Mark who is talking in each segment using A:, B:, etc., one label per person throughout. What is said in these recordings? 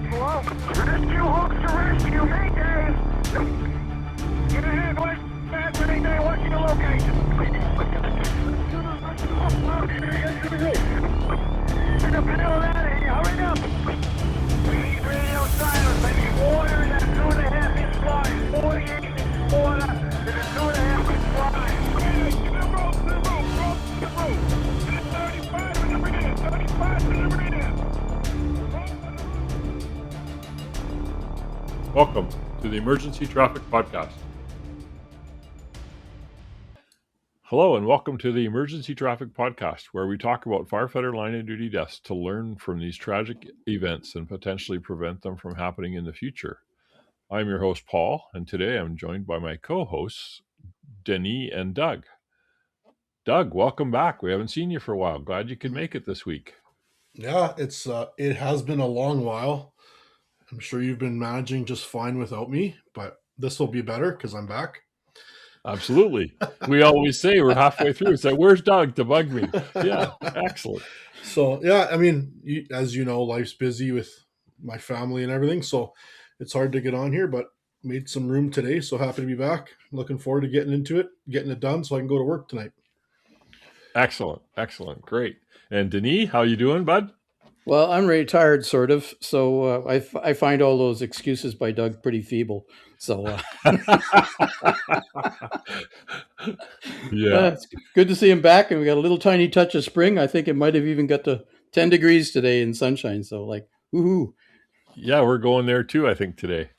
A: Hello? Rescue hooks to rescue, Mayday! Get ahead, West. Fast Mayday, what's your location? Get the panel out of here, hurry up! We need radio silence, I need water in that 2.5 inch line. 48 inch water in a 2.5 inch line. To the rope, to the rope. 35 in the rear, 35 in the rear.
B: Welcome to the Emergency Traffic Podcast. Hello and welcome to the Emergency Traffic Podcast, where we talk about firefighter line of duty deaths to learn from these tragic events and potentially prevent them from happening in the future. I'm your host, Paul, and today I'm joined by my co-hosts, Denis and Doug. Doug, welcome back. We haven't seen you for a while. Glad you could make it this week.
C: Yeah, it has been a long while. I'm sure you've been managing just fine without me, but this will be better because I'm back.
B: Absolutely. We always say we're halfway through. It's like, where's Doug to bug me? Yeah, excellent.
C: So, yeah, I mean, as you know, life's busy with my family and everything, so it's hard to get on here, but made some room today, so happy to be back. Looking forward to getting into it, getting it done so I can go to work tonight.
B: Excellent. Great. And Denis, how you doing, bud?
D: Well, I'm retired, sort of. So I find all those excuses by Doug pretty feeble. So it's good to see him back, and we got a little tiny touch of spring. I think it might have even got to 10 degrees today in sunshine. So woohoo!
B: Yeah, we're going there too. I think today.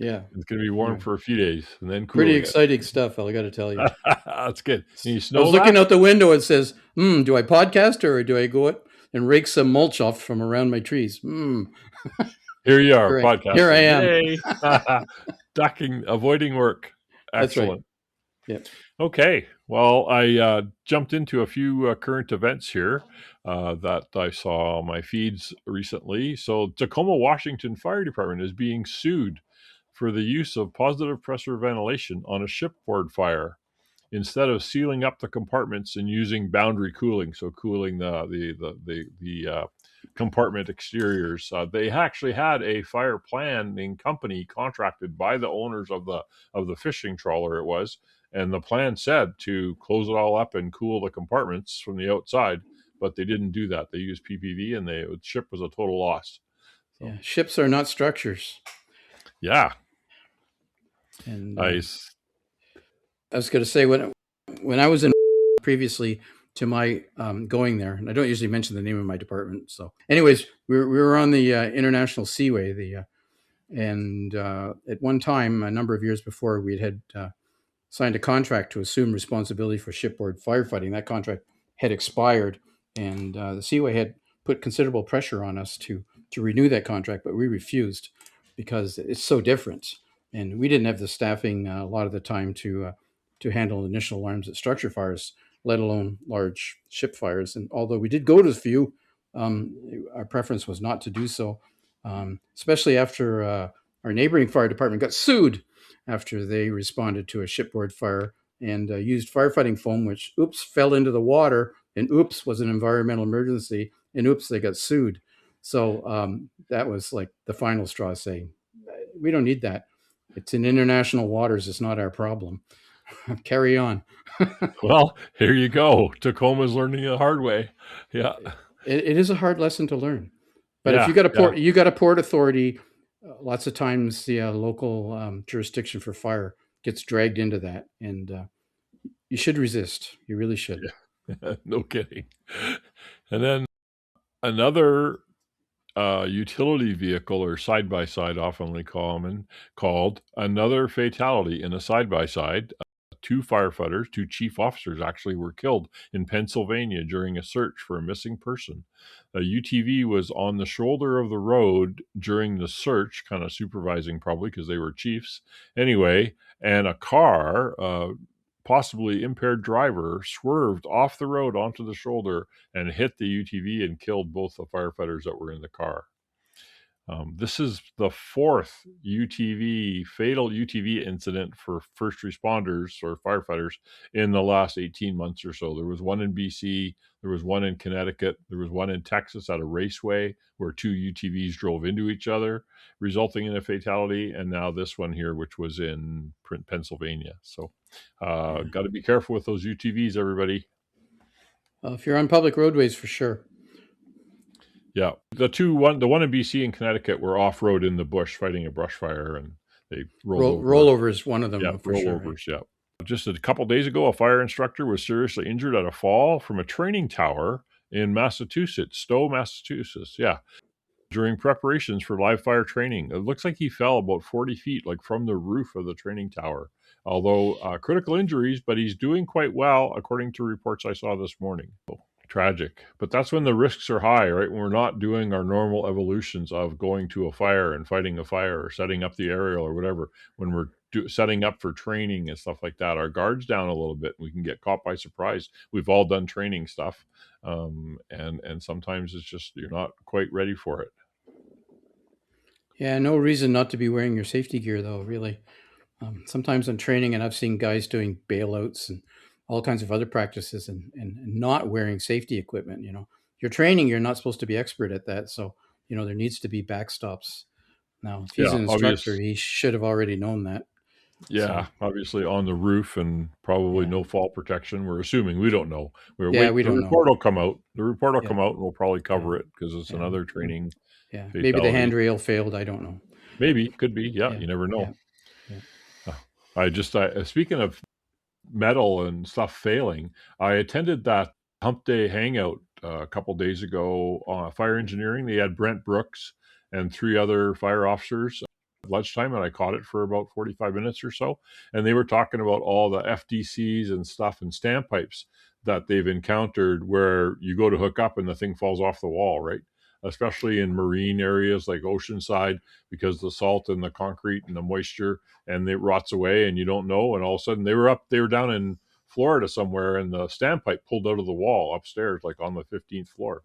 D: Yeah,
B: it's going to be warm for a few days, and then cool.
D: Pretty exciting stuff. I got to tell you.
B: That's good.
D: I was looking out the window. It says, "Do I podcast or do I go it and rake some mulch off from around my trees?"
B: Here you are, podcasting.
D: Here I
B: am. Ducking, avoiding work. Excellent.
D: That's right.
B: Yeah. Okay. Well, I jumped into a few current events here that I saw on my feeds recently. So Tacoma, Washington Fire Department is being sued for the use of positive pressure ventilation on a shipboard fire instead of sealing up the compartments and using boundary cooling, so cooling the compartment exteriors. They actually had a fire planning company contracted by the owners of the fishing trawler it was, and the plan said to close it all up and cool the compartments from the outside, but they didn't do that. They used PPV, and the ship was a total loss.
D: So. Yeah, ships are not structures.
B: Yeah.
D: And
B: nice.
D: I was going to say, when I was in previously to my going there, and I don't usually mention the name of my department. So anyways, we were on the International Seaway, and at one time, a number of years before, we had signed a contract to assume responsibility for shipboard firefighting. That contract had expired, and the Seaway had put considerable pressure on us to renew that contract, but we refused because it's so different. And we didn't have the staffing a lot of the time to handle initial alarms at structure fires, let alone large ship fires. And although we did go to a few, our preference was not to do so, especially after our neighboring fire department got sued after they responded to a shipboard fire and used firefighting foam, which, fell into the water, and was an environmental emergency, and they got sued. So that was like the final straw, saying, we don't need that. It's in international waters. It's not our problem. Carry on.
B: Well, here you go. Tacoma's learning the hard way. Yeah.
D: It is a hard lesson to learn. But if you got a port authority, lots of times the local jurisdiction for fire gets dragged into that. And you should resist. You really should.
B: Yeah. No kidding. And then another utility vehicle, or side-by-side, often called, another fatality in a side-by-side. Two firefighters, two chief officers actually were killed in Pennsylvania during a search for a missing person. A UTV was on the shoulder of the road during the search, kind of supervising probably because they were chiefs. Anyway, and a car, possibly impaired driver, swerved off the road onto the shoulder and hit the UTV and killed both the firefighters that were in the car. This is the fourth fatal UTV incident for first responders or firefighters in the last 18 months or so. There was one in BC, there was one in Connecticut, there was one in Texas at a raceway where two UTVs drove into each other, resulting in a fatality, and now this one here, which was in Pennsylvania. So, got to be careful with those UTVs, everybody.
D: If you're on public roadways, for sure.
B: Yeah, the one in BC and Connecticut were off road in the bush fighting a brush fire, and they rolled over.
D: Rollover is one of them,
B: Yeah,
D: for sure.
B: rollovers. Right? Yeah. Just a couple days ago, a fire instructor was seriously injured at a fall from a training tower in Massachusetts, Stowe, Massachusetts. Yeah, during preparations for live fire training, it looks like he fell about 40 feet, like from the roof of the training tower. Although critical injuries, but he's doing quite well, according to reports I saw this morning. Tragic, but that's when the risks are high, right? When we're not doing our normal evolutions of going to a fire and fighting a fire or setting up the aerial or whatever. When we're setting up for training and stuff like that, our guard's down a little bit. We can get caught by surprise. We've all done training stuff, and sometimes it's just you're not quite ready for it.
D: Yeah, no reason not to be wearing your safety gear, though. Really, sometimes in training, and I've seen guys doing bailouts and all kinds of other practices and not wearing safety equipment. You're training, you're not supposed to be expert at that. So, there needs to be backstops. Now, if he's an instructor, he should have already known that.
B: Yeah, so, obviously on the roof and probably no fall protection. We're assuming, we don't know.
D: We don't know.
B: The report will come out. The report will come out and we'll probably cover it because it's another training.
D: Yeah, maybe the handrail failed. I don't know.
B: Maybe, could be. Yeah, you never know. Yeah. Speaking of metal and stuff failing, I attended that Hump Day hangout a couple days ago on fire engineering. They had Brent Brooks and 3 other fire officers at lunchtime, and I caught it for about 45 minutes or so. And they were talking about all the FDCs and stuff and standpipes that they've encountered where you go to hook up and the thing falls off the wall, right? Especially in marine areas like Oceanside, because the salt and the concrete and the moisture, and it rots away and you don't know. And all of a sudden they were down in Florida somewhere, and the standpipe pulled out of the wall upstairs, like on the 15th floor.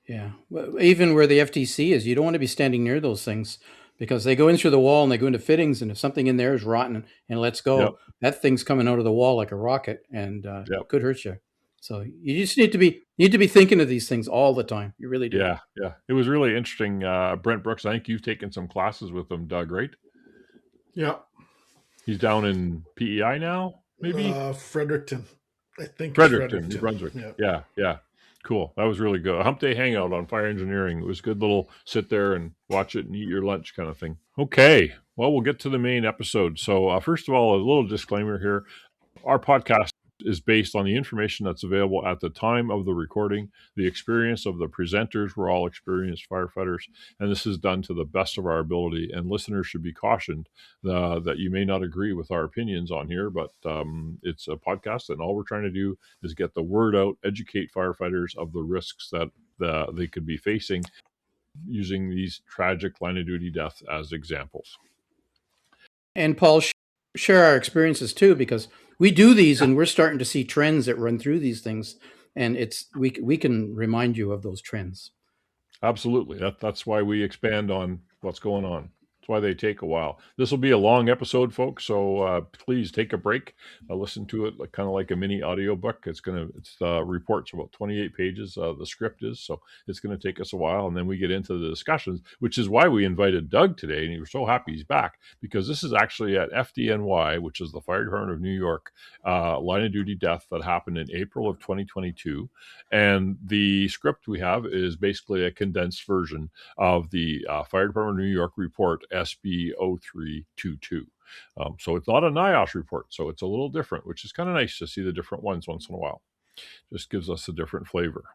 D: Yeah. Well, even where the FTC is, you don't want to be standing near those things because they go in through the wall and they go into fittings. And if something in there is rotten and lets go, that thing's coming out of the wall like a rocket, and it could hurt you. So you just need to be thinking of these things all the time. You really do.
B: Yeah. It was really interesting. Brent Brooks, I think you've taken some classes with him, Doug, right?
C: Yeah.
B: He's down in PEI now, maybe?
C: Fredericton. I think
B: Fredericton, New Brunswick. Yeah. Cool. That was really good. A Hump Day hangout on fire engineering. It was a good little sit there and watch it and eat your lunch kind of thing. Okay. Well, we'll get to the main episode. So first of all, a little disclaimer here. Our podcast is based on the information that's available at the time of the recording. The experience of the presenters were all experienced firefighters, and this is done to the best of our ability. And listeners should be cautioned that you may not agree with our opinions on here, but it's a podcast, and all we're trying to do is get the word out, educate firefighters of the risks that they could be facing using these tragic line of duty deaths as examples.
D: And Paul, share our experiences too, because we do these and we're starting to see trends that run through these things, and we can remind you of those trends.
B: Absolutely. That's why we expand on what's going on. That's why they take a while. This will be a long episode, folks, so please take a break. Listen to it kind of like a mini audiobook. It's reports about 28 pages. The script is, so it's going to take us a while, and then we get into the discussions, which is why we invited Doug today, and he was so happy he's back, because this is actually at FDNY, which is the Fire Department of New York, line of duty death that happened in April of 2022, and the script we have is basically a condensed version of the Fire Department of New York report, SB 0322. So it's not a NIOSH report, so it's a little different, which is kind of nice to see the different ones once in a while. Just gives us a different flavor.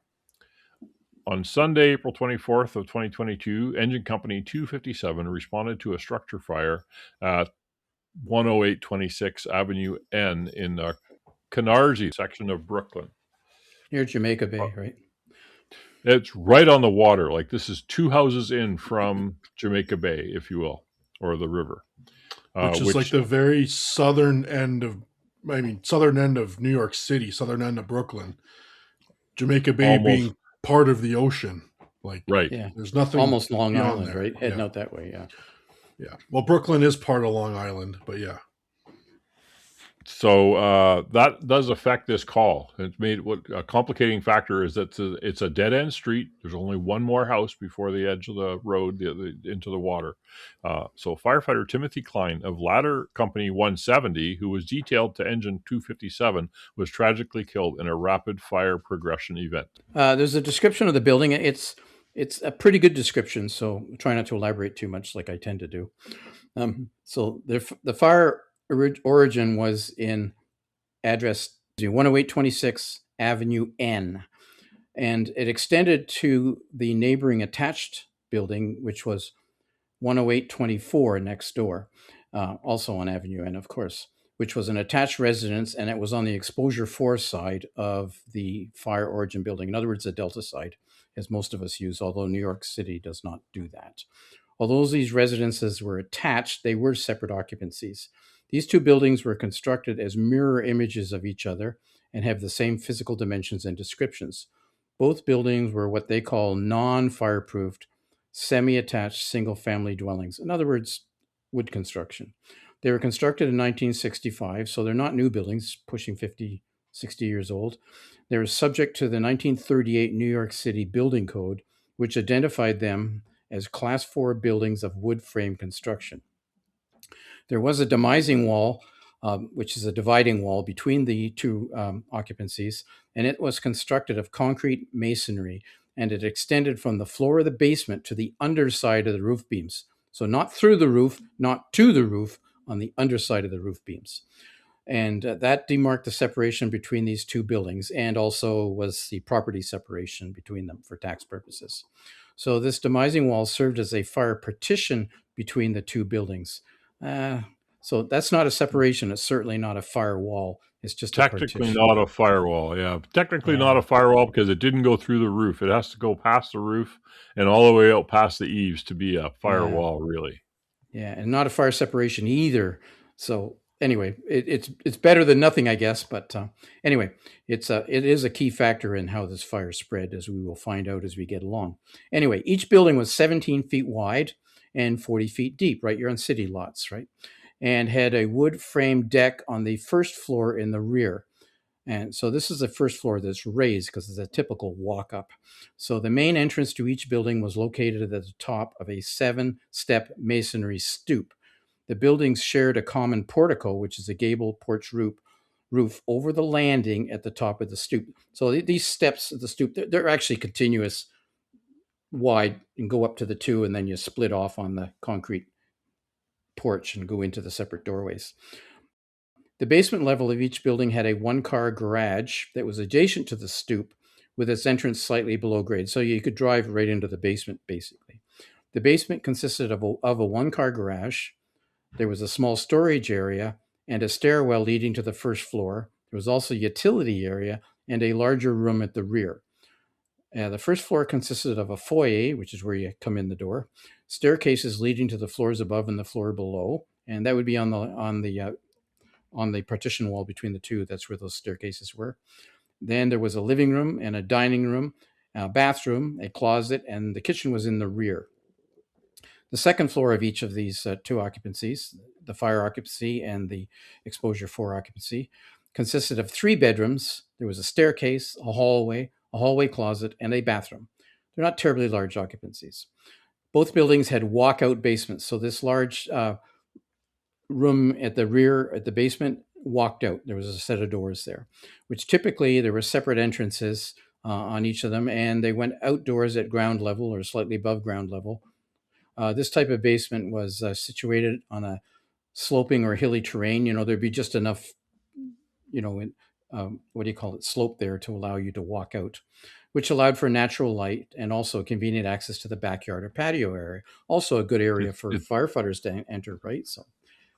B: On Sunday, April 24th of 2022, Engine Company 257 responded to a structure fire at 10826 Avenue N in the Canarsie section of Brooklyn.
D: Near Jamaica Bay, right?
B: It's right on the water. Like, this is 2 houses in from Jamaica Bay, if you will, or the river.
C: Which is like the very southern end of New York City, southern end of Brooklyn. Jamaica Bay being part of the ocean. Like,
B: Right.
D: Yeah.
C: there's nothing
D: Almost Long
C: beyond
D: Island,
C: there.
D: right? Heading
C: Yeah.
D: out that way. Yeah.
C: Yeah. Well, Brooklyn is part of Long Island, but yeah.
B: So that does affect this call. It's made what a complicating factor is that it's a dead end street. There's only one more house before the edge of the road into the water. So firefighter Timothy Klein of Ladder Company 170, who was detailed to engine 257, was tragically killed in a rapid fire progression event.
D: There's a description of the building. It's a pretty good description, so try not to elaborate too much, like I tend to do. So the fire origin was in address 10826 Avenue N, and it extended to the neighboring attached building, which was 10824 next door, also on Avenue N, of course, which was an attached residence, and it was on the exposure 4 side of the fire origin building. In other words, the Delta side, as most of us use, although New York City does not do that. Although these residences were attached, they were separate occupancies. These two buildings were constructed as mirror images of each other and have the same physical dimensions and descriptions. Both buildings were what they call non-fireproofed, semi-attached single-family dwellings. In other words, wood construction. They were constructed in 1965, so they're not new buildings, pushing 50, 60 years old. They were subject to the 1938 New York City Building Code, which identified them as Class 4 buildings of wood frame construction. There was a demising wall, which is a dividing wall between the two occupancies, and it was constructed of concrete masonry, and it extended from the floor of the basement to the underside of the roof beams. So not through the roof, not to the roof, on the underside of the roof beams. And that demarked the separation between these two buildings, and also was the property separation between them for tax purposes. So this demising wall served as a fire partition between the two buildings. So that's not a separation. It's certainly not a firewall. It's just
B: Technically
D: a
B: not a firewall. Yeah, technically not a firewall because it didn't go through the roof. It has to go past the roof and all the way out past the eaves to be a firewall, really.
D: Yeah, and not a fire separation either. So anyway, it's better than nothing, I guess. But anyway, it is a key factor in how this fire spread, as we will find out as we get along. Anyway, each building was 17 feet wide and 40 feet deep. Right, you're on city lots, right? And had a wood frame deck on the first floor in the rear. And so this is the first floor that's raised because it's a typical walk up. So the main entrance to each building was located at the top of a 7-step masonry stoop. The buildings shared a common portico, which is a gable porch roof over the landing at the top of the stoop. So these steps of the stoop, they're actually continuous, wide, and go up to the 2, and then you split off on the concrete porch and go into the separate doorways. The basement level of each building had a 1-car garage that was adjacent to the stoop with its entrance slightly below grade. So you could drive right into the basement, basically. The basement consisted of a 1-car garage. There was a small storage area and a stairwell leading to the first floor. There was also a utility area and a larger room at the rear. The first floor consisted of a foyer, which is where you come in the door, staircases leading to the floors above and the floor below, and that would be on the partition wall between the two. That's where those staircases were. Then there was a living room and a dining room, a bathroom, a closet, and the kitchen was in the rear. The second floor of each of these two occupancies, the fire occupancy and the exposure 4 occupancy, consisted of 3 bedrooms. There was a staircase, a hallway closet, and a bathroom. They're not terribly large occupancies. Both buildings had walkout basements. So this large room at the rear, at the basement, walked out. There was a set of doors there, which typically there were separate entrances on each of them, and they went outdoors at ground level or slightly above ground level. This type of basement was situated on a sloping or hilly terrain. There'd be just enough, slope there to allow you to walk out, which allowed for natural light and also convenient access to the backyard or patio area. Also a good area for firefighters to enter, right? So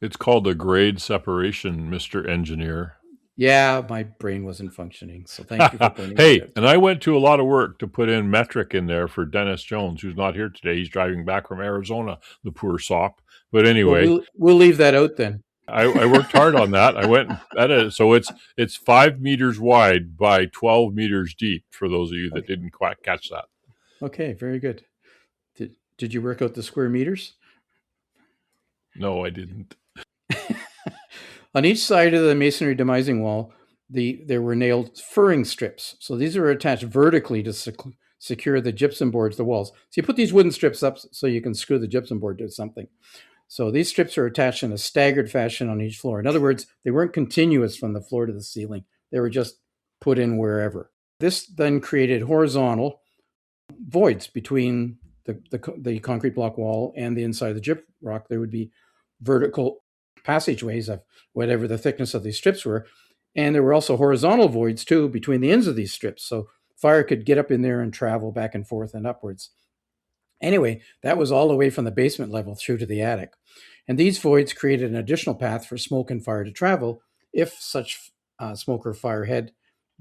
B: it's called a grade separation, Mr. Engineer.
D: Yeah, my brain wasn't functioning, so thank you for pointing
B: Hey,
D: that out.
B: and I went to a lot of work to put in metric in there for Dennis Jones, who's not here today. He's driving back from Arizona, the poor sop. But anyway,
D: we'll leave that out then.
B: I worked hard on that. I went at it. So it's 5 meters wide by 12 meters deep, for those of you that didn't quite catch that.
D: Okay, very good. Did you work out the square meters?
B: No, I didn't.
D: On each side of the masonry demising wall, there were nailed furring strips. So these are attached vertically to secure the gypsum boards, the walls. So you put these wooden strips up so you can screw the gypsum board to something. So these strips are attached in a staggered fashion on each floor. In other words, they weren't continuous from the floor to the ceiling. They were just put in wherever. This then created horizontal voids between the concrete block wall and the inside of the gyp rock. There would be vertical passageways of whatever the thickness of these strips were. And there were also horizontal voids too between the ends of these strips. So fire could get up in there and travel back and forth and upwards. Anyway, that was all the way from the basement level through to the attic. And these voids created an additional path for smoke and fire to travel if such smoke or fire had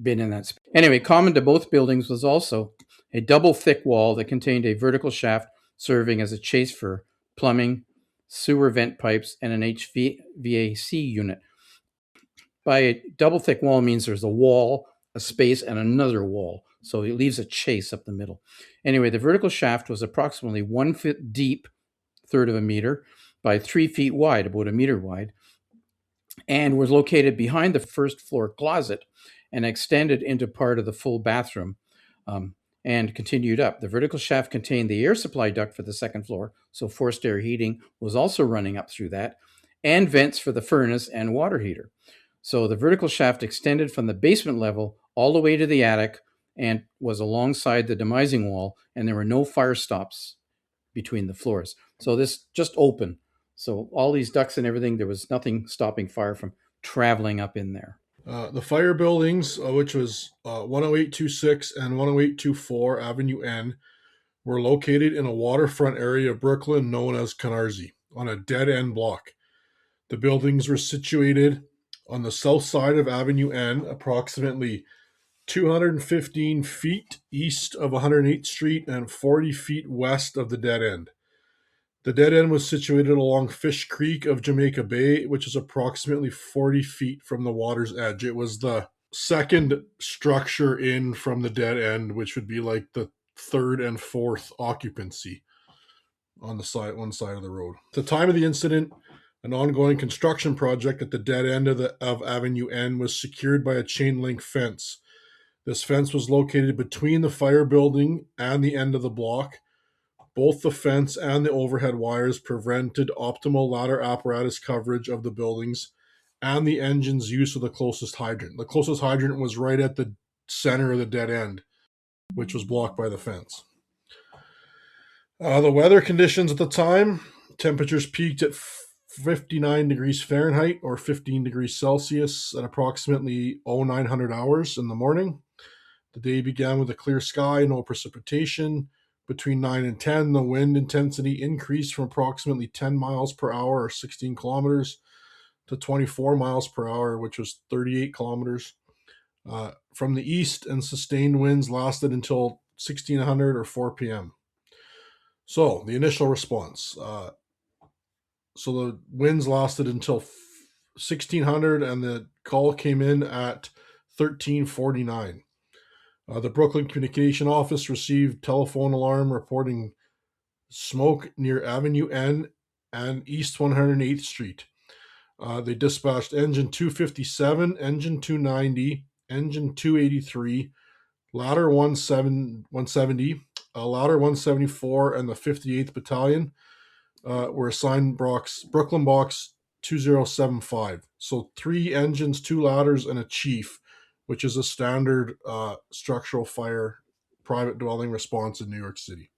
D: been in that space. Anyway, common to both buildings was also a double thick wall that contained a vertical shaft serving as a chase for plumbing, sewer vent pipes, and an HVAC unit. By a double thick wall means there's a wall, a space, and another wall. So it leaves a chase up the middle. Anyway, the vertical shaft was approximately 1 foot deep, third of a meter, by 3 feet wide, about a meter wide, and was located behind the first floor closet and extended into part of the full bathroom and continued up. The vertical shaft contained the air supply duct for the second floor, so forced air heating was also running up through that, and vents for the furnace and water heater. So the vertical shaft extended from the basement level all the way to the attic and was alongside the demising wall, and there were no fire stops between the floors. So this just open. So all these ducts and everything, there was nothing stopping fire from traveling up in there.
C: The fire buildings, which was 10826 and 10824 Avenue N, were located in a waterfront area of Brooklyn known as Canarsie, on a dead-end block. The buildings were situated on the south side of Avenue N, approximately 215 feet east of 108th Street and 40 feet west of the dead end. The dead end was situated along Fish Creek of Jamaica Bay, which is approximately 40 feet from the water's edge. It was the second structure in from the dead end, which would be like the third and fourth occupancy on the side, one side of the road. At the time of the incident, an ongoing construction project at the dead end of Avenue N was secured by a chain link fence. This fence was located between the fire building and the end of the block. Both the fence and the overhead wires prevented optimal ladder apparatus coverage of the buildings and the engine's use of the closest hydrant. The closest hydrant was right at the center of the dead end, which was blocked by the fence. The weather conditions at the time, temperatures peaked at 59 degrees Fahrenheit or 15 degrees Celsius at approximately 0900 hours in the morning. The day began with a clear sky, no precipitation. Between 9 and 10, the wind intensity increased from approximately 10 miles per hour or 16 kilometers to 24 miles per hour, which was 38 kilometers from the east, and sustained winds lasted until 1600 or 4 p.m. So the initial response. So the winds lasted until 1600 and the call came in at 1349. The Brooklyn Communication Office received telephone alarm reporting smoke near Avenue N and East 108th Street. They dispatched engine 257, engine 290, engine 283, ladder 170, ladder 174, and the 58th Battalion were assigned Brooklyn Box 2075. So 3 engines, 2 ladders, and a chief, which is a standard structural fire private dwelling response in New York City.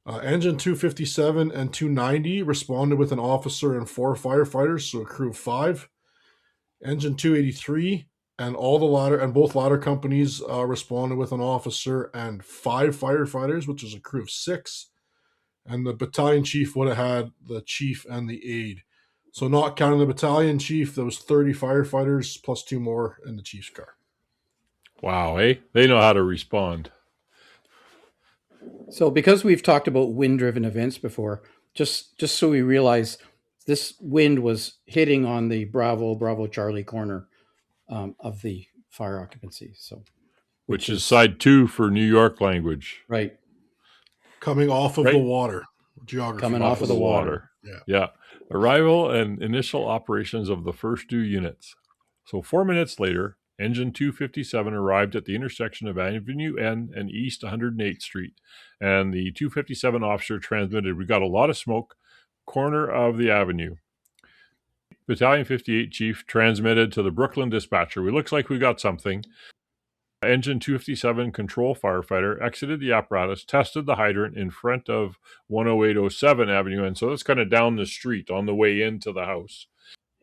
C: Engine 257 and 290 responded with an officer and 4 firefighters, so a crew of 5. Engine 283 and both ladder companies responded with an officer and 5 firefighters, which is a crew of 6. And the battalion chief would have had the chief and the aide. So not counting the battalion chief, there was 30 firefighters plus 2 more in the chief's car.
B: Wow, eh? They know how to respond.
D: So because we've talked about wind-driven events before, just so we realize, this wind was hitting on the Bravo Charlie corner of the fire occupancy. So,
B: which is side 2 for New York language.
D: Right.
C: Coming off of
B: Right.
C: the water. Geography.
D: Coming off of the water.
C: Yeah.
B: Arrival and initial operations of the first 2 units. So 4 minutes later, Engine 257 arrived at the intersection of Avenue N and East 108th Street, and the 257 officer transmitted, "We got a lot of smoke, corner of the avenue." Battalion 58 chief transmitted to the Brooklyn dispatcher, "We looks like we got something." Engine 257 control firefighter exited the apparatus, tested the hydrant in front of 10807 Avenue N. So that's kind of down the street on the way into the house,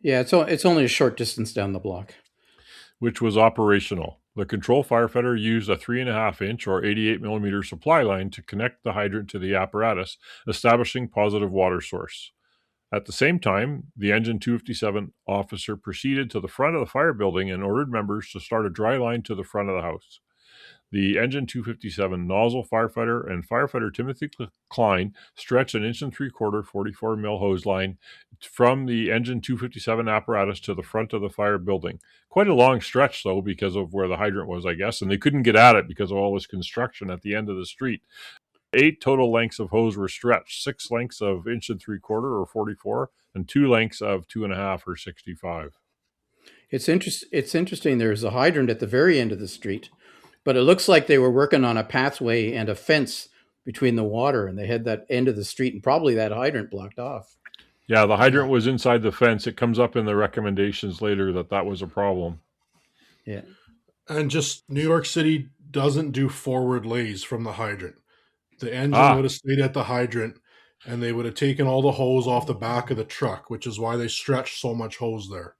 D: Yeah, it's only a short distance down the block.
B: which was operational. The control firefighter used a 3.5-inch or 88 millimeter supply line to connect the hydrant to the apparatus, establishing positive water source. At the same time, the Engine 257 officer proceeded to the front of the fire building and ordered members to start a dry line to the front of the house. The Engine 257 nozzle firefighter and firefighter Timothy Klein stretched an 1.75-inch 44 mil hose line from the Engine 257 apparatus to the front of the fire building. Quite a long stretch, though, because of where the hydrant was, I guess, and they couldn't get at it because of all this construction at the end of the street. 8 total lengths of hose were stretched, 6 lengths of 1.75-inch or 44, and 2 lengths of 2.5 or 65.
D: It's interesting. There's a hydrant at the very end of the street, but it looks like they were working on a pathway and a fence between the water, and they had that end of the street and probably that hydrant blocked off.
B: Yeah, the hydrant was inside the fence. It comes up in the recommendations later that was a problem.
D: Yeah.
C: And just New York City doesn't do forward lays from the hydrant. The engine would have stayed at the hydrant, and they would have taken all the hose off the back of the truck, which is why they stretched so much hose there.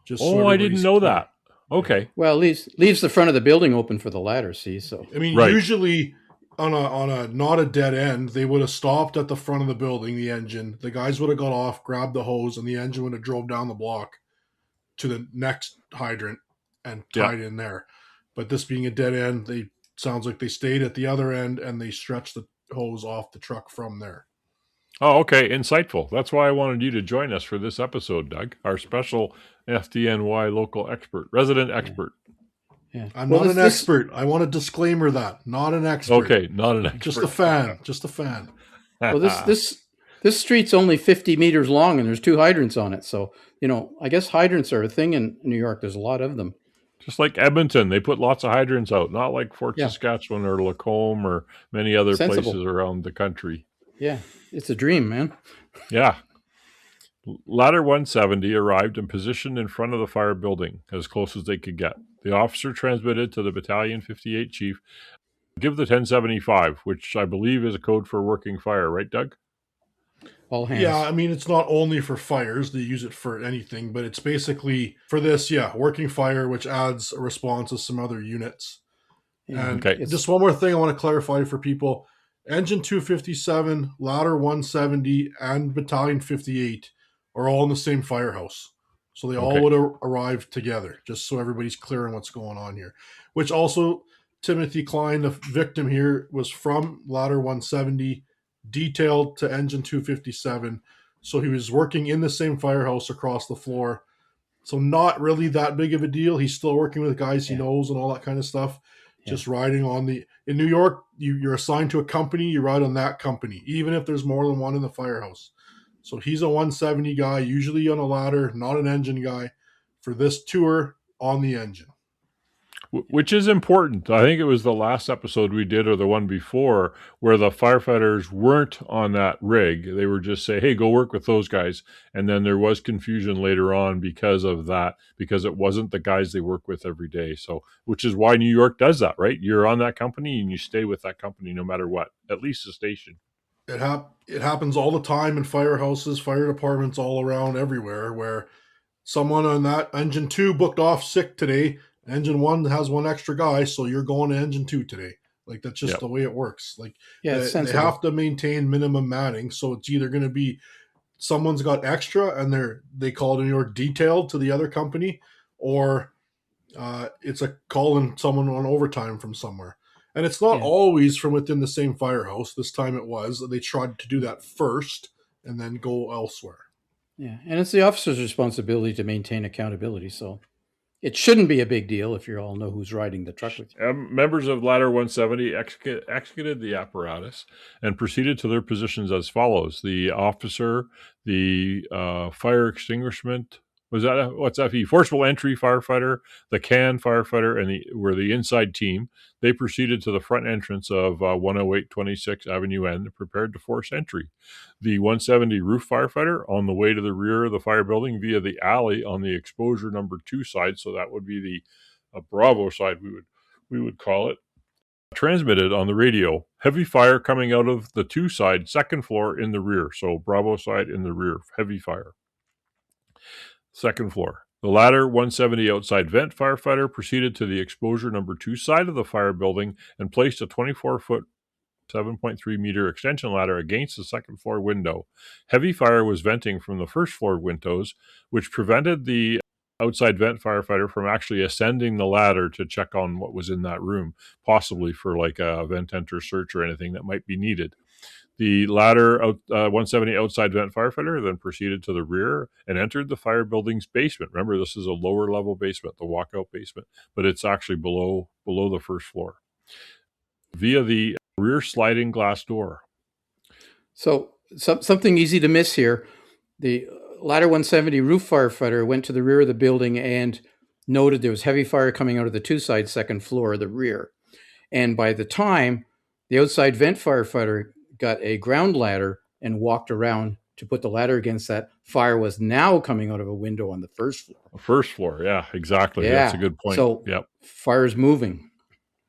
C: Just
B: I didn't know that. Okay.
D: Well, leaves the front of the building open for the ladder. See, so
C: I mean,
B: Right.
C: usually on a not a dead end, they would have stopped at the front of the building. The engine, the guys would have got off, grabbed the hose, and the engine would have drove down the block to the next hydrant and tied in there. But this being a dead end, sounds like they stayed at the other end and they stretched the hose off the truck from there.
B: Oh, okay. Insightful. That's why I wanted you to join us for this episode, Doug, our special FDNY local expert, resident expert.
D: yeah.
C: I'm not an expert. I want to disclaimer that. Not an expert.
B: Okay, not an expert.
C: Just a fan. Just a fan.
D: Well, this street's only 50 meters long, and there's 2 hydrants on it. So, I guess hydrants are a thing in New York. There's a lot of them.
B: Just like Edmonton, they put lots of hydrants out, not like Fort Saskatchewan or Lacombe or many other places around the country.
D: Yeah, it's a dream, man.
B: Yeah. Ladder 170 arrived and positioned in front of the fire building as close as they could get. The officer transmitted to the Battalion 58 chief, "Give the 1075, which I believe is a code for working fire, right, Doug?
D: All hands.
C: Yeah, I mean, it's not only for fires. They use it for anything, but it's basically for this, working fire, which adds a response to some other units.
D: Yeah.
C: And just one more thing I want to clarify for people. Engine 257, Ladder 170, and Battalion 58 are all in the same firehouse. So they all would have arrived together, just so everybody's clear on what's going on here. Which also, Timothy Klein, the victim here, was from Ladder 170, detailed to Engine 257. So he was working in the same firehouse across the floor. So not really that big of a deal. He's still working with guys he knows and all that kind of stuff. Just riding on in New York, you're assigned to a company, you ride on that company, even if there's more than one in the firehouse. So he's a 170 guy, usually on a ladder, not an engine guy, for this tour on the engine.
B: Which is important. I think it was the last episode we did or the one before where the firefighters weren't on that rig. They were just say, "Hey, go work with those guys." And then there was confusion later on because of that, because it wasn't the guys they work with every day. So, which is why New York does that, right? You're on that company and you stay with that company no matter what, at least the station.
C: It happens all the time in firehouses, fire departments all around everywhere, where someone on that engine 2 booked off sick today. Engine 1 has one extra guy, so you're going to engine 2 today. Like, that's just the way it works. Like, they have to maintain minimum manning, so it's either going to be someone's got extra and they call it in New York detailed to the other company, or it's a calling someone on overtime from somewhere. And it's not always from within the same firehouse. This time it was. They tried to do that first and then go elsewhere.
D: Yeah, and it's the officer's responsibility to maintain accountability. So, it shouldn't be a big deal if you all know who's riding the truck with you.
B: Members of Ladder 170 executed the apparatus and proceeded to their positions as follows. The officer, the fire extinguishment, what's FE? Forcible entry firefighter, the can firefighter, and were the inside team. They proceeded to the front entrance of 108 26 Avenue N and prepared to force entry. The 170 roof firefighter on the way to the rear of the fire building via the alley on the exposure number 2 side, so that would be the Bravo side, we would call it, transmitted on the radio. Heavy fire coming out of the 2 side, second floor in the rear. So Bravo side in the rear, heavy fire. Second floor. The Ladder 170 outside vent firefighter proceeded to the exposure number 2 side of the fire building and placed a 24-foot 7.3 meter extension ladder against the second floor window. Heavy fire was venting from the first floor windows, which prevented the outside vent firefighter from actually ascending the ladder to check on what was in that room, possibly for like a vent enter search or anything that might be needed. The Ladder 170 outside vent firefighter then proceeded to the rear and entered the fire building's basement. Remember, this is a lower level basement, the walkout basement, but it's actually below the first floor, via the rear sliding glass door.
D: So something easy to miss here. The Ladder 170 roof firefighter went to the rear of the building and noted there was heavy fire coming out of the 2 side second floor of the rear. And by the time the outside vent firefighter got a ground ladder and walked around to put the ladder against that, fire was now coming out of a window on the first floor.
B: First floor, yeah, exactly.
D: Yeah.
B: That's a good point.
D: So fire's moving.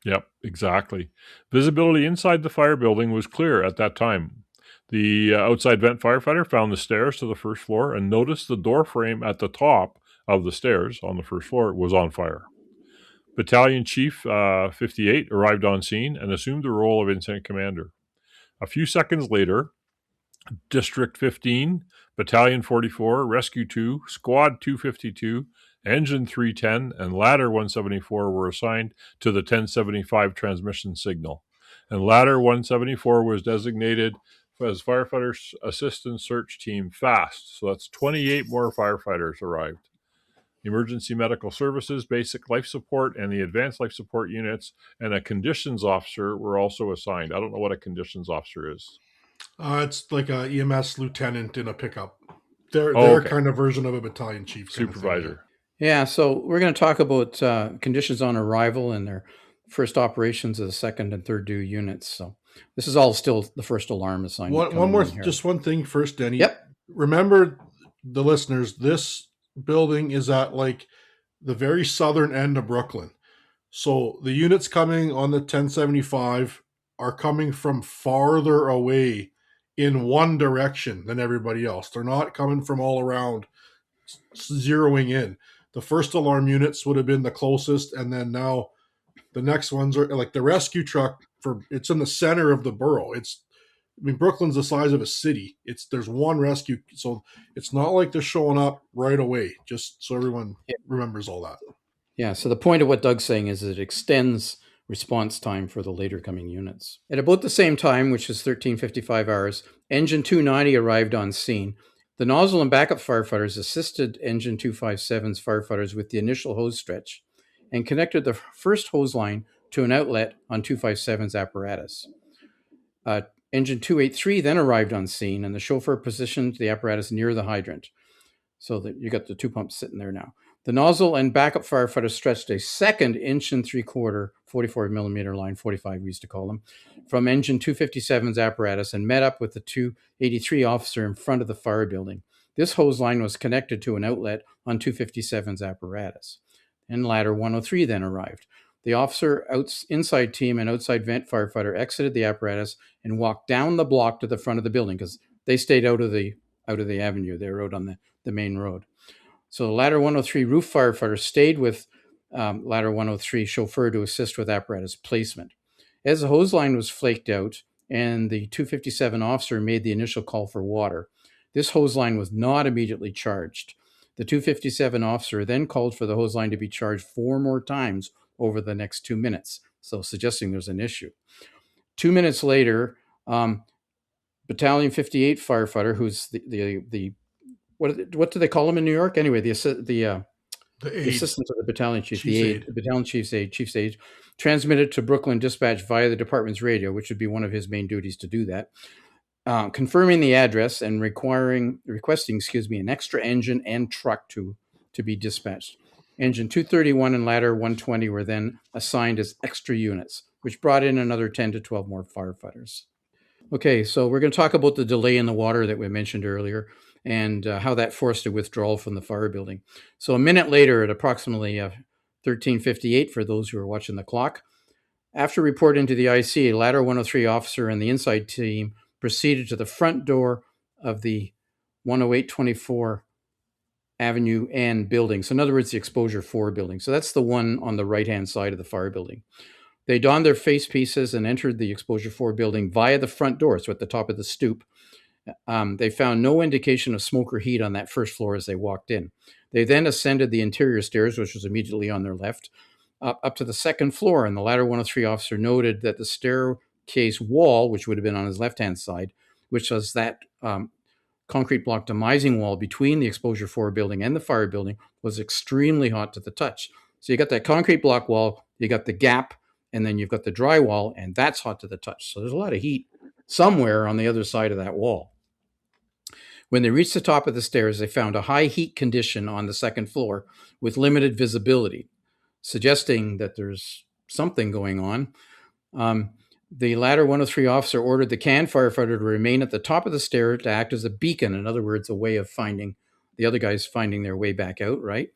B: Yep, exactly. Visibility inside the fire building was clear at that time. The outside vent firefighter found the stairs to the first floor and noticed the door frame at the top of the stairs on the first floor was on fire. Battalion Chief 58 arrived on scene and assumed the role of incident commander. A few seconds later, District 15, Battalion 44, Rescue 2, Squad 252, Engine 310, and Ladder 174 were assigned to the 1075 transmission signal. And Ladder 174 was designated as Firefighter Assistance Search Team FAST. So that's 28 more firefighters arrived. Emergency medical services, basic life support, and the advanced life support units, and a conditions officer were also assigned. I don't know what a conditions officer is.
C: It's like a EMS lieutenant in a pickup. They're kind of version of a battalion chief.
B: Supervisor.
D: Yeah, so we're going to talk about conditions on arrival and their first operations of the second and third due units. So this is all still the first alarm assignment.
C: Just one thing first, Denny.
D: Yep.
C: Remember, the listeners, this building is at like the very southern end of Brooklyn. So the units coming on the 1075 are coming from farther away in one direction than everybody else. They're not coming from all around, zeroing in. The first alarm units would have been the closest, and then now the next ones are like the rescue truck. It's in the center of the borough. Brooklyn's the size of a city. There's one rescue, so it's not like they're showing up right away. Just so everyone remembers all that.
D: Yeah. So the point of what Doug's saying is it extends response time for the later coming units. At about the same time, which is 13:55 hours, Engine 290 arrived on scene. The nozzle and backup firefighters assisted Engine 257's firefighters with the initial hose stretch and connected the first hose line to an outlet on 257's apparatus. Engine 283 then arrived on scene, and the chauffeur positioned the apparatus near the hydrant. So that you got the 2 pumps sitting there now. The nozzle and backup firefighters stretched a second 1.75" 44 millimeter line, 45 we used to call them, from Engine 257's apparatus and met up with the 283 officer in front of the fire building. This hose line was connected to an outlet on 257's apparatus. And Ladder 103 then arrived. The officer, inside team, and outside vent firefighter exited the apparatus and walked down the block to the front of the building because they stayed out of the avenue. They were out on the main road. So the Ladder 103 roof firefighter stayed with Ladder 103 chauffeur to assist with apparatus placement. As the hose line was flaked out and the 257 officer made the initial call for water, this hose line was not immediately charged. The 257 officer then called for the hose line to be charged 4 more times over the next 2 minutes, so suggesting there's an issue. 2 minutes later, Battalion 58 firefighter, who's the what do they call him in New York? Anyway, the the assistant to the battalion chief,
C: Chief's aide.
D: the battalion chief's aide, transmitted to Brooklyn Dispatch via the department's radio, which would be one of his main duties to do that, confirming the address and requesting, an extra engine and truck to be dispatched. Engine 231 and ladder 120 were then assigned as extra units, which brought in another 10 to 12 more firefighters. Okay, so we're going to talk about the delay in the water that we mentioned earlier and how that forced a withdrawal from the fire building. So a minute later, at approximately 13:58, for those who are watching the clock, after reporting to the IC, a Ladder 103 officer and the inside team proceeded to the front door of the 10824 Avenue N building. So in other words, the Exposure 4 building. So that's the one on the right-hand side of the fire building. They donned their face pieces and entered the Exposure 4 building via the front door, so at the top of the stoop. They found no indication of smoke or heat on that first floor as they walked in. They then ascended the interior stairs, which was immediately on their left, up to the second floor, and the Ladder 103 officer noted that the staircase wall, which would have been on his left-hand side, which was that concrete block demising wall between the Exposure 4 building and the fire building, was extremely hot to the touch. So you got that concrete block wall, you got the gap, and then you've got the drywall, and that's hot to the touch. So there's a lot of heat somewhere on the other side of that wall. When they reached the top of the stairs, they found a high heat condition on the second floor with limited visibility, suggesting that there's something going on. The Ladder 103 officer ordered the can firefighter to remain at the top of the stair to act as a beacon. In other words, a way of finding the other guys finding their way back out, right?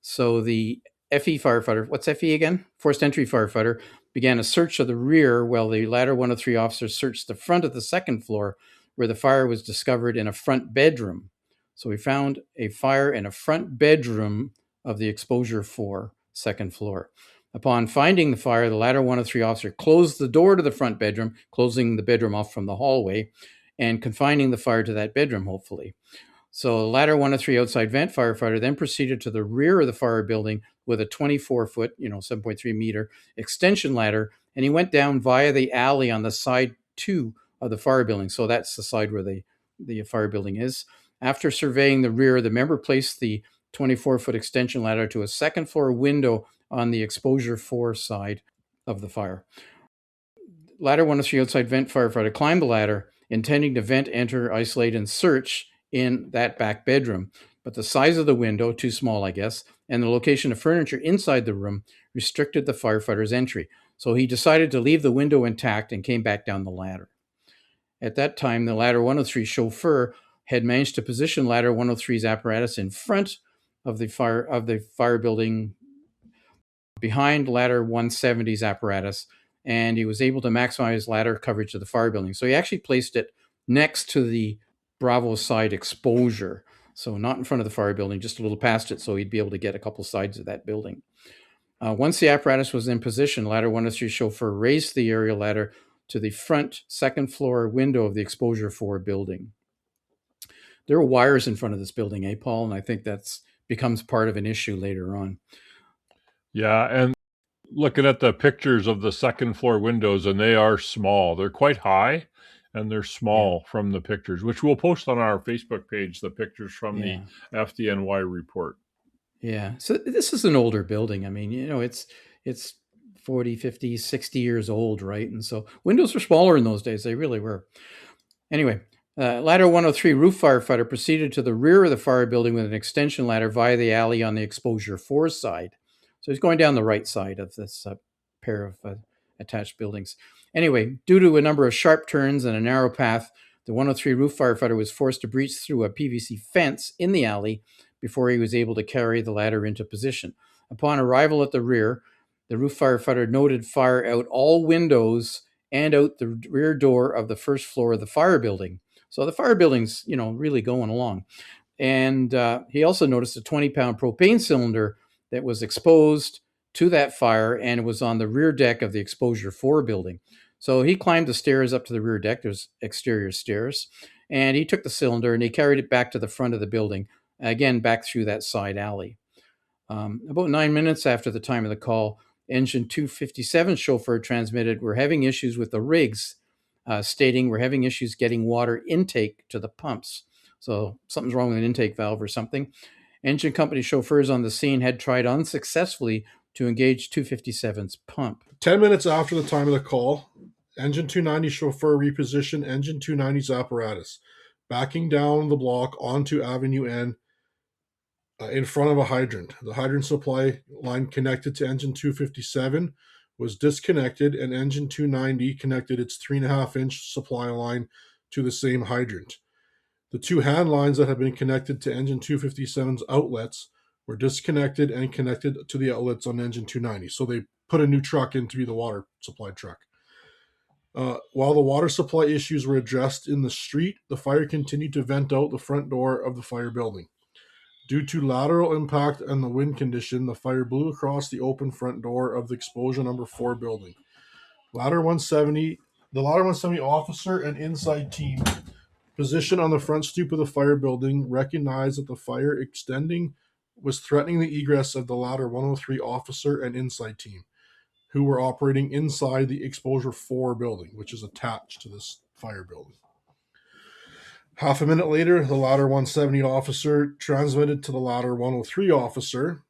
D: So the FE firefighter, what's FE again? Forced entry firefighter, began a search of the rear while the Ladder 103 officer searched the front of the second floor where the fire was discovered in a front bedroom. So we found a fire in a front bedroom of the Exposure 4 second floor. Upon finding the fire, the Ladder 103 officer closed the door to the front bedroom, closing the bedroom off from the hallway and confining the fire to that bedroom, hopefully. So the Ladder 103 outside vent firefighter then proceeded to the rear of the fire building with a 24-foot, 7.3 meter extension ladder, and he went down via the alley on the side 2 of the fire building. So that's the side where the fire building is. After surveying the rear, the member placed the 24-foot extension ladder to a second floor window on the Exposure 4 side of the fire. Ladder 103 outside vent firefighter climbed the ladder, intending to vent, enter, isolate, and search in that back bedroom. But the size of the window, too small, I guess, and the location of furniture inside the room restricted the firefighter's entry. So he decided to leave the window intact and came back down the ladder. At that time, the Ladder 103 chauffeur had managed to position Ladder 103's apparatus in front of the fire building behind Ladder 170's apparatus, and he was able to maximize ladder coverage of the fire building. So he actually placed it next to the Bravo side exposure. So not in front of the fire building, just a little past it, so he'd be able to get a couple sides of that building. Once the apparatus was in position, Ladder 103 chauffeur raised the aerial ladder to the front second floor window of the Exposure 4 building. There are wires in front of this building, Paul? And I think that's becomes part of an issue later on.
B: Yeah, and looking at the pictures of the second floor windows, and they are small. They're quite high, and they're small from the pictures, which we'll post on our Facebook page, the pictures from the FDNY report.
D: Yeah, so this is an older building. I mean, it's 40, 50, 60 years old, right? And so windows were smaller in those days. They really were. Anyway, Ladder 103 roof firefighter proceeded to the rear of the fire building with an extension ladder via the alley on the Exposure 4 side. So he's going down the right side of this pair of attached buildings. Anyway, due to a number of sharp turns and a narrow path, the 103 roof firefighter was forced to breach through a PVC fence in the alley before he was able to carry the ladder into position. Upon arrival at the rear, the roof firefighter noted fire out all windows and out the rear door of the first floor of the fire building. So the fire building's, really going along. And he also noticed a 20-pound propane cylinder that was exposed to that fire, and it was on the rear deck of the Exposure 4 building. So he climbed the stairs up to the rear deck. There's exterior stairs. And he took the cylinder and he carried it back to the front of the building, again, back through that side alley. About 9 minutes after the time of the call, Engine 257 chauffeur transmitted, "We're having issues with the rigs," stating, "We're having issues getting water intake to the pumps." So something's wrong with an intake valve or something. engine company chauffeurs on the scene had tried unsuccessfully to engage 257's pump.
C: 10 minutes after the time of the call, engine 290 chauffeur repositioned engine 290's apparatus, backing down the block onto Avenue N in front of a hydrant. The hydrant supply line connected to engine 257 was disconnected, and engine 290 connected its 3.5-inch supply line to the same hydrant. The two hand lines that had been connected to engine 257's outlets were disconnected and connected to the outlets on engine 290. So they put a new truck in to be the water supply truck. While the water supply issues were addressed in the street, the fire continued to vent out the front door of the fire building. Due to lateral impact and the wind condition, the fire blew across the open front door of the exposure number 4 building. The Ladder 170 officer and inside team positioned on the front stoop of the fire building recognized that the fire extending was threatening the egress of the Ladder 103 officer and inside team, who were operating inside the exposure 4 building, which is attached to this fire building. Half a minute later, the Ladder 170 officer transmitted to the Ladder 103 officer.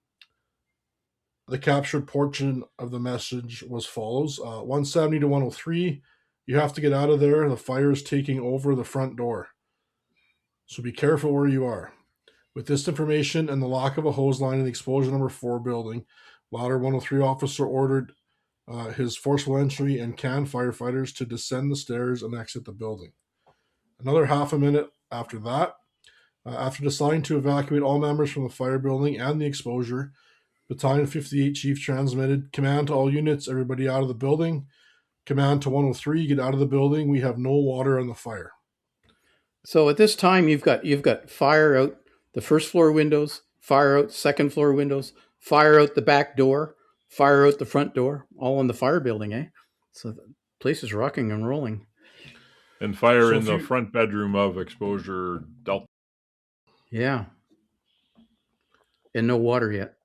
C: The captured portion of the message was follows. 170 to 103, you have to get out of there. The fire is taking over the front door. So be careful where you are. With this information and the lack of a hose line in the exposure number 4 building, Ladder 103 officer ordered his forceful entry and can firefighters to descend the stairs and exit the building. Another half a minute after that, after deciding to evacuate all members from the fire building and the exposure, Battalion 58 Chief transmitted, "Command to all units, everybody out of the building. Command to 103, get out of the building. We have no water on the fire."
D: So at this time, you've got fire out the first floor windows, fire out second floor windows, fire out the back door, fire out the front door, all in the fire building, eh? So the place is rocking and rolling.
B: And fire in the front bedroom of exposure Delta.
D: Yeah. And no water yet.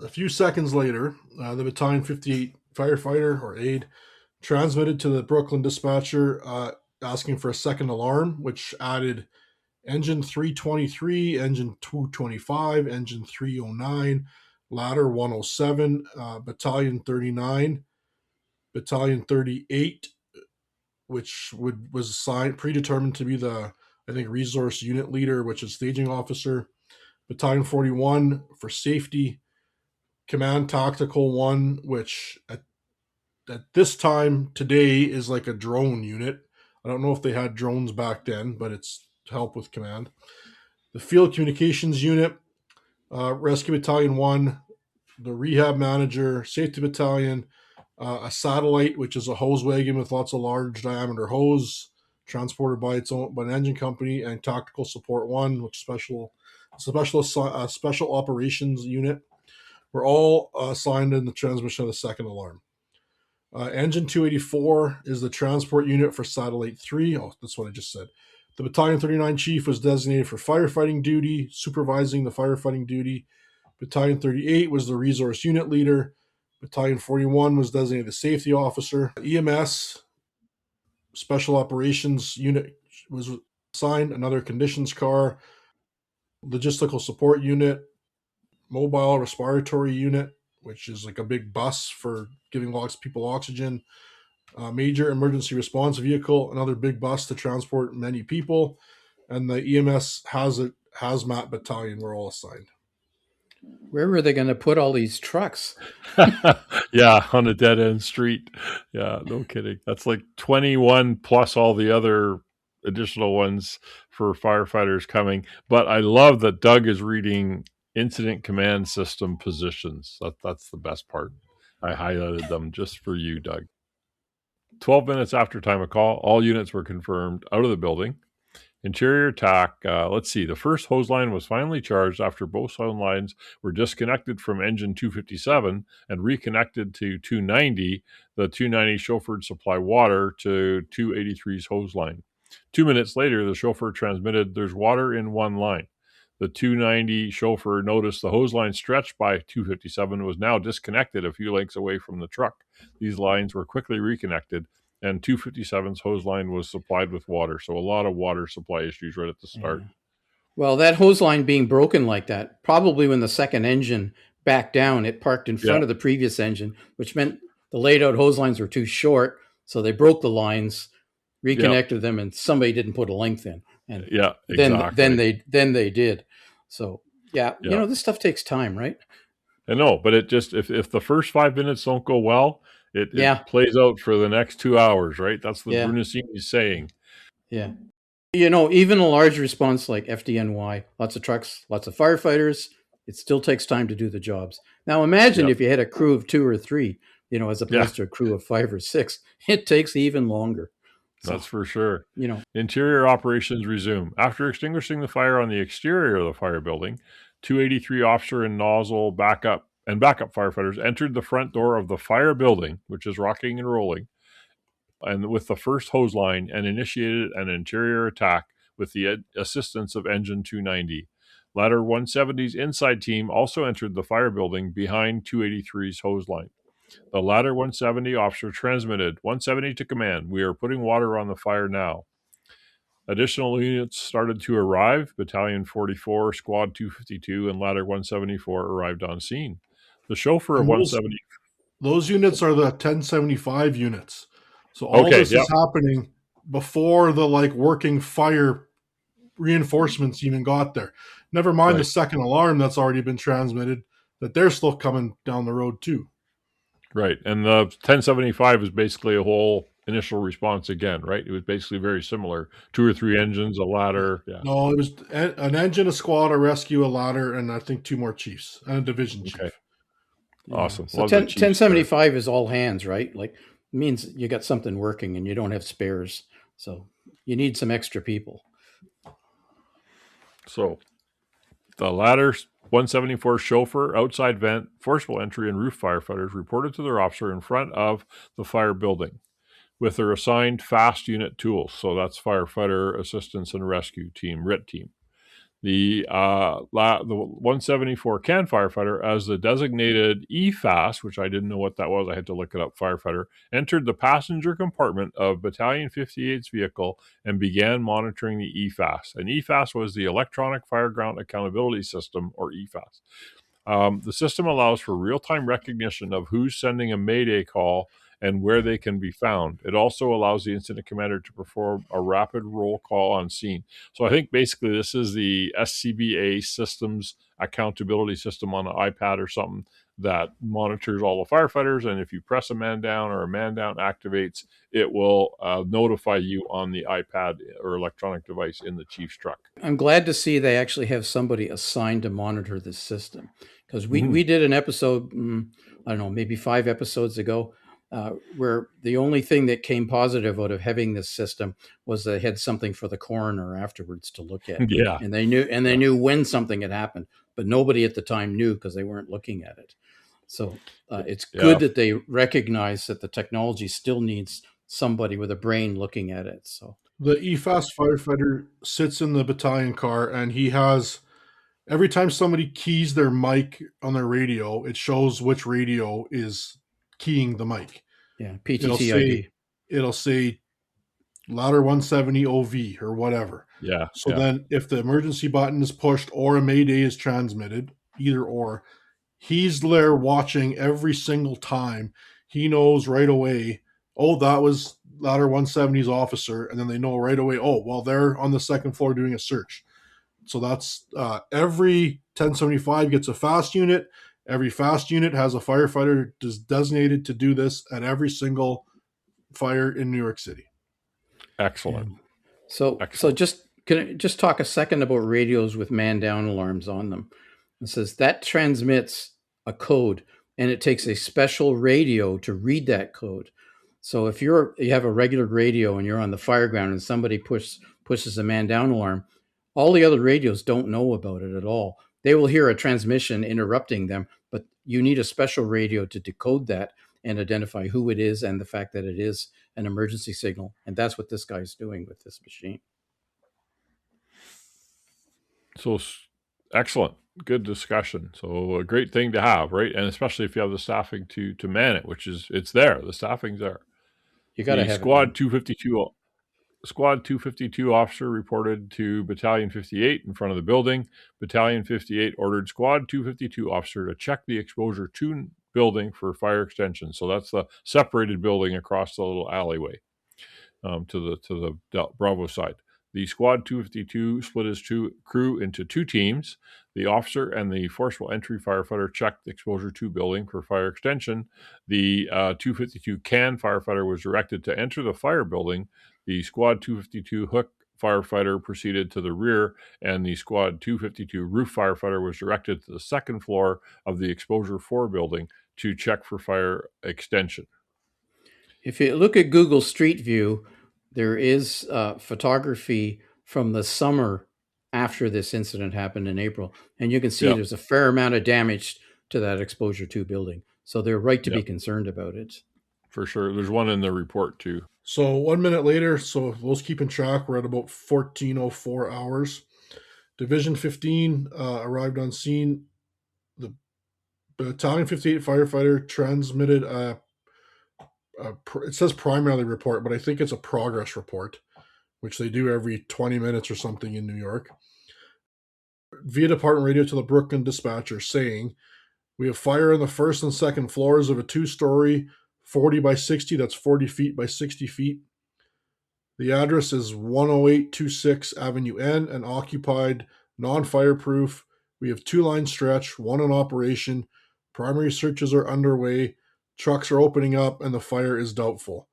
C: A few seconds later, the Battalion 58 firefighter or aide transmitted to the Brooklyn dispatcher asking for a second alarm, which added engine 323, engine 225, engine 309, ladder 107, battalion 39, battalion 38, which was assigned predetermined to be the, I think, resource unit leader, which is staging officer, battalion 41 for safety, command tactical 1, which at this time today is like a drone unit. I don't know if they had drones back then, but it's to help with command. The field communications unit, rescue battalion 1, the rehab manager, safety battalion, a satellite, which is a hose wagon with lots of large diameter hose transported by an engine company, and tactical support 1, which special operations unit, were all assigned in the transmission of the second alarm. Engine 284 is the transport unit for satellite 3. Oh, that's what I just said. The battalion 39 chief was designated for firefighting duty, supervising the firefighting duty. Battalion 38 was the resource unit leader. Battalion 41 was designated the safety officer. EMS special operations unit was assigned another conditions car. Logistical support unit, mobile respiratory unit, which is like a big bus for giving lots of people oxygen. Major emergency response vehicle, another big bus to transport many people. And the EMS hazmat battalion were all assigned.
D: Where were they going to put all these trucks?
B: Yeah, on a dead end street. Yeah, no kidding. That's like 21 plus all the other additional ones for firefighters coming. But I love that Doug is reading incident command system positions. That's the best part. I highlighted them just for you, Doug. 12 minutes after time of call, all units were confirmed out of the building. Interior attack, let's see. The first hose line was finally charged after both hose lines were disconnected from engine 257 and reconnected to 290. The 290 chauffeured supply water to 283's hose line. 2 minutes later, the chauffeur transmitted, "There's water in one line." The 290 chauffeur noticed the hose line stretched by 257 was now disconnected a few lengths away from the truck. These lines were quickly reconnected, and 257's hose line was supplied with water. So a lot of water supply issues right at the start.
D: Well, that hose line being broken like that, probably when the second engine backed down, it parked in front
B: Yeah.
D: of the previous engine, which meant the laid out hose lines were too short. So they broke the lines, reconnected them, and somebody didn't put a length in. And
B: Yeah,
D: then
B: exactly.
D: they did. So yeah,
B: Yeah.
D: this stuff takes time, right?
B: I know, but it just if the first 5 minutes don't go well, it
D: Yeah,
B: plays out for the next 2 hours, right? That's the
D: yeah,
B: Brunasini's saying.
D: yeah. Even a large response like FDNY, lots of trucks, lots of firefighters, it still takes time to do the jobs. Now imagine
B: Yep.
D: if you had a crew of 2 or 3, as
B: Yeah,
D: opposed to a crew of 5 or 6, it takes even longer. So,
B: that's for sure.
D: you know,
B: Interior operations resume. After extinguishing the fire on the exterior of the fire building, 283 officer and nozzle backup firefighters entered the front door of the fire building, which is rocking and rolling, and with the first hose line, and initiated an interior attack with the assistance of Engine 290. Ladder 170's inside team also entered the fire building behind 283's hose line. The Ladder 170 officer transmitted, 170 to command, we are putting water on the fire now. Additional units started to arrive. Battalion 44, Squad 252, and Ladder 174 arrived on scene. The chauffeur of
C: And
B: 170.
C: those units are the 1075 units. So all
B: Okay,
C: this is happening before the working fire reinforcements even got there. Never mind
B: Right.
C: the second alarm that's already been transmitted, that they're still coming down the road too.
B: Right. And the 1075 is basically a whole initial response again, right? It was basically very similar. 2 or 3 engines, a ladder. Yeah.
C: No, it was an engine, a squad, a rescue, a ladder, and I think 2 more chiefs and a division chief.
B: Okay. Awesome.
D: So
B: Love the
D: 1075 is all hands, right? Like, means you got something working and you don't have spares. So you need some extra people.
B: So the Ladder 174 chauffeur, outside vent, forcible entry, and roof firefighters reported to their officer in front of the fire building with their assigned fast unit tools. So that's firefighter assistance and rescue team, RIT team. The 174 can firefighter, as the designated EFAS, which I didn't know what that was, I had to look it up, firefighter, entered the passenger compartment of Battalion 58's vehicle and began monitoring the EFAS. And EFAS was the Electronic Fireground Accountability System, or EFAS. The system allows for real-time recognition of who's sending a Mayday call and where they can be found. It also allows the incident commander to perform a rapid roll call on scene. So I think basically this is the SCBA systems accountability system on an iPad or something that monitors all the firefighters. And if you press a man down or a man down activates, it will notify you on the iPad or electronic device in the chief's truck.
D: I'm glad to see they actually have somebody assigned to monitor this system, because we did an episode, I don't know, maybe 5 episodes ago, where the only thing that came positive out of having this system was they had something for the coroner afterwards to look at.
B: Yeah.
D: And they knew when something had happened, but nobody at the time knew because they weren't looking at it. So it's good that they recognize that the technology still needs somebody with a brain looking at it. So
C: the EFAS firefighter sits in the battalion car, and he has, every time somebody keys their mic on their radio, it shows which radio is keying the mic.
D: Yeah, PTTID.
C: It'll say Ladder 170 OV or whatever.
B: Yeah.
C: So then if the emergency button is pushed or a Mayday is transmitted, either or, he's there watching every single time. He knows right away, oh, that was Ladder 170's officer, and then they know right away, oh, well, they're on the second floor doing a search. So that's every 1075 gets a fast unit. Every fast unit has a firefighter designated to do this at every single fire in New York City.
B: Excellent.
D: So can I just talk a second about radios with man down alarms on them? It says that transmits a code, and it takes a special radio to read that code. So if you have a regular radio and you're on the fire ground and somebody pushes a man down alarm, all the other radios don't know about it at all. They will hear a transmission interrupting them, but you need a special radio to decode that and identify who it is and the fact that it is an emergency signal. And that's what this guy's doing with this machine.
B: So excellent. Good discussion. So a great thing to have, right? And especially if you have the staffing to man it, which is, it's there. The staffing's there.
D: You got to have
B: Squad 252. Squad 252 officer reported to Battalion 58 in front of the building. Battalion 58 ordered Squad 252 officer to check the exposure 2 building for fire extension. So that's the separated building across the little alleyway to the Bravo side. The Squad 252 split his crew into 2 teams. The officer and the forcible entry firefighter checked the exposure 2 building for fire extension. The 252 can firefighter was directed to enter the fire building. The Squad 252 hook firefighter proceeded to the rear, and the Squad 252 roof firefighter was directed to the second floor of the exposure 4 building to check for fire extension.
D: If you look at Google Street View, there is photography from the summer after this incident happened in April, and you can see there's a fair amount of damage to that exposure 2 building. So they're right to be concerned about it.
B: For sure. There's one in the report too.
C: So 1 minute later, so those keeping track, we're at about 14:04 hours. Division 15 arrived on scene. The Battalion 58 firefighter transmitted it says primarily report, but I think it's a progress report, which they do every 20 minutes or something in New York, via department radio to the Brooklyn dispatcher saying, we have fire on the first and second floors of a 2-story 40 by 60, that's 40 feet by 60 feet. The address is 10826 Avenue N and occupied, non-fireproof. We have 2 line stretch, 1 in operation. Primary searches are underway. Trucks are opening up and the fire is doubtful.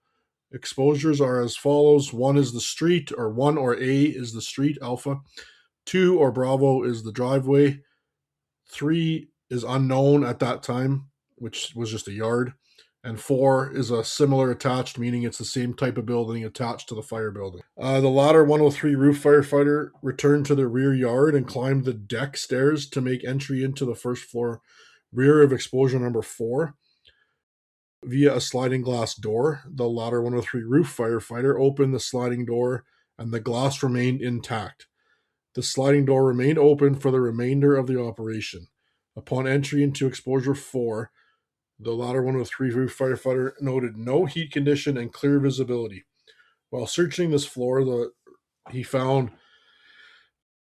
C: Exposures are as follows. 1 is the street, or 1 or A is the street, Alpha. 2 or Bravo is the driveway. 3 is unknown at that time, which was just a yard. And 4 is a similar attached, meaning it's the same type of building attached to the fire building. The latter 103 roof firefighter returned to the rear yard and climbed the deck stairs to make entry into the first floor rear of exposure number 4 via a sliding glass door. The latter 103 roof firefighter opened the sliding door and the glass remained intact. The sliding door remained open for the remainder of the operation. Upon entry into exposure 4, the latter 103 roof firefighter noted no heat condition and clear visibility. While searching this floor, he found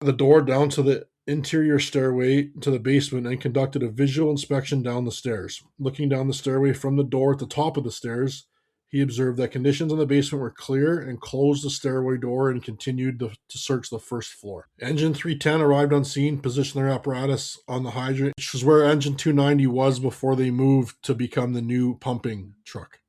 C: the door down to the interior stairway to the basement and conducted a visual inspection down the stairs. Looking down the stairway from the door at the top of the stairs, he observed that conditions in the basement were clear and closed the stairway door and continued to search the first floor. Engine 310 arrived on scene, positioned their apparatus on the hydrant, which was where Engine 290 was before they moved to become the new pumping truck.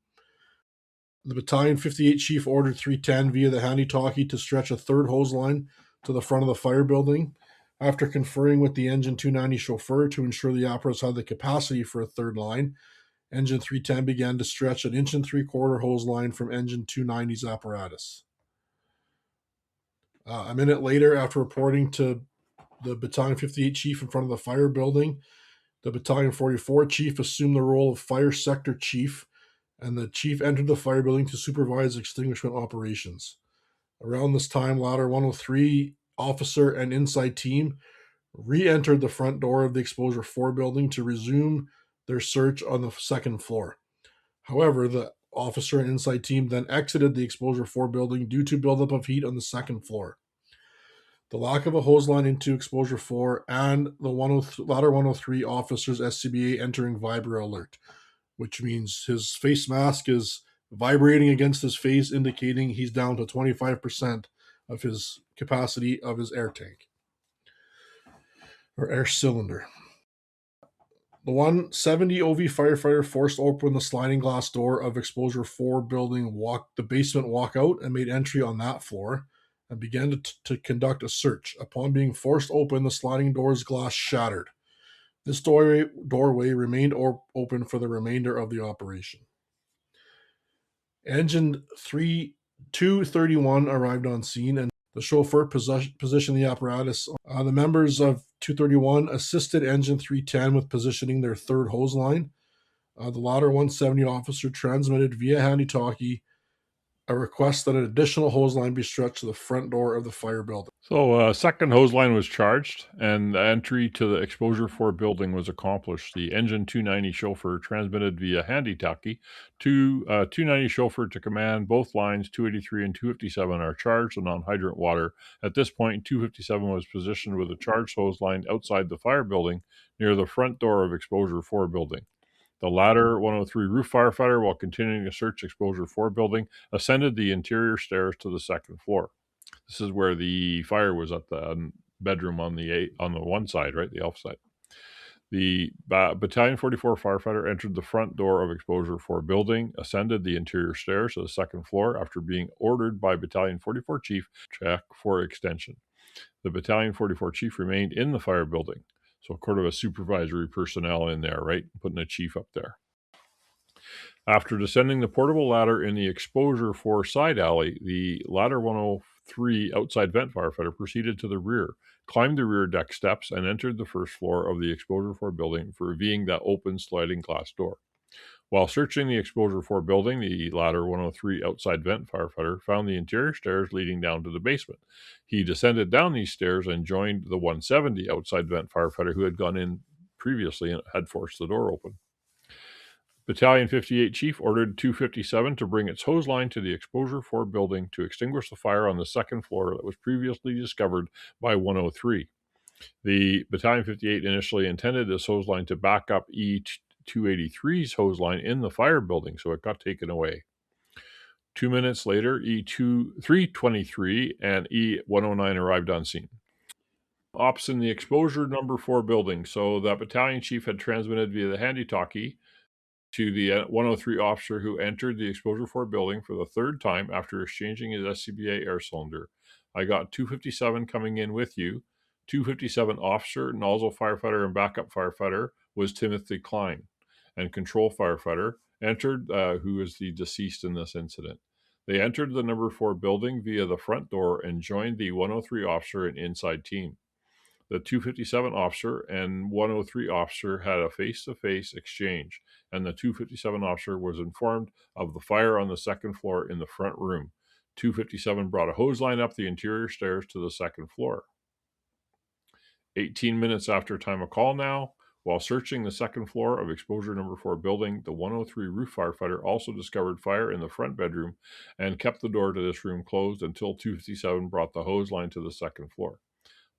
C: The Battalion 58 chief ordered 310 via the handy-talkie to stretch a 3rd hose line to the front of the fire building. After conferring with the Engine 290 chauffeur to ensure the apparatus had the capacity for a 3rd line, Engine 310 began to stretch an 1 3/4 hose line from Engine 290's apparatus. A minute later, after reporting to the Battalion 58 chief in front of the fire building, the Battalion 44 chief assumed the role of fire sector chief, and the chief entered the fire building to supervise extinguishment operations. Around this time, ladder 103 officer and inside team re-entered the front door of the exposure 4 building to resume their search on the 2nd floor. However, the officer and inside team then exited the exposure 4 building due to buildup of heat on the 2nd floor. The lack of a hose line into exposure 4 and the ladder 103 officer's SCBA entering vibro alert, which means his face mask is vibrating against his face, indicating he's down to 25% of his capacity of his air tank or air cylinder. The 170 OV firefighter forced open the sliding glass door of exposure 4 building, the basement walkout, and made entry on that floor and began to conduct a search. Upon being forced open, the sliding door's glass shattered. This doorway remained open for the remainder of the operation. Engine 231 arrived on scene and the chauffeur positioned the apparatus. The members of 231 assisted Engine 310 with positioning their 3rd hose line. The latter 170 officer transmitted via handy-talkie a request that an additional hose line be stretched to the front door of the fire building.
B: So a second hose line was charged, and the entry to the Exposure 4 building was accomplished. The Engine 290 chauffeur transmitted via handy talkie to 290 chauffeur to command both lines 283 and 257 are charged and on hydrant water. At this point, 257 was positioned with a charged hose line outside the fire building near the front door of Exposure 4 building. The ladder 103 roof firefighter, while continuing to search Exposure 4 building, ascended the interior stairs to the second floor. This is where the fire was at the bedroom on the one side, right, the elf side. The Battalion 44 firefighter entered the front door of Exposure 4 building, ascended the interior stairs to the second floor after being ordered by Battalion 44 chief to check for extension. The Battalion 44 chief remained in the fire building. So sort of a supervisory personnel in there, right? Putting a chief up there. After descending the portable ladder in the Exposure 4 side alley, the ladder 103 outside vent firefighter proceeded to the rear, climbed the rear deck steps, and entered the first floor of the Exposure 4 building, revealing that open sliding glass door. While searching the Exposure 4 building, the ladder 103 outside vent firefighter found the interior stairs leading down to the basement. He descended down these stairs and joined the 170 outside vent firefighter who had gone in previously and had forced the door open. Battalion 58 Chief ordered 257 to bring its hose line to the Exposure 4 building to extinguish the fire on the second floor that was previously discovered by 103. The Battalion 58 initially intended this hose line to back up E283's hose line in the fire building, so it got taken away. 2 minutes later, E323 and E109 arrived on scene. Ops in the Exposure number 4 building. So that battalion chief had transmitted via the handy talkie to the 103 officer who entered the Exposure 4 building for the third time after exchanging his SCBA air cylinder. I got 257 coming in with you. 257 officer, nozzle firefighter, and backup firefighter was Timothy Klein, and control firefighter entered, who is the deceased in this incident. They entered the number 4 building via the front door and joined the 103 officer and inside team. The 257 officer and 103 officer had a face-to-face exchange, and the 257 officer was informed of the fire on the second floor in the front room. 257 brought a hose line up the interior stairs to the second floor. 18 minutes after time of call now, while searching the second floor of Exposure number 4 building, the 103 roof firefighter also discovered fire in the front bedroom and kept the door to this room closed until 257 brought the hose line to the second floor.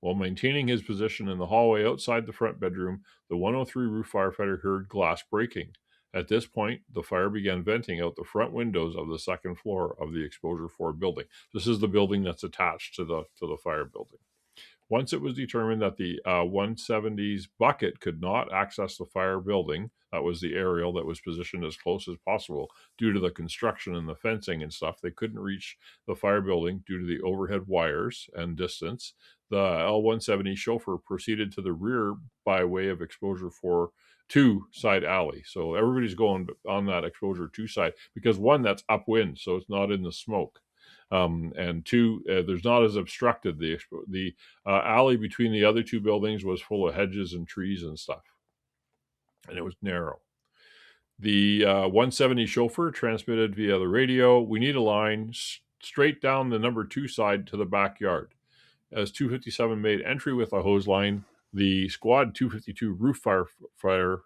B: While maintaining his position in the hallway outside the front bedroom, the 103 roof firefighter heard glass breaking. At this point, the fire began venting out the front windows of the second floor of the Exposure 4 building. This is the building that's attached to the fire building. Once it was determined that the 170's bucket could not access the fire building, that was the aerial that was positioned as close as possible due to the construction and the fencing and stuff. They couldn't reach the fire building due to the overhead wires and distance. The L170 chauffeur proceeded to the rear by way of Exposure 2 side alley. So everybody's going on that Exposure 2 side because one, that's upwind, so it's not in the smoke. And two, there's not as obstructed. The alley between the other two buildings was full of hedges and trees and stuff, and it was narrow. The 170 chauffeur transmitted via the radio, "We need a line straight down the number 2 side to the backyard." As 257 made entry with a hose line, the squad 252 roof firefighter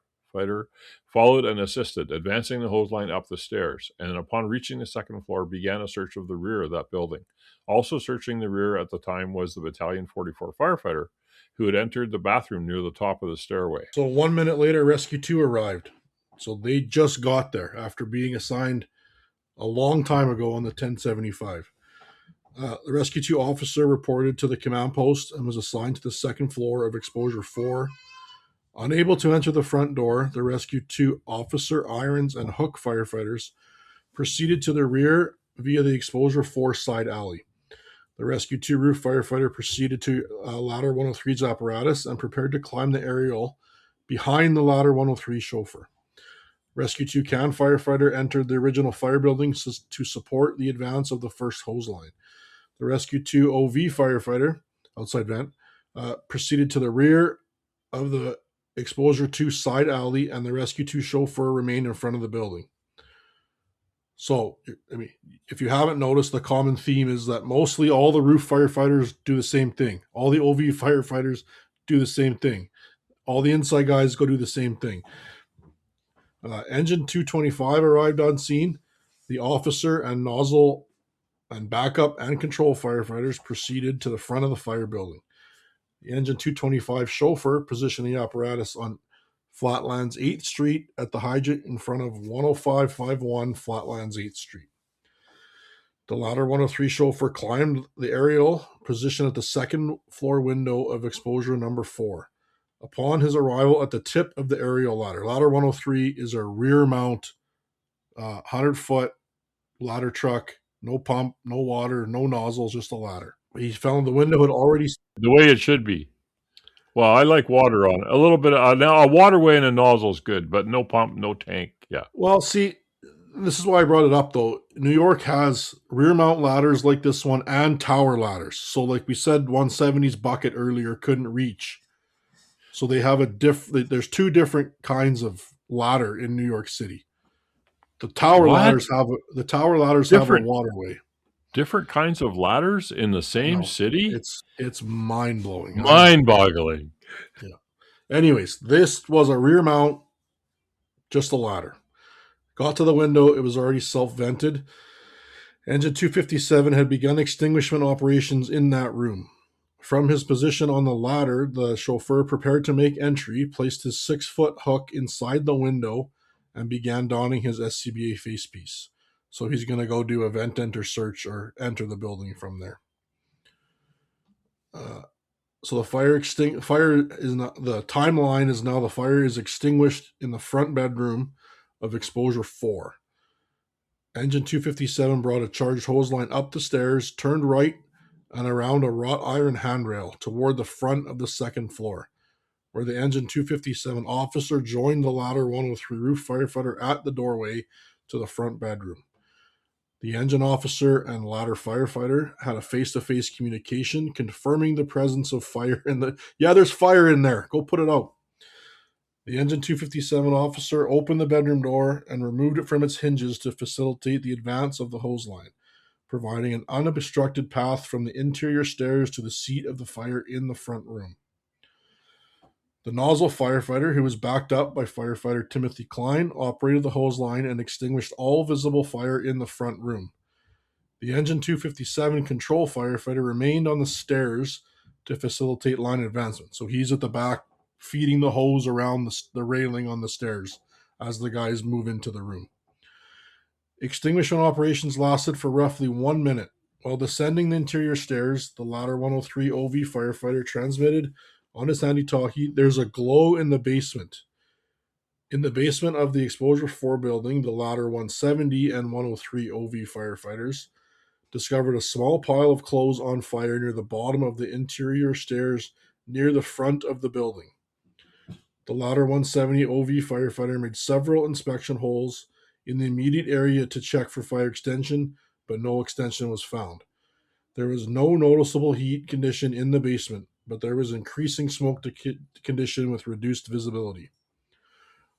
B: followed and assisted, advancing the hose line up the stairs, and upon reaching the second floor began a search of the rear of that building. Also searching the rear at the time was the Battalion 44 firefighter, who had entered the bathroom near the top of the stairway.
C: So 1 minute later, Rescue 2 arrived. So they just got there after being assigned a long time ago on the 1075. The Rescue 2 officer reported to the command post and was assigned to the second floor of Exposure 4. Unable to enter the front door, the Rescue 2 officer, irons, and hook firefighters proceeded to the rear via the Exposure 4 side alley. The Rescue 2 roof firefighter proceeded to Ladder 103's apparatus and prepared to climb the aerial behind the Ladder 103 chauffeur. Rescue 2 can firefighter entered the original fire building to support the advance of the first hose line. The Rescue 2 OV firefighter, outside vent, proceeded to the rear of the Exposure 2 side alley, and the Rescue 2 chauffeur remained in front of the building. So, I mean, if you haven't noticed, the common theme is that mostly all the roof firefighters do the same thing. All the OV firefighters do the same thing. All the inside guys go do the same thing. Engine 225 arrived on scene. The officer and nozzle and backup and control firefighters proceeded to the front of the fire building. The Engine 225 chauffeur positioned the apparatus on Flatlands 8th Street at the hydrant in front of 10551 Flatlands 8th Street. The ladder 103 chauffeur climbed the aerial position at the second floor window of exposure number 4. Upon his arrival at the tip of the aerial ladder 103 is a rear mount 100-foot ladder truck, no pump, no water, no nozzles, just a ladder. He found the window had already...
B: The way it should be. Well, I like water on it. A little bit of, now a waterway and a nozzle is good, but no pump, no tank. Yeah.
C: Well, see, this is why I brought it up, though. New York has rear mount ladders like this one and tower ladders. So like we said, 170's bucket earlier couldn't reach. So they have there's two different kinds of ladder in New York City. The tower ladders have a waterway.
B: Different kinds of ladders in the same city?
C: It's mind-blowing.
B: Mind-boggling.
C: Yeah. Anyways, this was a rear mount, just a ladder. Got to the window, it was already self-vented. Engine 257 had begun extinguishment operations in that room. From his position on the ladder, the chauffeur prepared to make entry, placed his 6-foot hook inside the window, and began donning his SCBA facepiece. So he's going to go do a vent enter search or enter the building from there. So the fire is not, the timeline is now the fire is extinguished in the front bedroom of exposure 4. Engine 257 brought a charged hose line up the stairs, turned right, and around a wrought iron handrail toward the front of the second floor, where the Engine 257 officer joined the ladder 103 roof firefighter at the doorway to the front bedroom. The engine officer and ladder firefighter had a face-to-face communication confirming the presence of fire in the... Yeah, there's fire in there. Go put it out. The Engine 257 officer opened the bedroom door and removed it from its hinges to facilitate the advance of the hose line, providing an unobstructed path from the interior stairs to the seat of the fire in the front room. The nozzle firefighter, who was backed up by firefighter Timothy Klein, operated the hose line and extinguished all visible fire in the front room. The Engine 257 control firefighter remained on the stairs to facilitate line advancement. So he's at the back feeding the hose around the railing on the stairs as the guys move into the room. Extinguishment operations lasted for roughly 1 minute. While descending the interior stairs, the ladder 103 OV firefighter transmitted on his handy-talkie, "There's a glow in the basement." In the basement of the Exposure 4 building, the ladder 170 and 103 OV firefighters discovered a small pile of clothes on fire near the bottom of the interior stairs near the front of the building. The ladder 170 OV firefighter made several inspection holes in the immediate area to check for fire extension, but no extension was found. There was no noticeable heat condition in the basement, but there was increasing smoke condition with reduced visibility.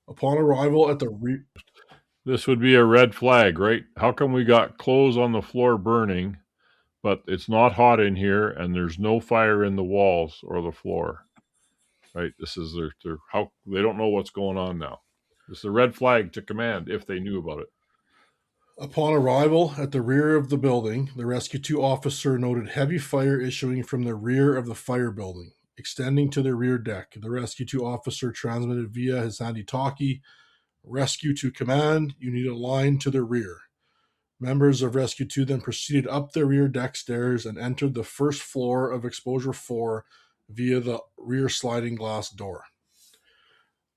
C: Upon arrival at the...
B: This would be a red flag, right? How come we got clothes on the floor burning, but it's not hot in here and there's no fire in the walls or the floor? Right? This is their how they don't know what's going on now. This is a red flag to command if they knew about it.
C: Upon arrival at the rear of the building, the Rescue 2 officer noted heavy fire issuing from the rear of the fire building, extending to the rear deck. The Rescue 2 officer transmitted via his handy-talkie, "Rescue to command, you need a line to the rear." Members of Rescue 2 then proceeded up the rear deck stairs and entered the first floor of Exposure 4 via the rear sliding glass door.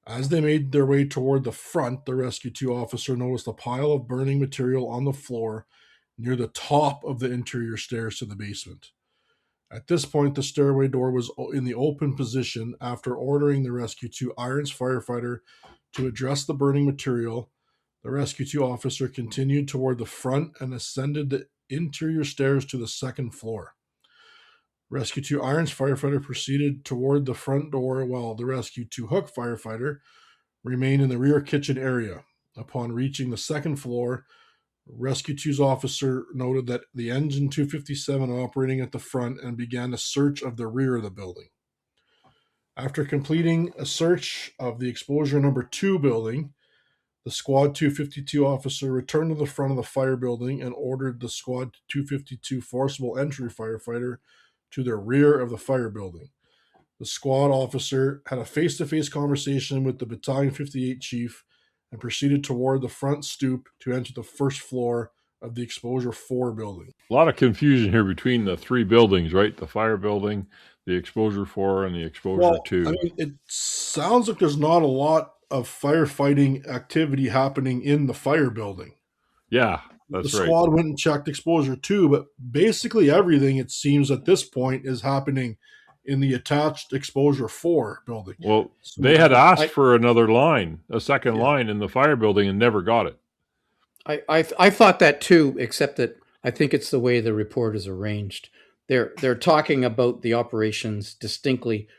C: As they made their way toward the front, the Rescue 2 officer noticed a pile of burning material on the floor near the top of the interior stairs to the basement. At this point, the stairway door was in the open position. After ordering the Rescue 2 Irons firefighter to address the burning material, the Rescue 2 officer continued toward the front and ascended the interior stairs to the second floor. Rescue 2 Irons firefighter proceeded toward the front door while the Rescue 2 Hook firefighter remained in the rear kitchen area. Upon reaching the second floor, Rescue 2's officer noted that the engine 257 operating at the front and began a search of the rear of the building. After completing a search of the exposure number 2 building, the Squad 252 officer returned to the front of the fire building and ordered the Squad 252 forcible entry firefighter to the rear of the fire building. The squad officer had a face-to-face conversation with the Battalion 58 chief and proceeded toward the front stoop to enter the first floor of the Exposure 4 building.
B: A lot of confusion here between the 3 buildings, right? The fire building, the Exposure 4, and the Exposure 2.
C: I mean, it sounds like there's not a lot of firefighting activity happening in the fire building.
B: Yeah, that's
C: the
B: right.
C: squad went and checked Exposure 2, but basically everything, it seems at this point, is happening in the attached Exposure 4 building.
B: Well, they had asked for another line, a second line in the fire building, and never got it.
D: I thought that too, except that I think it's the way the report is arranged. They're talking about the operations distinctly.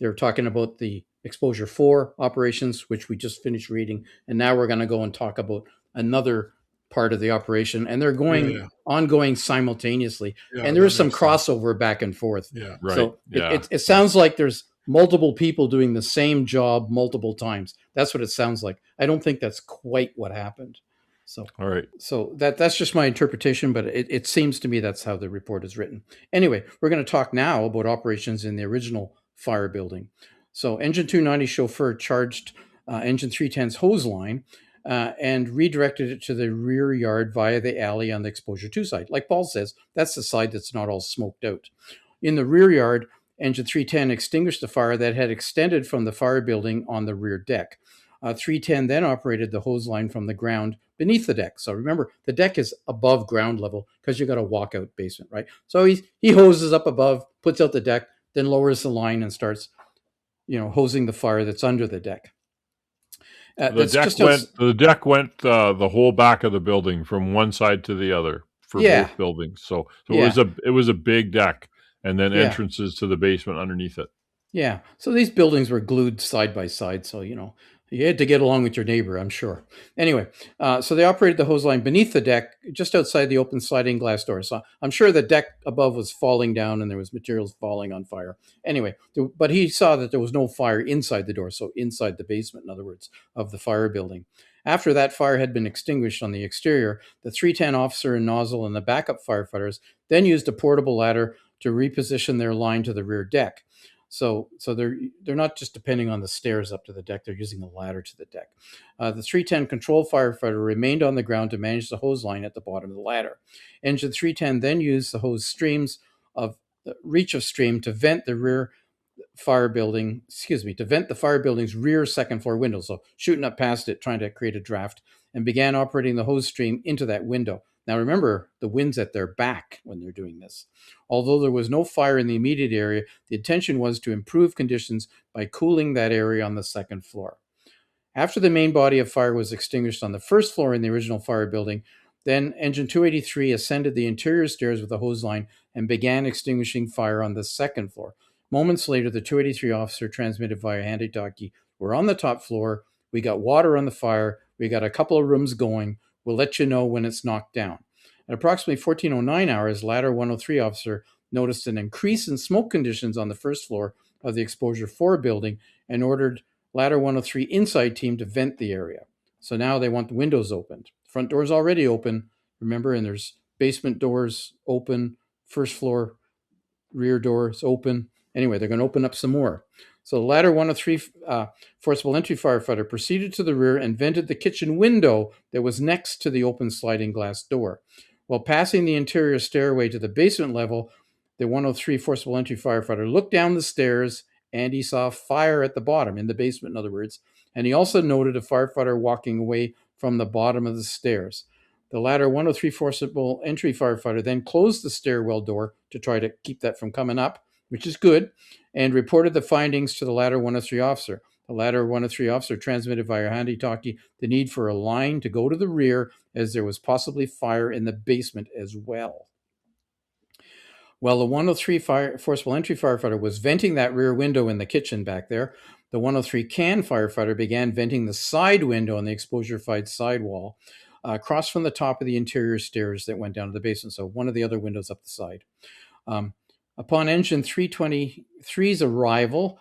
D: They're talking about the Exposure 4 operations, which we just finished reading, and now we're going to go and talk about another part of the operation, and they're going ongoing simultaneously, and there is some crossover back and forth.
C: Yeah,
B: right.
D: So it sounds like there's multiple people doing the same job multiple times. That's what it sounds like. I don't think that's quite what happened. So,
B: all right.
D: So that's just my interpretation, but it seems to me that's how the report is written. Anyway, we're going to talk now about operations in the original fire building. So Engine 290 chauffeur charged Engine 310's hose line and redirected it to the rear yard via the alley on the Exposure 2 side. Like Paul says, that's the side that's not all smoked out. In the rear yard, Engine 310 extinguished the fire that had extended from the fire building on the rear deck. 310 then operated the hose line from the ground beneath the deck. So remember, the deck is above ground level because you got a walkout basement, right? So he hoses up above, puts out the deck, then lowers the line and starts, hosing the fire that's under the deck.
B: The deck went the whole back of the building from one side to the other for both buildings. So it was a big deck, and then entrances to the basement underneath it.
D: Yeah. So these buildings were glued side by side. So, you had to get along with your neighbor, I'm sure. Anyway, so they operated the hose line beneath the deck, just outside the open sliding glass door. So I'm sure the deck above was falling down and there was materials falling on fire. Anyway, but he saw that there was no fire inside the door. So inside the basement, in other words, of the fire building. After that fire had been extinguished on the exterior, the 310 officer and nozzle and the backup firefighters then used a portable ladder to reposition their line to the rear deck. So they're not just depending on the stairs up to the deck, they're using a ladder to the deck. The 310 control firefighter remained on the ground to manage the hose line at the bottom of the ladder. Engine 310 then used the hose streams of the reach of stream to vent the fire building's rear second floor window. So shooting up past it, trying to create a draft, and began operating the hose stream into that window. Now remember, the wind's at their back when they're doing this. Although there was no fire in the immediate area, the intention was to improve conditions by cooling that area on the second floor. After the main body of fire was extinguished on the first floor in the original fire building, then Engine 283 ascended the interior stairs with a hose line and began extinguishing fire on the second floor. Moments later, the 283 officer transmitted via handy-talkie, "We're on the top floor. We got water on the fire. We got a couple of rooms going. We'll let you know when it's knocked down." At approximately 14:09 hours, Ladder 103 officer noticed an increase in smoke conditions on the first floor of the Exposure 4 building and ordered Ladder 103 inside team to vent the area. So now they want the windows opened. Front door's already open, remember, and there's basement doors open, first floor, rear doors open. Anyway, they're going to open up some more. So the Ladder 103 forcible entry firefighter proceeded to the rear and vented the kitchen window that was next to the open sliding glass door. While passing the interior stairway to the basement level, the 103 forcible entry firefighter looked down the stairs and he saw fire at the bottom, in the basement, in other words. And he also noted a firefighter walking away from the bottom of the stairs. The Ladder 103 forcible entry firefighter then closed the stairwell door to try to keep that from coming up, which is good, and reported the findings to the Ladder 103 officer. The Ladder 103 officer transmitted via handy-talkie the need for a line to go to the rear as there was possibly fire in the basement as well. While the 103 forcible entry firefighter was venting that rear window in the kitchen back there, the 103 can firefighter began venting the side window on the Exposure 5 sidewall. across from the top of the interior stairs that went down to the basement. So one of the other windows up the side. Upon engine 323's arrival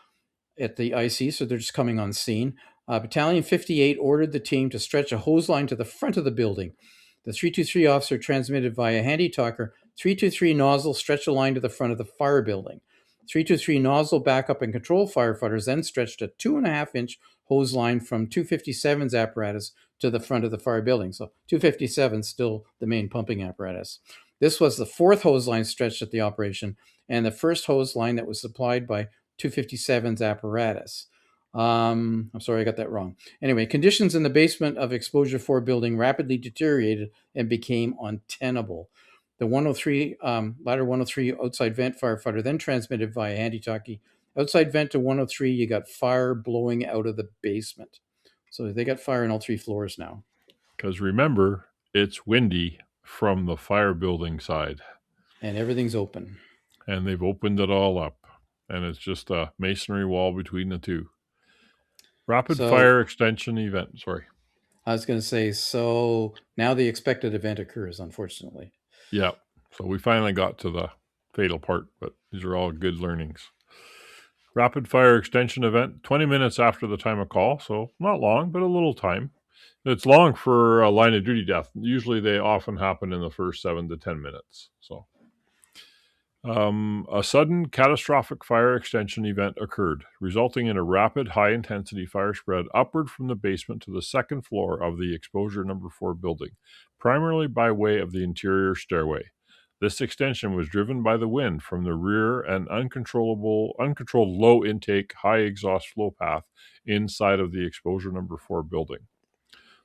D: at the IC, so they're just coming on scene, Battalion 58 ordered the team to stretch a hose line to the front of the building. The 323 officer transmitted via handy talker, 323 nozzle stretch a line to the front of the fire building. 323 nozzle backup and control firefighters then stretched a 2.5-inch hose line from 257's apparatus to the front of the fire building. So 257 still the main pumping apparatus. This was the fourth hose line stretched at the operation and the first hose line that was supplied by 257's apparatus. I'm sorry, I got that wrong. Anyway, conditions in the basement of Exposure 4 building rapidly deteriorated and became untenable. The 103, ladder 103 outside vent firefighter then transmitted via handy-talkie. Outside vent to 103, you got fire blowing out of the basement. So they got fire on all 3 floors now.
B: Because remember, it's windy from the fire building side.
D: And everything's open.
B: And they've opened it all up. And it's just a masonry wall between the two. Rapid fire extension event. Sorry.
D: I was going to say, so now the expected event occurs, unfortunately.
B: Yeah. So we finally got to the fatal part, but these are all good learnings. Rapid fire extension event, 20 minutes after the time of call. So not long, but a little time. It's long for a line of duty death. Usually they often happen in the first 7 to 10 minutes. So a sudden catastrophic fire extension event occurred, resulting in a rapid high-intensity fire spread upward from the basement to the second floor of the Exposure Number 4 building, primarily by way of the interior stairway. This extension was driven by the wind from the rear and uncontrolled low-intake, high-exhaust flow path inside of the Exposure Number 4 building.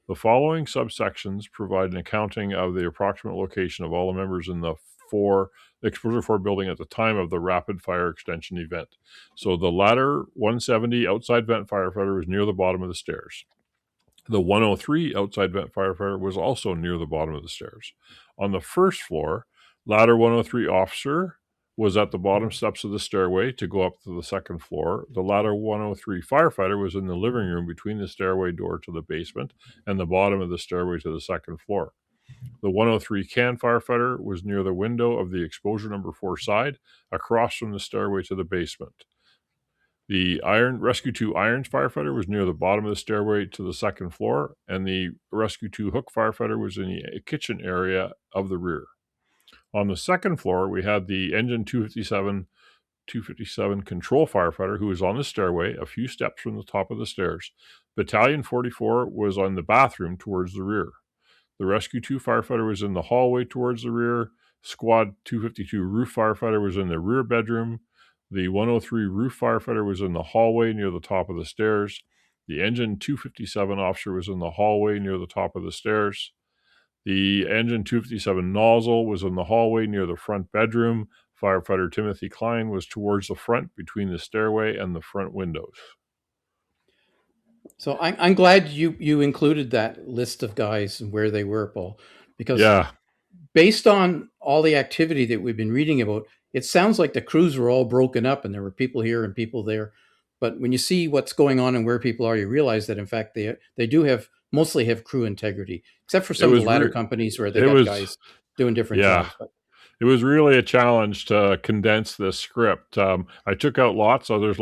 B: The following subsections provide an accounting of the approximate location of all the members in the Exposure 4 building at the time of the rapid fire extension event. So the ladder 170 outside vent firefighter was near the bottom of the stairs. The 103 outside vent firefighter was also near the bottom of the stairs. On the first floor, ladder 103 officer was at the bottom steps of the stairway to go up to the second floor. The ladder 103 firefighter was in the living room between the stairway door to the basement and the bottom of the stairway to the second floor. The 103 can firefighter was near the window of the Exposure Number 4 side, across from the stairway to the basement. The Rescue 2 Irons firefighter was near the bottom of the stairway to the second floor, and the Rescue 2 Hook firefighter was in the kitchen area of the rear. On the second floor, we had the Engine 257 control firefighter who was on the stairway a few steps from the top of the stairs. Battalion 44 was on the bathroom towards the rear. The Rescue 2 firefighter was in the hallway towards the rear. Squad 252 roof firefighter was in the rear bedroom. The 103 roof firefighter was in the hallway near the top of the stairs. The Engine 257 officer was in the hallway near the top of the stairs. The Engine 257 nozzle was in the hallway near the front bedroom. Firefighter Timothy Klein was towards the front between the stairway and the front windows.
D: So I'm glad you included that list of guys and where they were, Paul, because based on all the activity that we've been reading about, it sounds like the crews were all broken up and there were people here and people there. But when you see what's going on and where people are, you realize that, in fact, they do mostly have crew integrity, except for some of the ladder companies where they got guys doing different jobs. But
B: it was really a challenge to condense this script. I took out lots. So there's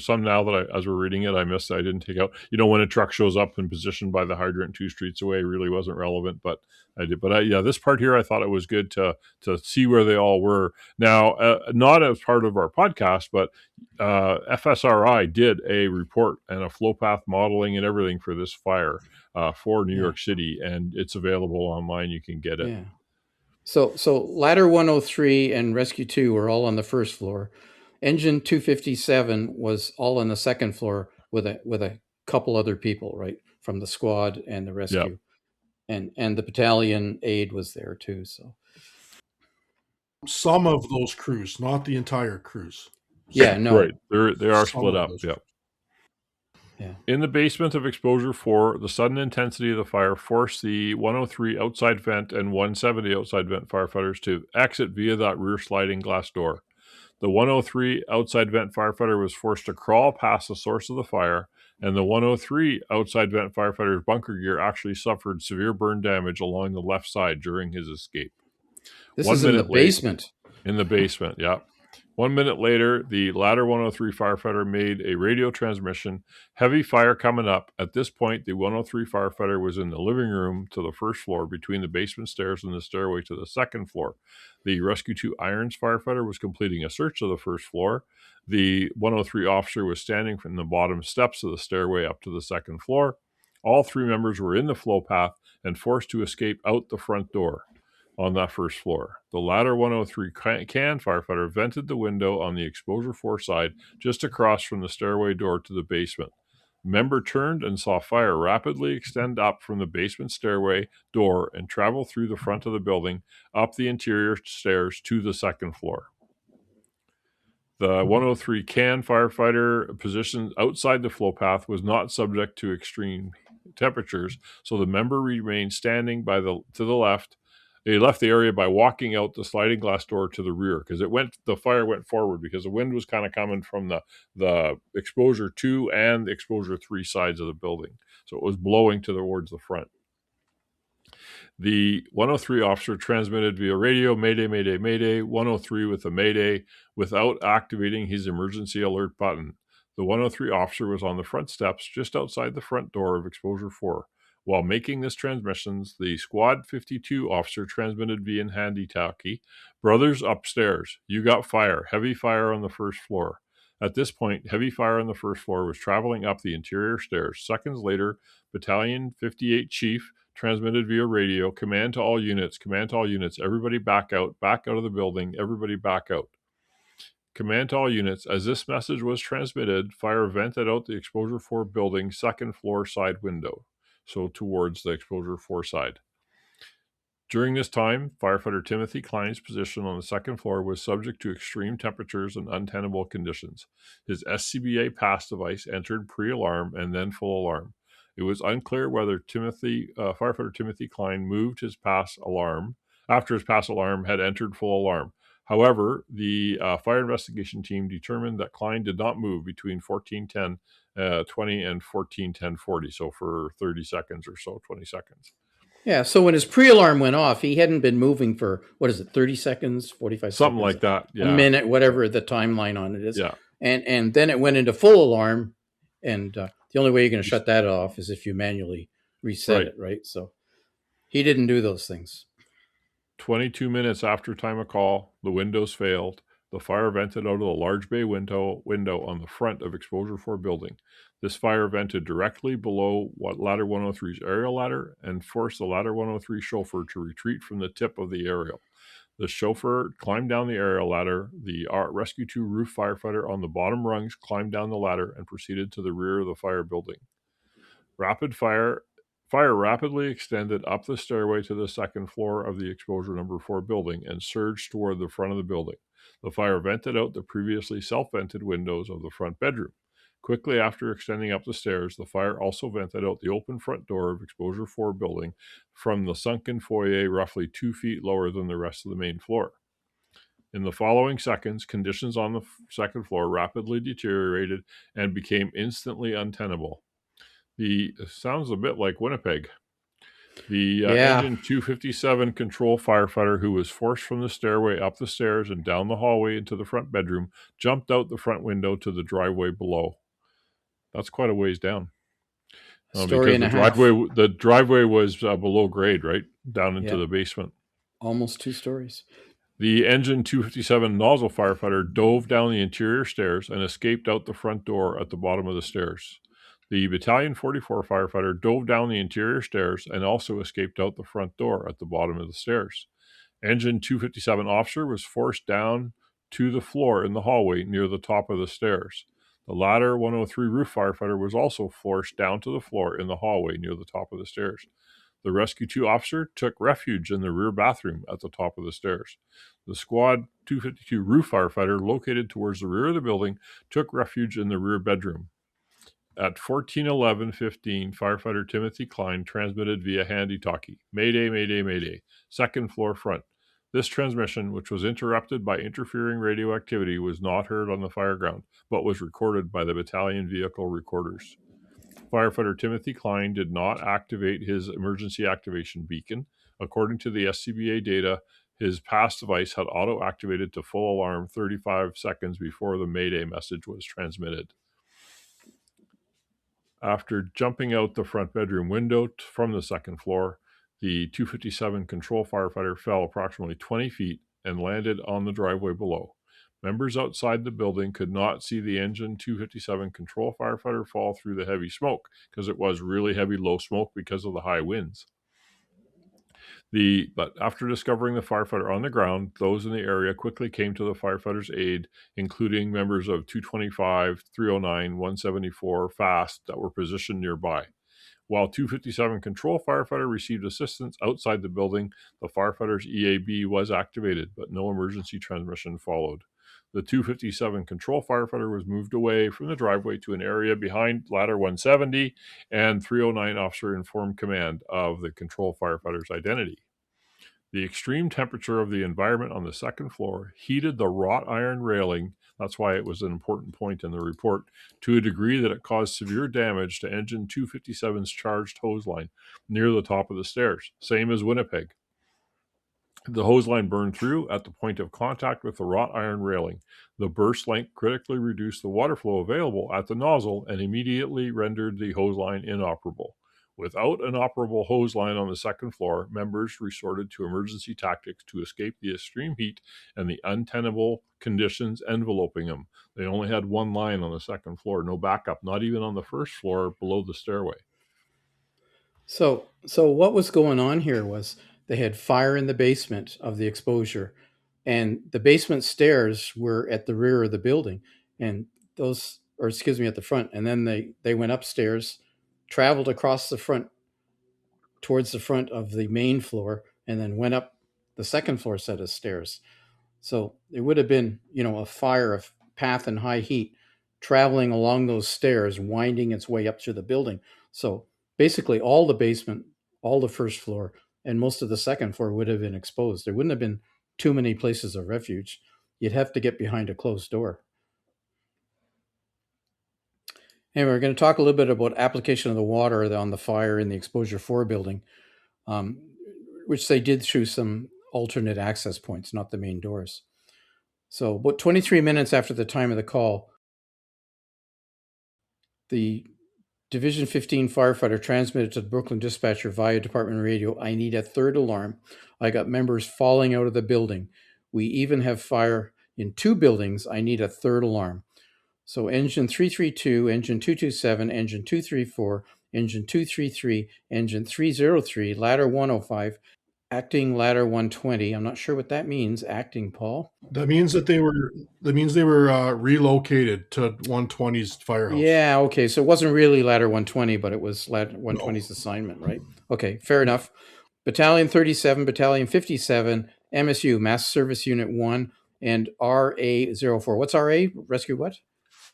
B: some now that as we're reading it, I missed. I didn't take out. When a truck shows up and positioned by the hydrant 2 streets away, really wasn't relevant. But I did. But this part here, I thought it was good to see where they all were. Now, not as part of our podcast, but FSRI did a report and a flow path modeling and everything for this fire for New York City, and it's available online. You can get it.
D: Yeah. So ladder 103 and Rescue 2 were all on the first floor. Engine 257 was all on the second floor with a couple other people, right, from the squad and the rescue. Yep. And the battalion aide was there too. So
C: some of those crews, not the entire crews.
D: Yeah, no.
B: Right. They are split up. Yeah.
D: Yeah.
B: In the basement of Exposure 4, the sudden intensity of the fire forced the 103 outside vent and 170 outside vent firefighters to exit via that rear sliding glass door. The 103 outside vent firefighter was forced to crawl past the source of the fire And the 103 outside vent firefighter's bunker gear actually suffered severe burn damage along the left side during his escape.
D: This
B: 1
D: is in the
B: minute late,
D: basement.
B: in the basement, yeah. 1 minute later, the ladder 103 firefighter made a radio transmission. Heavy fire coming up. At this point, the 103 firefighter was in the living room to the first floor between the basement stairs and the stairway to the second floor. The Rescue 2 Irons firefighter was completing a search of the first floor. The 103 officer was standing from the bottom steps of the stairway up to the second floor. All three members were in the flow path and forced to escape out the front door on that first floor. The ladder 103 can firefighter vented the window on the exposure 4 side just across from the stairway door to the basement. Member turned and saw fire rapidly extend up from the basement stairway door and travel through the front of the building, up the interior stairs to the second floor. The 103 can firefighter positioned outside the flow path was not subject to extreme temperatures, so the member remained standing to the left. They left the area by walking out the sliding glass door to the rear because the fire went forward because the wind was kind of coming from the exposure 2 and the exposure 3 sides of the building. So it was blowing towards the front. The 103 officer transmitted via radio, Mayday, Mayday, Mayday, 103 with a Mayday without activating his emergency alert button. The 103 officer was on the front steps just outside the front door of exposure 4. While making this transmissions, the Squad 52 officer transmitted via handy-talkie, "Brothers upstairs, you got fire, heavy fire on the first floor." At this point, heavy fire on the first floor was traveling up the interior stairs. Seconds later, Battalion 58 Chief transmitted via radio, command to all units, everybody back out of the building, everybody back out. Command to all units, as this message was transmitted, fire vented out the exposure 4 building second floor side window, so towards the exposure 4 side. During this time, firefighter Timothy Klein's position on the second floor was subject to extreme temperatures and untenable conditions. His SCBA pass device entered pre-alarm and then full alarm. It was unclear whether firefighter Timothy Klein moved his pass alarm after his pass alarm had entered full alarm. However, the fire investigation team determined that Klein did not move between 14:10:20 and 14:10:40, so for 30 seconds or so, 20 seconds.
D: Yeah, so when his pre-alarm went off, he hadn't been moving for, 30 seconds, 45 seconds?
B: Something like that, yeah.
D: A minute, whatever the timeline on it is.
B: Yeah.
D: And then it went into full alarm, and the only way you're going to shut that off is if you manually reset it, right? So he didn't do those things.
B: 22 minutes after time of call, the windows failed. The fire vented out of the large bay window on the front of exposure 4 building. This fire vented directly below ladder 103's aerial ladder and forced the ladder 103 chauffeur to retreat from the tip of the aerial. The chauffeur climbed down the aerial ladder. The Rescue 2 roof firefighter on the bottom rungs climbed down the ladder and proceeded to the rear of the fire building. Fire rapidly extended up the stairway to the second floor of the exposure number 4 building and surged toward the front of the building. The fire vented out the previously self-vented windows of the front bedroom. Quickly after extending up the stairs, the fire also vented out the open front door of exposure 4 building from the sunken foyer roughly 2 feet lower than the rest of the main floor. In the following seconds, conditions on the second floor rapidly deteriorated and became instantly untenable. It sounds a bit like Winnipeg. The Engine 257 control firefighter, who was forced from the stairway up the stairs and down the hallway into the front bedroom, jumped out the front window to the driveway below. That's quite a ways down.
D: Story and a half.
B: The driveway was below grade, right? Down into the basement.
D: Almost 2 stories.
B: The Engine 257 nozzle firefighter dove down the interior stairs and escaped out the front door at the bottom of the stairs. The Battalion 44 firefighter dove down the interior stairs and also escaped out the front door at the bottom of the stairs. Engine 257 officer was forced down to the floor in the hallway near the top of the stairs. The ladder 103 roof firefighter was also forced down to the floor in the hallway near the top of the stairs. The Rescue 2 officer took refuge in the rear bathroom at the top of the stairs. The Squad 252 roof firefighter, located towards the rear of the building, took refuge in the rear bedroom. At 14:11:15, firefighter Timothy Klein transmitted via handy-talkie, "Mayday, Mayday, Mayday, second floor front." This transmission, which was interrupted by interfering radioactivity, was not heard on the fire ground, but was recorded by the battalion vehicle recorders. Firefighter Timothy Klein did not activate his emergency activation beacon. According to the SCBA data, his pass device had auto-activated to full alarm 35 seconds before the Mayday message was transmitted. After jumping out the front bedroom window from the second floor, the 257 control firefighter fell approximately 20 feet and landed on the driveway below. Members outside the building could not see the engine 257 control firefighter fall through the heavy smoke because it was really heavy low smoke because of the high winds. But after discovering the firefighter on the ground, those in the area quickly came to the firefighter's aid, including members of 225, 309, 174 FAST that were positioned nearby. While 257 control firefighter received assistance outside the building, the firefighter's EAB was activated, but no emergency transmission followed. The 257 control firefighter was moved away from the driveway to an area behind ladder 170, and 309 officer informed command of the control firefighter's identity. The extreme temperature of the environment on the second floor heated the wrought iron railing, that's why it was an important point in the report, to a degree that it caused severe damage to engine 257's charged hose line near the top of the stairs, same as Winnipeg. The hose line burned through at the point of contact with the wrought iron railing. The burst length critically reduced the water flow available at the nozzle and immediately rendered the hose line inoperable. Without an operable hose line on the second floor, members resorted to emergency tactics to escape the extreme heat and the untenable conditions enveloping them. They only had one line on the second floor, no backup, not even on the first floor below the stairway.
D: So what was going on here was they had fire in the basement of the exposure, and the basement stairs were at the rear of the building, and at the front. And then they went upstairs, traveled across the front towards the front of the main floor, and then went up the second floor set of stairs. So it would have been, a fire of path and high heat traveling along those stairs, winding its way up through the building. So basically all the basement, all the first floor, and most of the second floor would have been exposed. There wouldn't have been too many places of refuge. You'd have to get behind a closed door. And we're going to talk a little bit about application of the water on the fire in the Exposure 4 building, which they did through some alternate access points, not the main doors. So about 23 minutes after the time of the call, the Division 15 firefighter transmitted to the Brooklyn dispatcher via department radio, "I need a third alarm. I got members falling out of the building. We even have fire in 2 buildings. I need a third alarm." So engine 332, engine 227, engine 234, engine 233, engine 303, ladder 105, acting ladder 120. I'm not sure what that means, acting, Paul.
C: That means they were relocated to 120's firehouse.
D: Yeah, okay. So it wasn't really ladder 120, but it was ladder 120's assignment, right? Okay, fair enough. Battalion 37, Battalion 57, MSU, Mass Service Unit 1, and RA04. What's RA? Rescue what?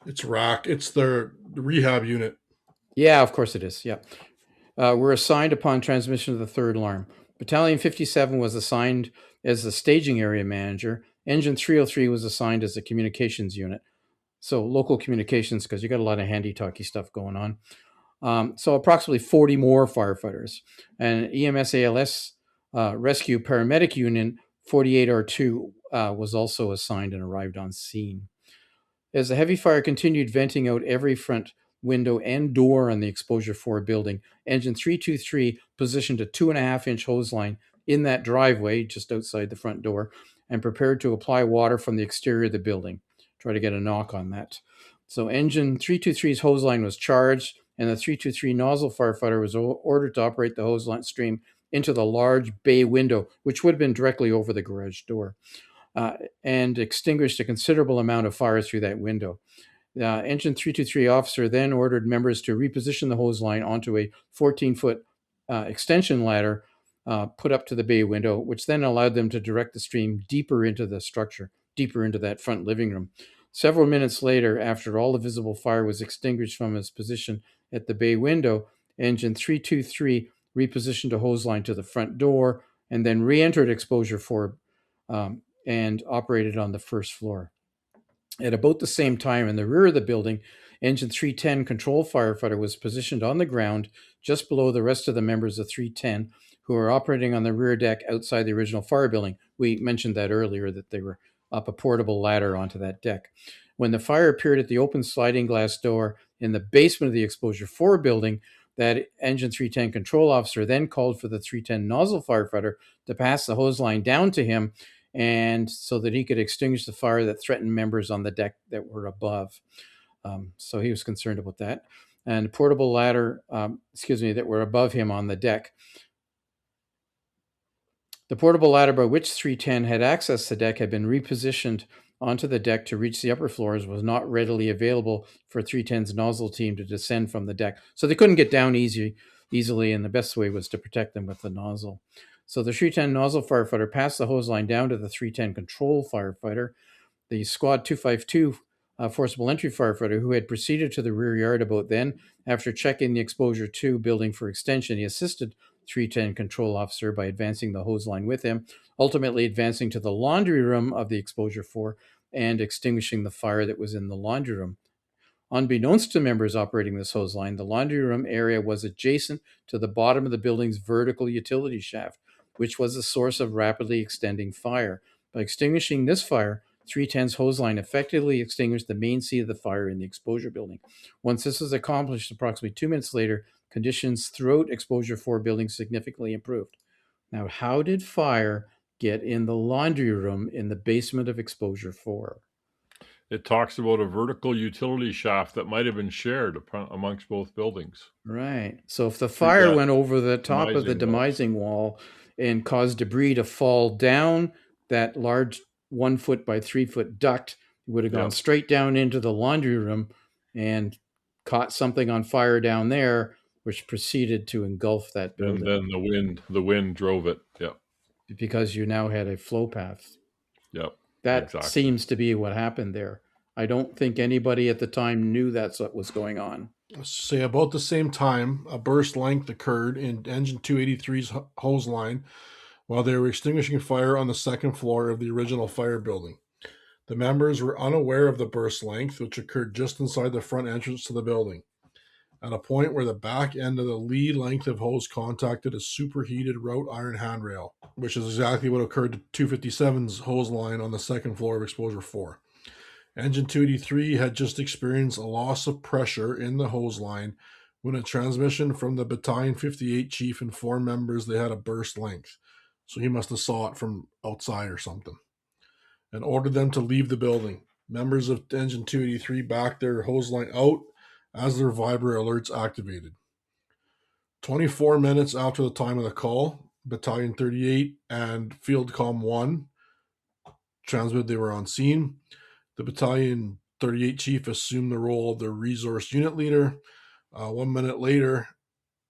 C: It's RAC. It's the rehab unit.
D: Yeah, of course it is. Yeah. Were assigned upon transmission of the third alarm. Battalion 57 was assigned as the staging area manager. Engine 303 was assigned as the communications unit. So local communications, because you got a lot of handy-talky stuff going on. So approximately 40 more firefighters. And EMS ALS Rescue Paramedic Unit 48R2 was also assigned and arrived on scene. As the heavy fire continued venting out every front window and door on the Exposure 4 building, engine 323 positioned a 2.5-inch hose line in that driveway just outside the front door and prepared to apply water from the exterior of the building. Try to get a knock on that. So engine 323's hose line was charged, and the 323 nozzle firefighter was ordered to operate the hose line stream into the large bay window, which would have been directly over the garage door, and extinguished a considerable amount of fire through that window. Engine 323 officer then ordered members to reposition the hose line onto a 14-foot extension ladder put up to the bay window, which then allowed them to direct the stream deeper into the structure, deeper into that front living room. Several minutes later, after all the visible fire was extinguished from its position at the bay window, engine 323 repositioned a hose line to the front door and then re-entered Exposure 4 and operated on the first floor. At about the same time, in the rear of the building, Engine 310 control firefighter was positioned on the ground just below the rest of the members of 310 who were operating on the rear deck outside the original fire building. We mentioned that earlier, that they were up a portable ladder onto that deck. When the fire appeared at the open sliding glass door in the basement of the Exposure 4 building, that Engine 310 control officer then called for the 310 nozzle firefighter to pass the hose line down to him, and so that he could extinguish the fire that threatened members on the deck that were above. So he was concerned about that. And portable ladder, that were above him on the deck. The portable ladder by which 310 had accessed the deck had been repositioned onto the deck to reach the upper floors, was not readily available for 310's nozzle team to descend from the deck. So they couldn't get down easily, and the best way was to protect them with the nozzle. So the 310 nozzle firefighter passed the hose line down to the 310 control firefighter. The Squad 252 forcible entry firefighter, who had proceeded to the rear yard about then, after checking the Exposure 2 building for extension, he assisted 310 control officer by advancing the hose line with him, ultimately advancing to the laundry room of the Exposure 4 and extinguishing the fire that was in the laundry room. Unbeknownst to members operating this hose line, the laundry room area was adjacent to the bottom of the building's vertical utility shaft, which was the source of rapidly extending fire. By extinguishing this fire, 310's hose line effectively extinguished the main seat of the fire in the Exposure building. Once this was accomplished, approximately 2 minutes later, conditions throughout Exposure 4 building significantly improved. Now, how did fire get in the laundry room in the basement of Exposure 4?
B: It talks about a vertical utility shaft that might have been shared amongst both buildings.
D: Right. So if the fire went over the top of the demising wall and caused debris to fall down that large 1 foot by 3 foot duct, it would have gone straight down into the laundry room and caught something on fire down there, which proceeded to engulf that building.
B: And then the wind drove it. Yep.
D: Because you now had a flow path.
B: Yep.
D: That seems to be what happened there. I don't think anybody at the time knew that's what was going on.
C: Say about the same time, a burst length occurred in Engine 283's hose line while they were extinguishing fire on the second floor of the original fire building. The members were unaware of the burst length, which occurred just inside the front entrance to the building, at a point where the back end of the lead length of hose contacted a superheated wrought iron handrail, which is exactly what occurred to 257's hose line on the second floor of Exposure 4. Engine 283 had just experienced a loss of pressure in the hose line when a transmission from the Battalion 58 chief informed members they had a burst length. So he must have saw it from outside or something, and ordered them to leave the building. Members of Engine 283 backed their hose line out as their vibra alerts activated. 24 minutes after the time of the call, Battalion 38 and Field Comm 1 transmitted they were on scene. The Battalion 38 chief assumed the role of the resource unit leader. 1 minute later,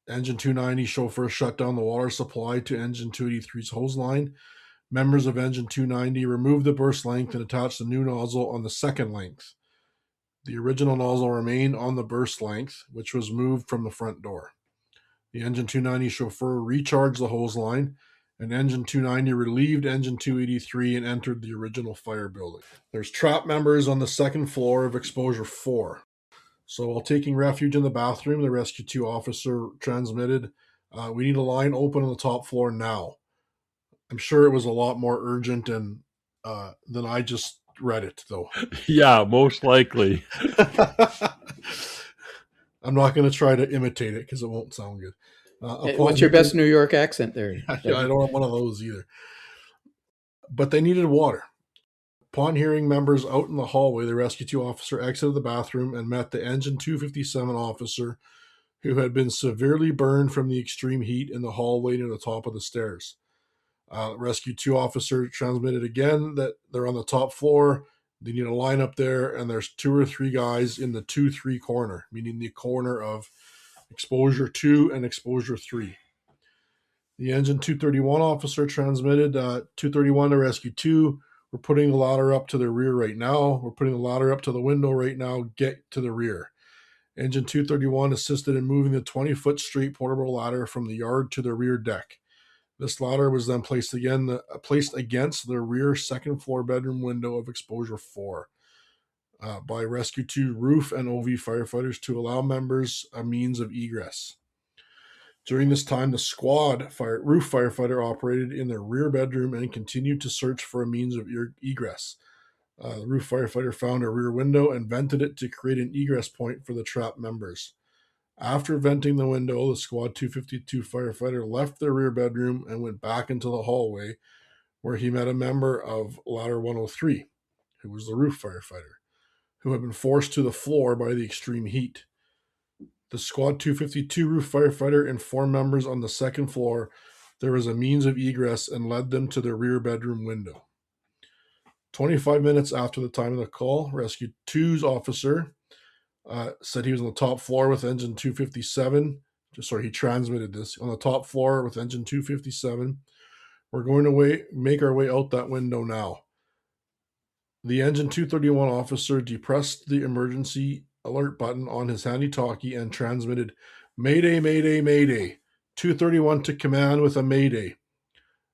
C: Engine 290 chauffeur shut down the water supply to Engine 283's hose line. Members of Engine 290 removed the burst length and attached the new nozzle on the second length. The original nozzle remained on the burst length, which was moved from the front door. The Engine 290 chauffeur recharged the hose line, and Engine 290 relieved Engine 283 and entered the original fire building. There's trap members on the second floor of Exposure 4. So while taking refuge in the bathroom, the Rescue 2 officer transmitted, "We need a line open on the top floor now." I'm sure it was a lot more urgent than I just read it, though.
B: Yeah, most likely.
C: I'm not going to try to imitate it because it won't sound good.
D: What's your best New York accent there?
C: I don't have one of those either. But they needed water. Upon hearing members out in the hallway, the Rescue 2 officer exited the bathroom and met the Engine 257 officer, who had been severely burned from the extreme heat in the hallway near the top of the stairs. Rescue 2 officer transmitted again that they're on the top floor. They need a line up there, and there's 2 or 3 guys in the 2-3 corner, meaning the corner of Exposure 2 and Exposure 3. The Engine 231 officer transmitted 231 to Rescue 2. We're putting the ladder up to the rear right now. We're putting the ladder up to the window right now. Get to the rear. Engine 231 assisted in moving the 20-foot straight portable ladder from the yard to the rear deck. This ladder was then placed against the rear second floor bedroom window of Exposure 4. by Rescue 2 roof and OV firefighters to allow members a means of egress. During this time, the squad roof firefighter operated in their rear bedroom and continued to search for a means of egress. The roof firefighter found a rear window and vented it to create an egress point for the trapped members. After venting the window, the Squad 252 firefighter left their rear bedroom and went back into the hallway, where he met a member of Ladder 103, who was the roof firefighter, who had been forced to the floor by the extreme heat. The Squad 252 roof firefighter informed members on the second floor there was a means of egress and led them to their rear bedroom window. 25 minutes after the time of the call, Rescue 2's officer said he was on the top floor with engine 257. He transmitted this. On the top floor with engine 257. We're going to make our way out that window now. The engine 231 officer depressed the emergency alert button on his handy-talkie and transmitted, "Mayday, mayday, mayday. 231 to command with a mayday."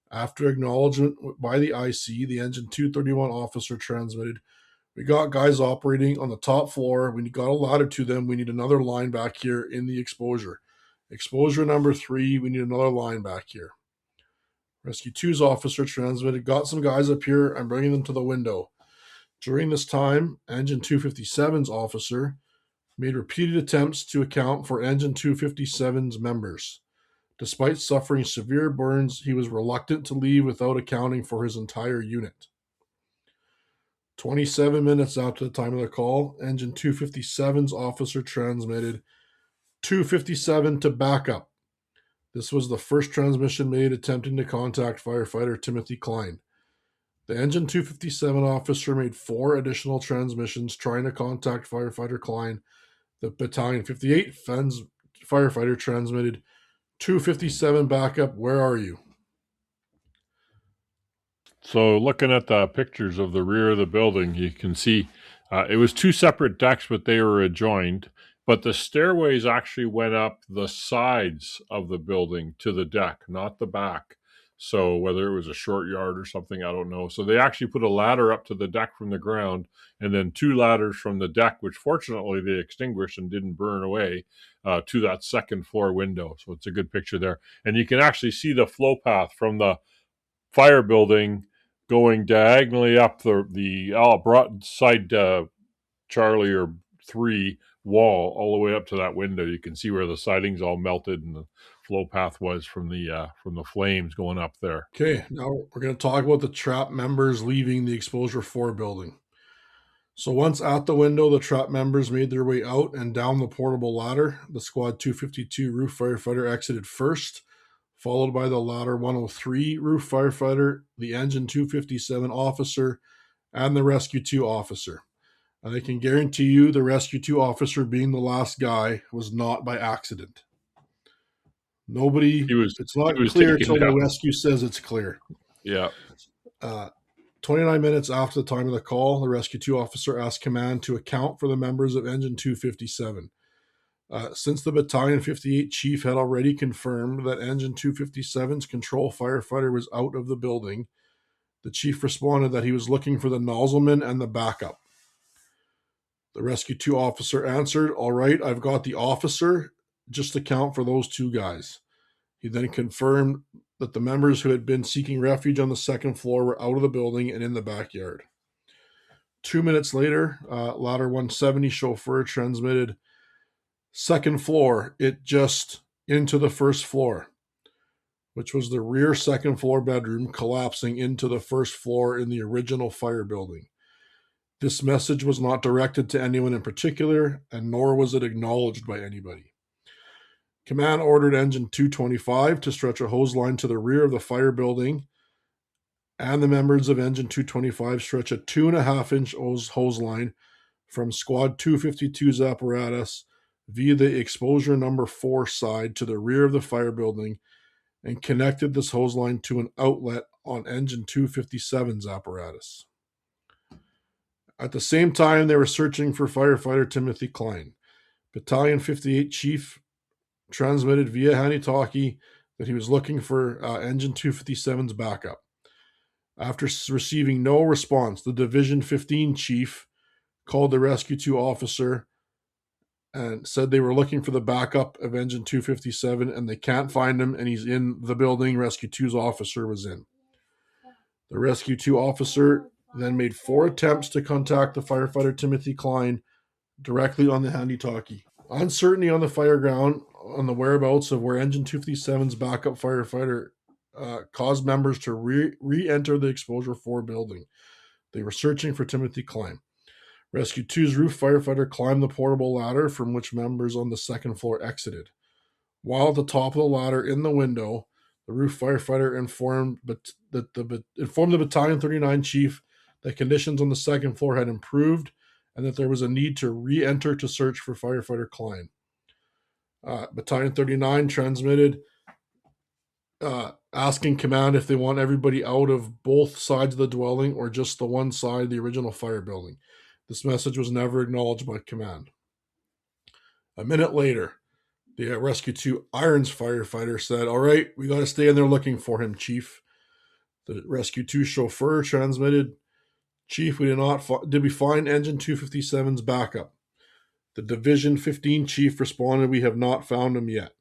C: After acknowledgement by the IC, the engine 231 officer transmitted, "We got guys operating on the top floor. We got a ladder to them. We need another line back here in the exposure. Exposure number 3, we need another line back here." Rescue 2's officer transmitted, "Got some guys up here. I'm bringing them to the window." During this time, engine 257's officer made repeated attempts to account for engine 257's members. Despite suffering severe burns, he was reluctant to leave without accounting for his entire unit. 27 minutes after the time of the call, engine 257's officer transmitted, "257 to backup." This was the first transmission made attempting to contact firefighter Timothy Klein. The engine 257 officer made 4 additional transmissions trying to contact firefighter Klein. The battalion 58 firefighter transmitted, "257 backup, where are you?"
B: So looking at the pictures of the rear of the building, you can see it was 2 separate decks, but they were adjoined. But the stairways actually went up the sides of the building to the deck, not the back. So whether it was a short yard or something, I don't know. So they actually put a ladder up to the deck from the ground, and then 2 ladders from the deck, which fortunately they extinguished and didn't burn away, to that second floor window. So it's a good picture there. And you can actually see the flow path from the fire building going diagonally up the broadside Charlie or 3 wall all the way up to that window. You can see where the siding's all melted and the flow path was from the flames going up there.
C: Okay, now we're going to talk about the trap members leaving the Exposure 4 building. So once at the window, the trap members made their way out and down the portable ladder. The Squad 252 roof firefighter exited first, followed by the Ladder 103 roof firefighter, the engine 257 officer, and the Rescue 2 officer. And I can guarantee you the Rescue 2 officer, being the last guy, was not by accident. It's not clear until the rescue says it's clear.
B: Yeah.
C: 29 minutes after the time of the call, the Rescue 2 officer asked command to account for the members of engine 257. Since the Battalion 58 chief had already confirmed that engine 257's control firefighter was out of the building, the chief responded that he was looking for the nozzleman and the backup. The Rescue 2 officer answered, "All right, I've got the officer, just account for those 2 guys." He then confirmed that the members who had been seeking refuge on the second floor were out of the building and in the backyard. 2 minutes later, Ladder 170 chauffeur transmitted, "Second floor, it just into the first floor," which was the rear second floor bedroom collapsing into the first floor in the original fire building. This message was not directed to anyone in particular, and nor was it acknowledged by anybody. Command ordered engine 225 to stretch a hose line to the rear of the fire building, and the members of engine 225 stretch a 2.5-inch hose line from Squad 252's apparatus via the exposure number 4 side to the rear of the fire building and connected this hose line to an outlet on engine 257's apparatus. At the same time, they were searching for firefighter Timothy Klein. Battalion 58 chief transmitted via handy-talkie that he was looking for engine 257's backup. After receiving no response, the Division 15 chief called the Rescue 2 officer and said they were looking for the backup of engine 257 and they can't find him, and he's in the building Rescue 2's officer was in. The Rescue 2 officer then made 4 attempts to contact the firefighter Timothy Klein directly on the handy-talkie. Uncertainty on the fire ground on the whereabouts of where engine 257's backup firefighter caused members to re-enter the Exposure 4 building. They were searching for Timothy Klein. Rescue 2's roof firefighter climbed the portable ladder from which members on the second floor exited. While at the top of the ladder in the window, the roof firefighter informed the Battalion 39 chief that conditions on the second floor had improved and that there was a need to re-enter to search for firefighter Klein. Battalion 39 transmitted asking command if they want everybody out of both sides of the dwelling or just the one side, the original fire building. This message was never acknowledged by command. A minute later, the Rescue 2 Irons firefighter said, "All right, we got to stay in there looking for him, Chief." The Rescue 2 chauffeur transmitted, "Chief, did we find engine 257's backup?" The Division 15 chief responded, "We have not found him yet."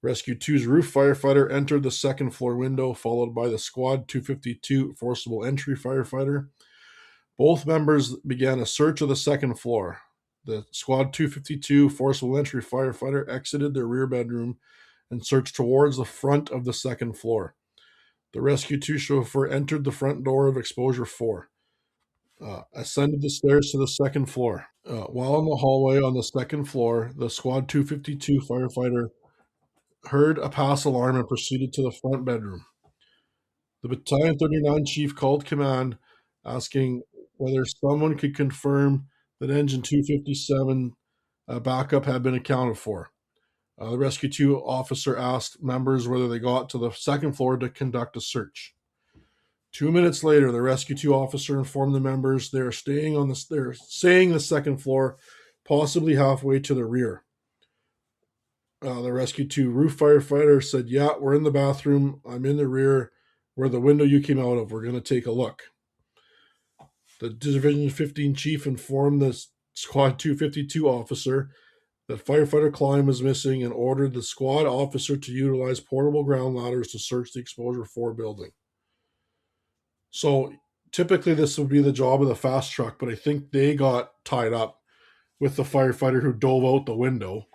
C: Rescue 2's roof firefighter entered the second floor window, followed by the Squad 252 forcible entry firefighter. Both members began a search of the second floor. The Squad 252 forcible entry firefighter exited their rear bedroom and searched towards the front of the second floor. The Rescue 2 chauffeur entered the front door of Exposure 4, ascended the stairs to the second floor. While in the hallway on the second floor, the Squad 252 firefighter heard a pass alarm and proceeded to the front bedroom. The Battalion 39 chief called command, asking whether someone could confirm that engine 257 backup had been accounted for. The Rescue 2 officer asked members whether they got to the second floor to conduct a search. 2 minutes later, the Rescue 2 officer informed the members they're staying the second floor, possibly halfway to the rear. The Rescue 2 roof firefighter said, "Yeah, we're in the bathroom. I'm in the rear where the window you came out of. We're going to take a look." The Division 15 chief informed the Squad 252 officer that firefighter Klein was missing and ordered the squad officer to utilize portable ground ladders to search the Exposure 4 building. So typically this would be the job of the fast truck, but I think they got tied up with the firefighter who dove out the window.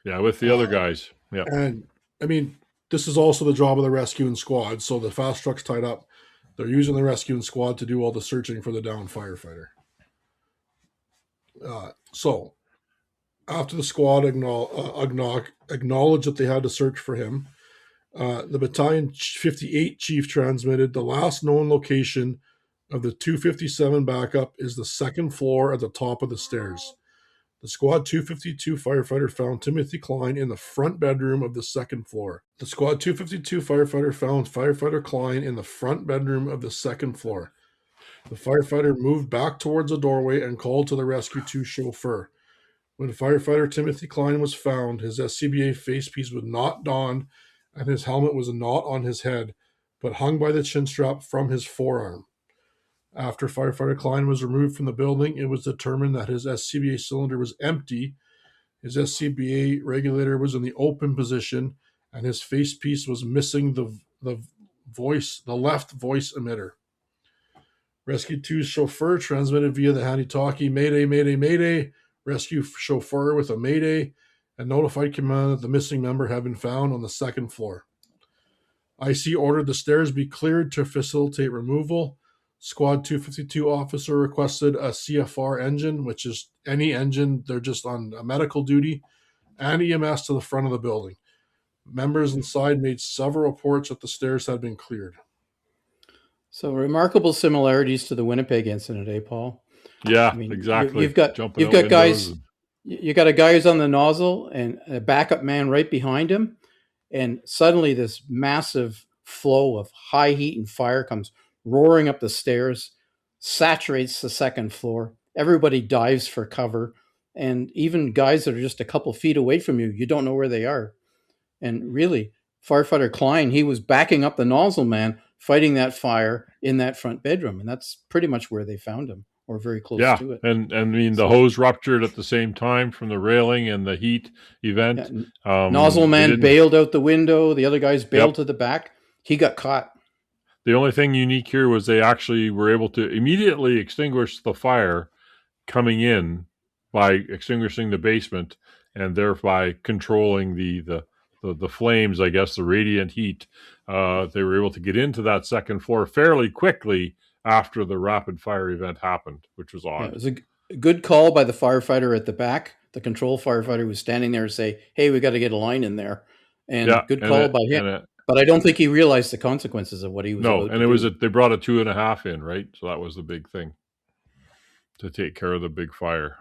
B: Yeah, with the other guys. Yeah.
C: And I mean, this is also the job of the rescuing squad. So the fast truck's tied up. They're using the rescuing squad to do all the searching for the downed firefighter. So after the squad acknowledged that they had to search for him, the Battalion 58 chief transmitted, "The last known location of the 257 backup is the second floor at the top of the stairs. The Squad 252 firefighter found Timothy Klein in the front bedroom of the second floor. The Squad 252 firefighter found firefighter Klein in the front bedroom of the second floor. The firefighter moved back towards the doorway and called to the Rescue 2 chauffeur. When firefighter Timothy Klein was found, his SCBA facepiece was not donned and his helmet was not on his head, but hung by the chin strap from his forearm. After firefighter Klein was removed from the building, it was determined that his SCBA cylinder was empty, his SCBA regulator was in the open position, and his facepiece was missing the left voice emitter. Rescue 2's chauffeur transmitted via the handy-talkie, "Mayday, mayday, mayday." Rescue chauffeur with a mayday and notified command that the missing member had been found on the second floor. IC ordered the stairs be cleared to facilitate removal. Squad 252 officer requested a CFR engine, which is any engine, they're just on a medical duty, and EMS to the front of the building. Members inside made several reports that the stairs had been cleared.
D: So remarkable similarities to the Winnipeg incident, eh, Paul?
B: Yeah,
D: I mean,
B: exactly.
D: You've got guys. You got a guy who's on the nozzle and a backup man right behind him, and suddenly this massive flow of high heat and fire comes roaring up the stairs, saturates the second floor. Everybody dives for cover, and even guys that are just a couple feet away from you, you don't know where they are. And really, firefighter Klein, he was backing up the nozzle man, fighting that fire in that front bedroom, and that's pretty much where they found him. or very close
B: Yeah,
D: to it.
B: and I mean the
D: So-
B: hose ruptured at the same time from the railing and the heat event.
D: Nozzle
B: They
D: man
B: didn't-
D: bailed out the window. The other guys bailed to the back. He got caught.
B: The only thing unique here was they actually were able to immediately extinguish the fire coming in by extinguishing the basement and thereby controlling the flames, I guess, the radiant heat. They were able to get into that second floor fairly quickly after the rapid fire event happened, which was
D: Yeah,
B: odd.
D: it was a good call by the firefighter at the back. The control firefighter was standing there to say, "Hey, we got to get a line in there." And good call by him. But I don't think he realized the consequences of what he was about to do.
B: No, and it was they brought a 2.5 in, right? So that was the big thing to take care of the big fire.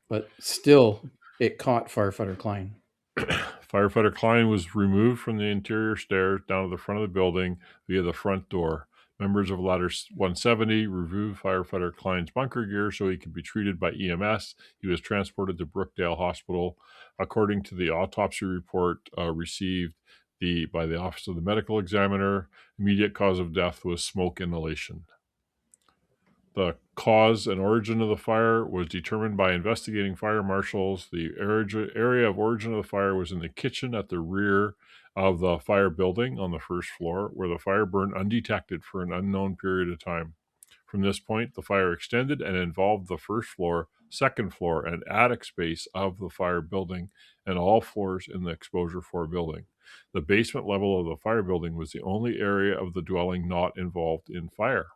D: But still, it caught firefighter Klein.
B: Firefighter Klein was removed from the interior stairs down to the front of the building via the front door. Members of Ladder 170 removed Firefighter Klein's bunker gear so he could be treated by EMS. He was transported to Brookdale Hospital. According to the autopsy report received by the Office of the Medical Examiner, immediate cause of death was smoke inhalation. The cause and origin of the fire was determined by investigating fire marshals. The area of origin of the fire was in the kitchen at the rear of the fire building on the first floor, where the fire burned undetected for an unknown period of time. From this point, the fire extended and involved the first floor, second floor, and attic space of the fire building and all floors in the exposure 4 building. The basement level of the fire building was the only area of the dwelling not involved in fire.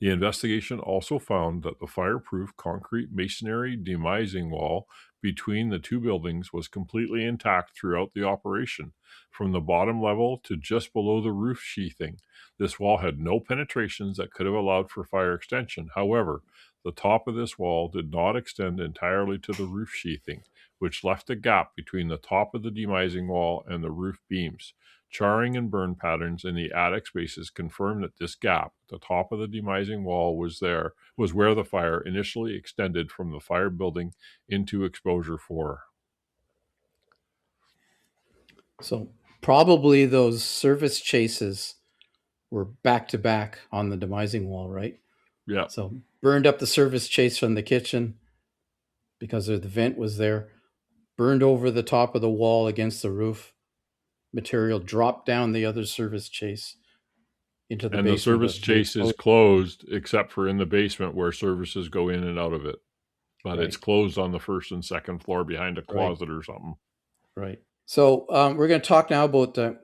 B: The investigation also found that the fireproof concrete masonry demising wall between the 2 buildings was completely intact throughout the operation, from the bottom level to just below the roof sheathing. This wall had no penetrations that could have allowed for fire extension. However, the top of this wall did not extend entirely to the roof sheathing, which left a gap between the top of the demising wall and the roof beams. Charring and burn patterns in the attic spaces confirmed that this gap at the top of the demising wall was where the fire initially extended from the fire building into exposure 4.
D: So probably those service chases were back to back on the demising wall, right?
B: Yeah.
D: So burned up the service chase from the kitchen because the vent was there, burned over the top of the wall against the roof. Material dropped down the other service chase into the basement.
B: And the service chase is closed except for in the basement where services go in and out of it. But it's closed on the first and second floor behind a closet or something.
D: Right. So we're going to talk now about the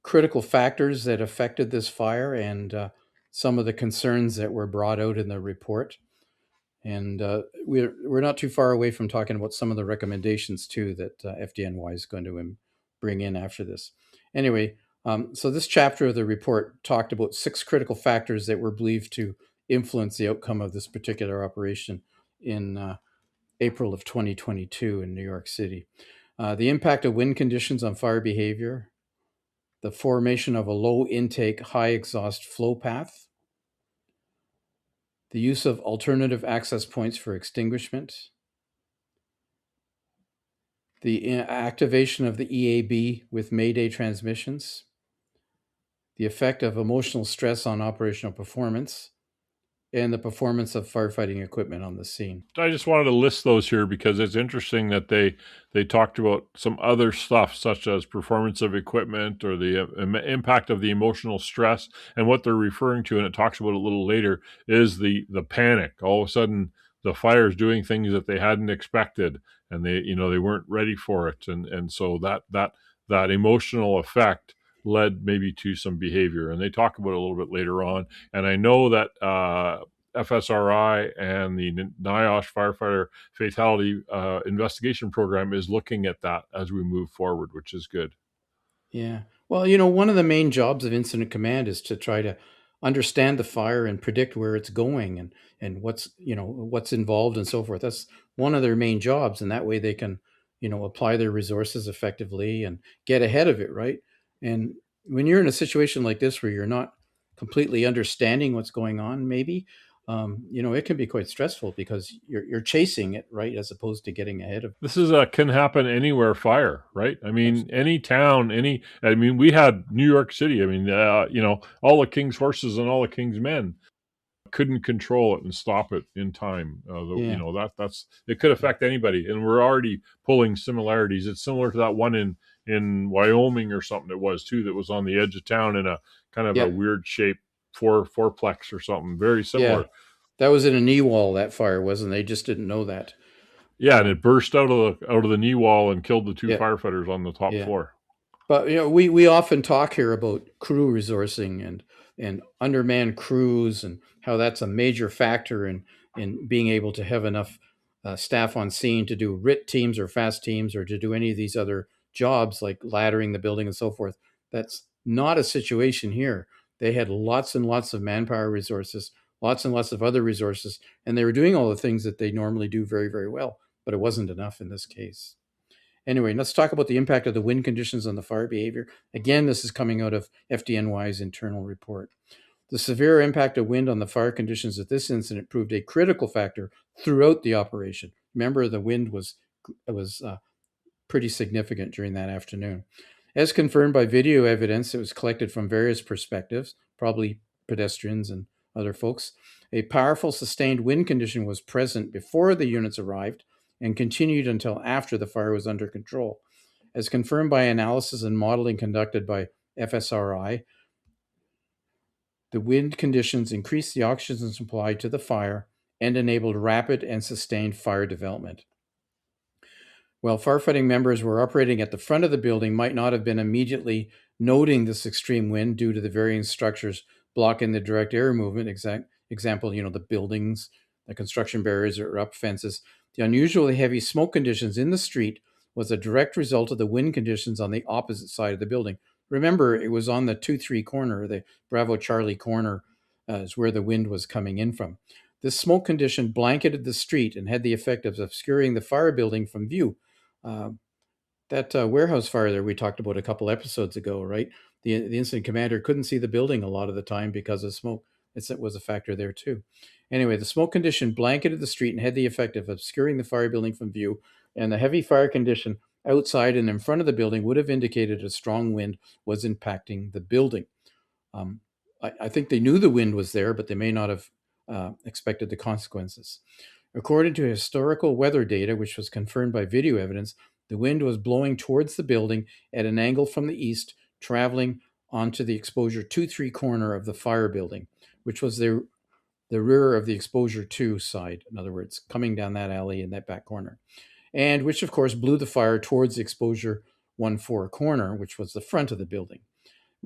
D: critical factors that affected this fire and some of the concerns that were brought out in the report. And we're not too far away from talking about some of the recommendations too that FDNY is going to bring in after this. Anyway, so this chapter of the report talked about 6 critical factors that were believed to influence the outcome of this particular operation in April of 2022 in New York City. The impact of wind conditions on fire behavior, the formation of a low intake, high exhaust flow path, the use of alternative access points for extinguishment, the activation of the EAB with Mayday transmissions, the effect of emotional stress on operational performance, and the performance of firefighting equipment on the scene.
B: I just wanted to list those here because it's interesting that they talked about some other stuff such as performance of equipment or the impact of the emotional stress, and what they're referring to, and it talks about a little later, is the panic. All of a sudden, the fire's doing things that they hadn't expected, and they weren't ready for it, and so that emotional effect led maybe to some behavior, and they talk about it a little bit later on. And I know that FSRI and the NIOSH Firefighter Fatality Investigation Program is looking at that as we move forward, which is good.
D: Yeah. Well, one of the main jobs of incident command is to try to understand the fire and predict where it's going and what's involved and so forth. That's one of their main jobs, and that way they can apply their resources effectively and get ahead of it, right? And when you're in a situation like this where you're not completely understanding what's going on, maybe, it can be quite stressful because you're chasing it, right, as opposed to getting ahead of it.
B: This is can happen anywhere fire, right? I mean, any town, we had New York City. I mean, all the king's horses and all the king's men couldn't control it and stop it in time.
D: Yeah.
B: That's it could affect anybody, and we're already pulling similarities. It's similar to that one in Wyoming or something. It was too, that was on the edge of town in a kind of a
D: Yep.
B: weird shape fourplex or something. Very similar.
D: Yeah. That was in a knee wall, that fire was, and they just didn't know that.
B: Yeah, and it burst out of the knee wall and killed the two
D: Yeah.
B: firefighters on the top
D: Yeah.
B: floor.
D: But we often talk here about crew resourcing and undermanned crews and how that's a major factor in being able to have enough staff on scene to do RIT teams or fast teams or to do any of these other jobs like laddering the building and so forth. That's not a situation here. They had lots and lots of manpower resources, lots and lots of other resources, and they were doing all the things that they normally do very, very well, but it wasn't enough in this case. Anyway, let's talk about the impact of the wind conditions on the fire behavior. Again, this is coming out of FDNY's internal report. The severe impact of wind on the fire conditions at this incident proved a critical factor throughout the operation. Remember, the wind was pretty significant during that afternoon. As confirmed by video evidence that was collected from various perspectives, probably pedestrians and other folks, a powerful sustained wind condition was present before the units arrived and continued until after the fire was under control. As confirmed by analysis and modeling conducted by FSRI, the wind conditions increased the oxygen supply to the fire and enabled rapid and sustained fire development. While firefighting members were operating at the front of the building might not have been immediately noting this extreme wind due to the varying structures blocking the direct air movement, example, the buildings, the construction barriers or up fences, the unusually heavy smoke conditions in the street was a direct result of the wind conditions on the opposite side of the building. Remember, it was on the 2-3 corner, the Bravo Charlie corner is where the wind was coming in from. This smoke condition blanketed the street and had the effect of obscuring the fire building from view. That warehouse fire there we talked about a couple episodes ago, right? The incident commander couldn't see the building a lot of the time because of smoke. It was a factor there too. Anyway, the smoke condition blanketed the street and had the effect of obscuring the fire building from view, and the heavy fire condition outside and in front of the building would have indicated a strong wind was impacting the building. I think they knew the wind was there, but they may not have expected the consequences. According to historical weather data, which was confirmed by video evidence, the wind was blowing towards the building at an angle from the east, traveling onto the exposure 2-3 corner of the fire building, which was the rear of the exposure 2 side, in other words, coming down that alley in that back corner, and which of course blew the fire towards the exposure 1-4 corner, which was the front of the building.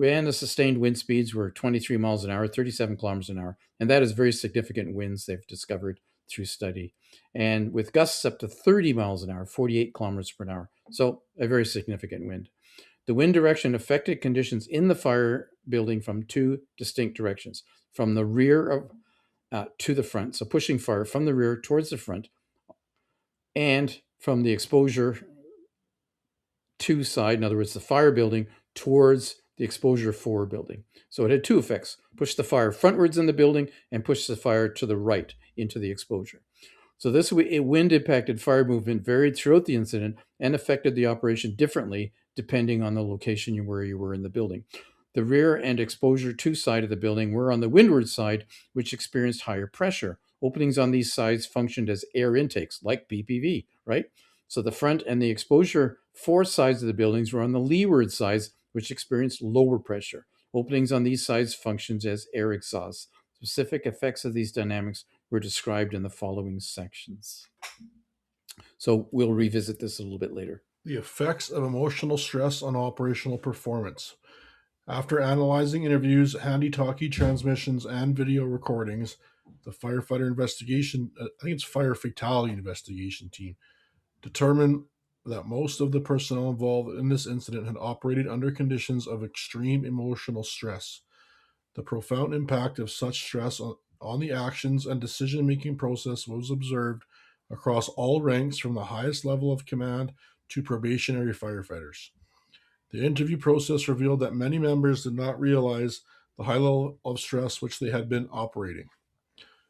D: And the sustained wind speeds were 23 miles an hour, 37 kilometers an hour, and that is very significant winds they've discovered through study, and with gusts up to 30 miles an hour, 48 kilometers per hour. So a very significant wind. The wind direction affected conditions in the fire building from 2 distinct directions, from the rear to the front, so pushing fire from the rear towards the front, and from the exposure 2 side, in other words, the fire building, towards the exposure 4 building. So it had 2 effects: push the fire frontwards in the building and push the fire to the right into the exposure. So this wind impacted fire movement varied throughout the incident and affected the operation differently depending on the location where you were in the building. The rear and exposure 2 side of the building were on the windward side, which experienced higher pressure. Openings on these sides functioned as air intakes, like BPV, right? So the front and the exposure 4 sides of the buildings were on the leeward sides, which experienced lower pressure. Openings on these sides functioned as air exhausts. Specific effects of these dynamics were described in the following sections. So we'll revisit this a little bit later.
C: The effects of emotional stress on operational performance. After analyzing interviews, handy-talkie transmissions, and video recordings, the firefighter investigation, I think it's fire fatality investigation team, determined that most of the personnel involved in this incident had operated under conditions of extreme emotional stress. The profound impact of such stress on the actions and decision-making process was observed across all ranks from the highest level of command to probationary firefighters. The interview process revealed that many members did not realize the high level of stress which they had been operating.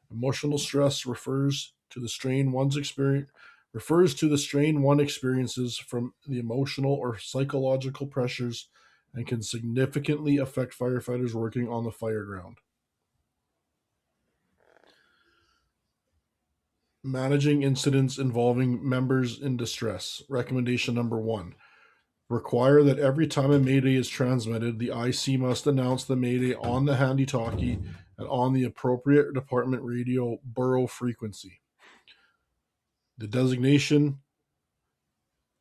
C: Emotional stress refers to the strain one experiences from the emotional or psychological pressures and can significantly affect firefighters working on the fire ground. Managing incidents involving members in distress. Recommendation number 1. Require that every time a Mayday is transmitted, the IC must announce the Mayday on the handy-talkie and on the appropriate department radio borough frequency. The designation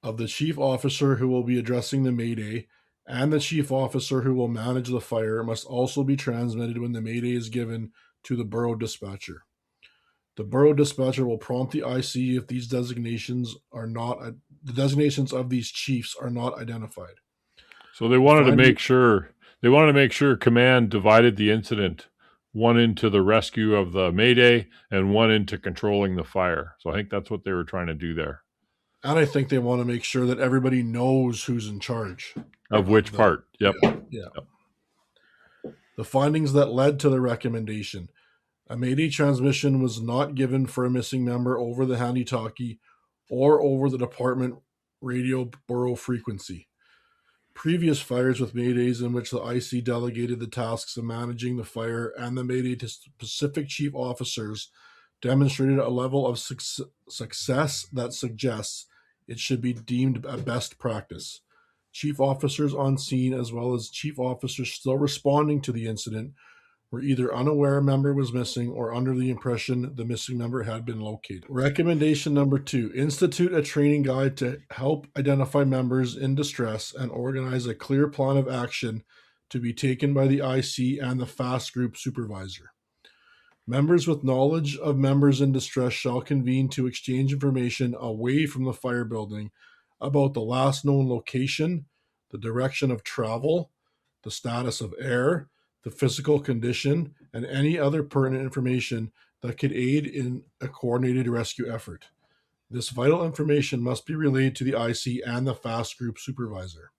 C: of the chief officer who will be addressing the Mayday and the chief officer who will manage the fire must also be transmitted when the Mayday is given to the borough dispatcher. The borough dispatcher will prompt the IC if these designations are not the designations of these chiefs are not identified.
B: So they wanted to make sure command divided the incident, one into the rescue of the Mayday and one into controlling the fire. So I think that's what they were trying to do there.
C: And I think they want to make sure that everybody knows who's in charge.
B: Of which part. Yep.
C: Yeah. The findings that led to the recommendation. A Mayday transmission was not given for a missing member over the handy-talkie or over the department radio borough frequency. Previous fires with Maydays in which the IC delegated the tasks of managing the fire and the Mayday to specific chief officers demonstrated a level of success that suggests it should be deemed a best practice. Chief officers on scene, as well as chief officers still responding to the incident, were either unaware a member was missing or under the impression the missing member had been located. Recommendation number 2, institute a training guide to help identify members in distress and organize a clear plan of action to be taken by the IC and the FAST group supervisor. Members with knowledge of members in distress shall convene to exchange information away from the fire building about the last known location, the direction of travel, the status of air, the physical condition, and any other pertinent information that could aid in a coordinated rescue effort. This vital information must be relayed to the IC and the FAST group supervisor.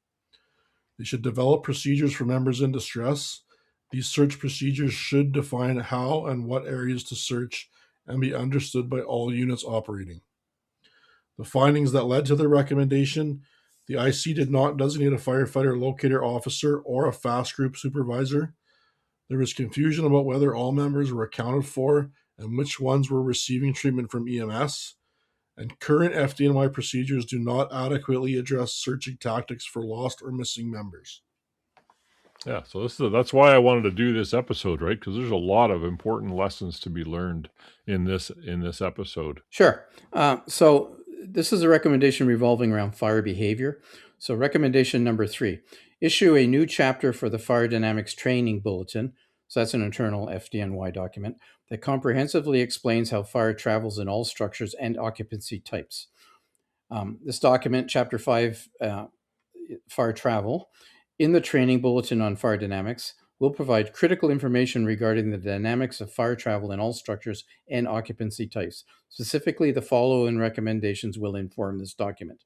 C: They should develop procedures for members in distress. These search procedures should define how and what areas to search and be understood by all units operating. The findings that led to the recommendation: the IC did not designate a firefighter locator officer or a FAST group supervisor. There was confusion about whether all members were accounted for and which ones were receiving treatment from EMS. And current FDNY procedures do not adequately address searching tactics for lost or missing members.
B: Yeah, so that's why I wanted to do this episode, right? Because there's a lot of important lessons to be learned in this episode.
D: Sure. So this is a recommendation revolving around fire behavior. So recommendation number 3, issue a new chapter for the Fire Dynamics Training Bulletin. So that's an internal FDNY document that comprehensively explains how fire travels in all structures and occupancy types. This document, Chapter 5, Fire Travel, in the Training Bulletin on Fire Dynamics, will provide critical information regarding the dynamics of fire travel in all structures and occupancy types. Specifically, the following recommendations will inform this document.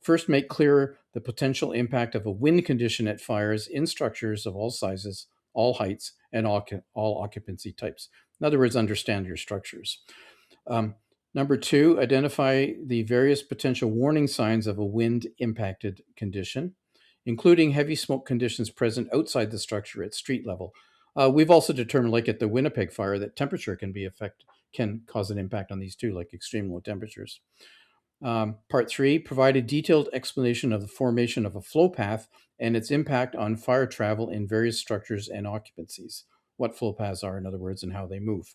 D: First, make clear the potential impact of a wind condition at fires in structures of all sizes, all heights, and all occupancy types. In other words, understand your structures. Number 2, identify the various potential warning signs of a wind-impacted condition, including heavy smoke conditions present outside the structure at street level. We've also determined, like at the Winnipeg fire, that temperature can cause an impact on these too, like extreme low temperatures. Part 3, provide a detailed explanation of the formation of a flow path and its impact on fire travel in various structures and occupancies. What flow paths are, in other words, and how they move.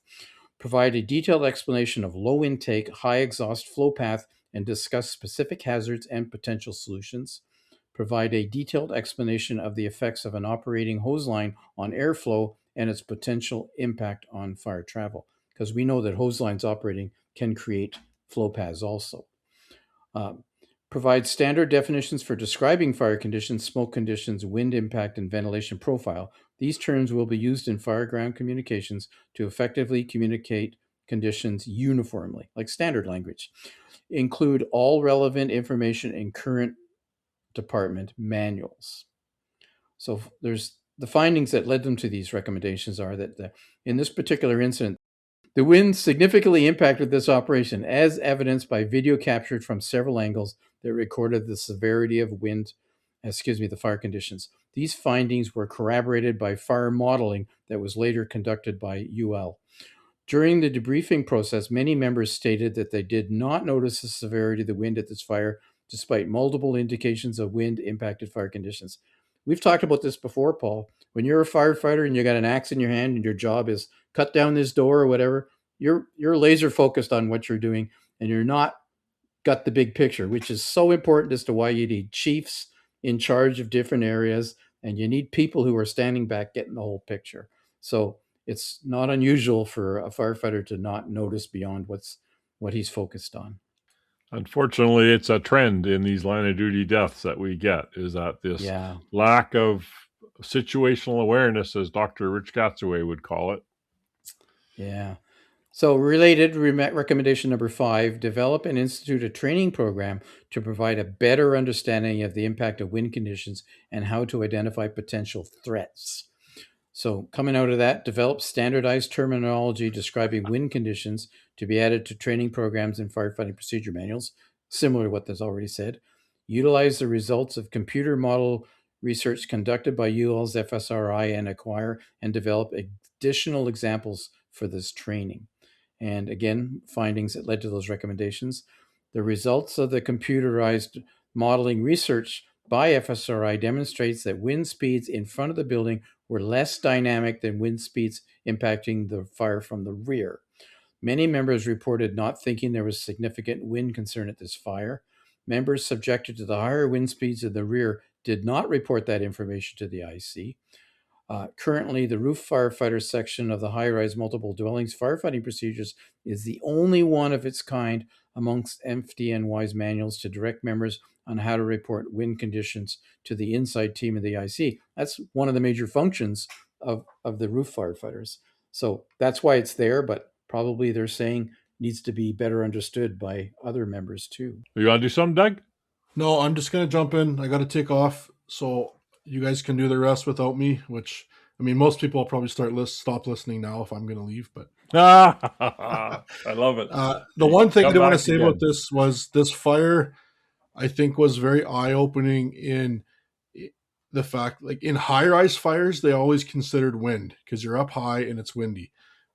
D: Provide a detailed explanation of low intake, high exhaust flow path and discuss specific hazards and potential solutions. Provide a detailed explanation of the effects of an operating hose line on airflow and its potential impact on fire travel, because we know that hose lines operating can create flow paths also. Provide standard definitions for describing fire conditions, smoke conditions, wind impact, and ventilation profile. These terms will be used in fireground communications to effectively communicate conditions uniformly, like standard language. Include all relevant information in current department manuals. So there's the findings that led them to these recommendations are that in this particular incident, the wind significantly impacted this operation, as evidenced by video captured from several angles that recorded the severity of the fire conditions. These findings were corroborated by fire modeling that was later conducted by UL. During the debriefing process, many members stated that they did not notice the severity of the wind at this fire, despite multiple indications of wind-impacted fire conditions. We've talked about this before, Paul. When you're a firefighter and you got an axe in your hand and your job is cut down this door or whatever, you're laser focused on what you're doing, and you're not got the big picture, which is so important as to why you need chiefs in charge of different areas, and you need people who are standing back getting the whole picture. So it's not unusual for a firefighter to not notice beyond what he's focused on.
B: Unfortunately, it's a trend in these line of duty deaths that we get, is that this lack of situational awareness, as Dr. Rich Gatsaway would call it.
D: Yeah. So related, recommendation number 5, develop and institute a training program to provide a better understanding of the impact of wind conditions and how to identify potential threats. So coming out of that, develop standardized terminology describing wind conditions to be added to training programs and firefighting procedure manuals, similar to what there's already said. Utilize the results of computer model research conducted by UL's FSRI and acquire and develop additional examples for this training. And again, findings that led to those recommendations. The results of the computerized modeling research by FSRI demonstrates that wind speeds in front of the building were less dynamic than wind speeds impacting the fire from the rear. Many members reported not thinking there was significant wind concern at this fire. Members subjected to the higher wind speeds in the rear did not report that information to the IC. Currently, the roof firefighter section of the high-rise multiple dwellings firefighting procedures is the only one of its kind amongst FDNY's manuals to direct members on how to report wind conditions to the inside team of the IC. That's one of the major functions of the roof firefighters. So that's why it's there, but probably they're saying needs to be better understood by other members too.
B: You want to do something, Doug?
C: No, I'm just going to jump in. I got to take off. So you guys can do the rest without me, which, I mean, most people will probably stop listening now if I'm going to leave, but
B: I love it.
C: The one thing I did want to
B: back
C: say
B: again.
C: about this was this fire, I think, was very eye-opening in the fact, like in high-rise fires, they always considered wind because you're up high and it's windy.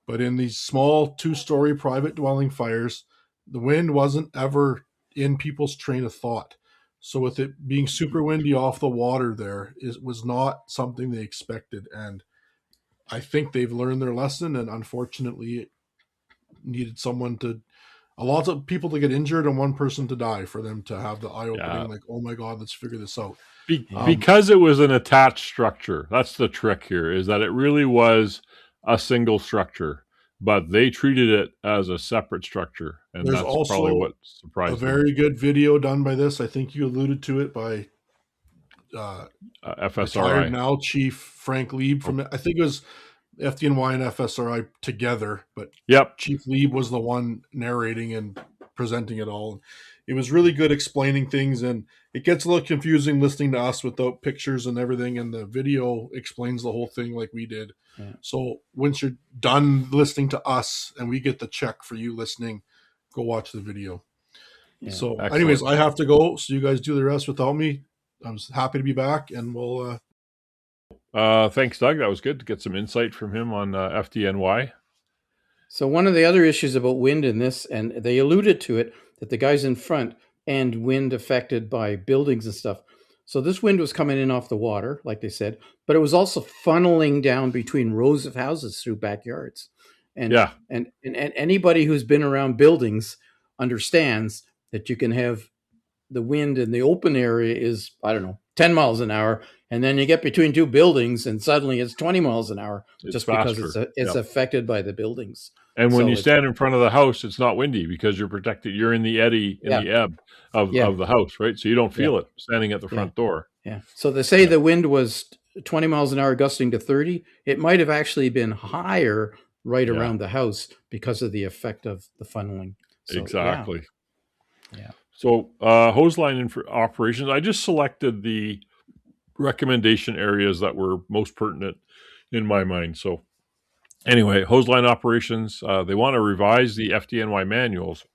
C: But in these small 2-story private dwelling fires, the wind wasn't ever in people's train of thought. So with it being super windy off the water there, it was not something they expected. And I think they've learned their lesson, and unfortunately it needed a lot of people to get injured and one person to die for them to have the eye-opening, like, oh my God, let's figure this out.
B: Because it was an attached structure. That's the trick here, is that it really was a single structure, but they treated it as a separate structure. And
C: There's
B: that's
C: also
B: probably what surprised
C: a very good video done by this. I think you alluded to it by
B: FSRI.
C: retired now Chief Frank Lieb from, I think it was FDNY and FSRI together, but
B: Yep.
C: Chief Lieb was the one narrating and presenting it all. It was really good explaining things, and it gets a little confusing listening to us without pictures and everything, and the video explains the whole thing like we did.
D: Yeah.
C: So once you're done listening to us and we get the check for you listening, go watch the video.
D: Yeah.
C: So
B: Excellent.
C: anyways, I have to go, so you guys do the rest without me. I'm happy to be back, and we'll
B: Thanks, Doug. That was good to get some insight from him on FDNY.
D: So one of the other issues about wind in this, and they alluded to it, that the guys in front and wind affected by buildings and stuff. So this wind was coming in off the water, like they said, but it was also funneling down between rows of houses through backyards. And and anybody who's been around buildings understands that you can have the wind in the open area is, 10 miles an hour. And then you get between two buildings and suddenly it's 20 miles an hour just because it's affected by the buildings.
B: And when you stand in front of the house, it's not windy because you're protected. You're in the eddy, in the ebb of the house, right? So you don't feel it standing at the front door.
D: Yeah. So they say the wind was 20 miles an hour gusting to 30. It might have actually been higher around the house because of the effect of the funneling. So,
B: exactly.
D: Yeah.
B: So hose line operations, I just selected the recommendation areas that were most pertinent in my mind. So anyway, hose line operations, they want to revise the FDNY manuals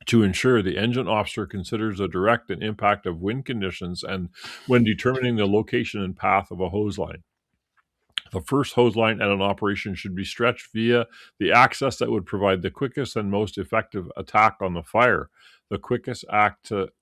B: to ensure the engine officer considers the direct and impact of wind conditions and when determining the location and path of a hose line. The first hose line at an operation should be stretched via the access that would provide the quickest and most effective attack on the fire. The quickest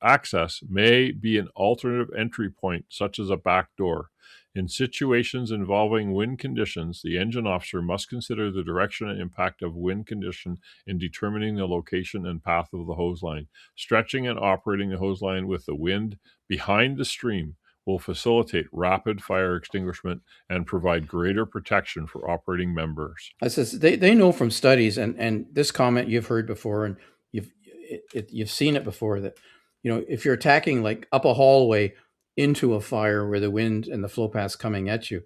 B: access may be an alternative entry point, such as a back door. In situations involving wind conditions, the engine officer must consider the direction and impact of wind condition in determining the location and path of the hose line. Stretching and operating the hose line with the wind behind the stream will facilitate rapid fire extinguishment and provide greater protection for operating members.
D: I says they know from studies, and this comment you've heard before, and you've seen it before, that if you're attacking like up a hallway into a fire where the wind and the flow path's coming at you,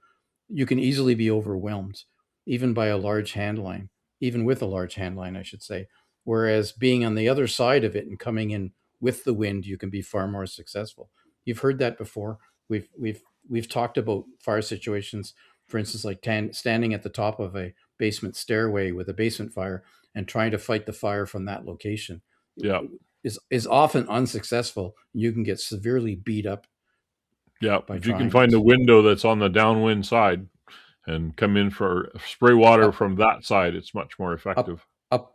D: you can easily be overwhelmed, even by a large hand line, even with a large hand line, I should say. Whereas being on the other side of it and coming in with the wind, you can be far more successful. You've heard that before. We've talked about fire situations, for instance, like standing at the top of a basement stairway with a basement fire and trying to fight the fire from that location.
B: Yeah,
D: is often unsuccessful. You can get severely beat up.
B: Yeah, if you can find a window that's on the downwind side and come in for spray water from that side, it's much more effective.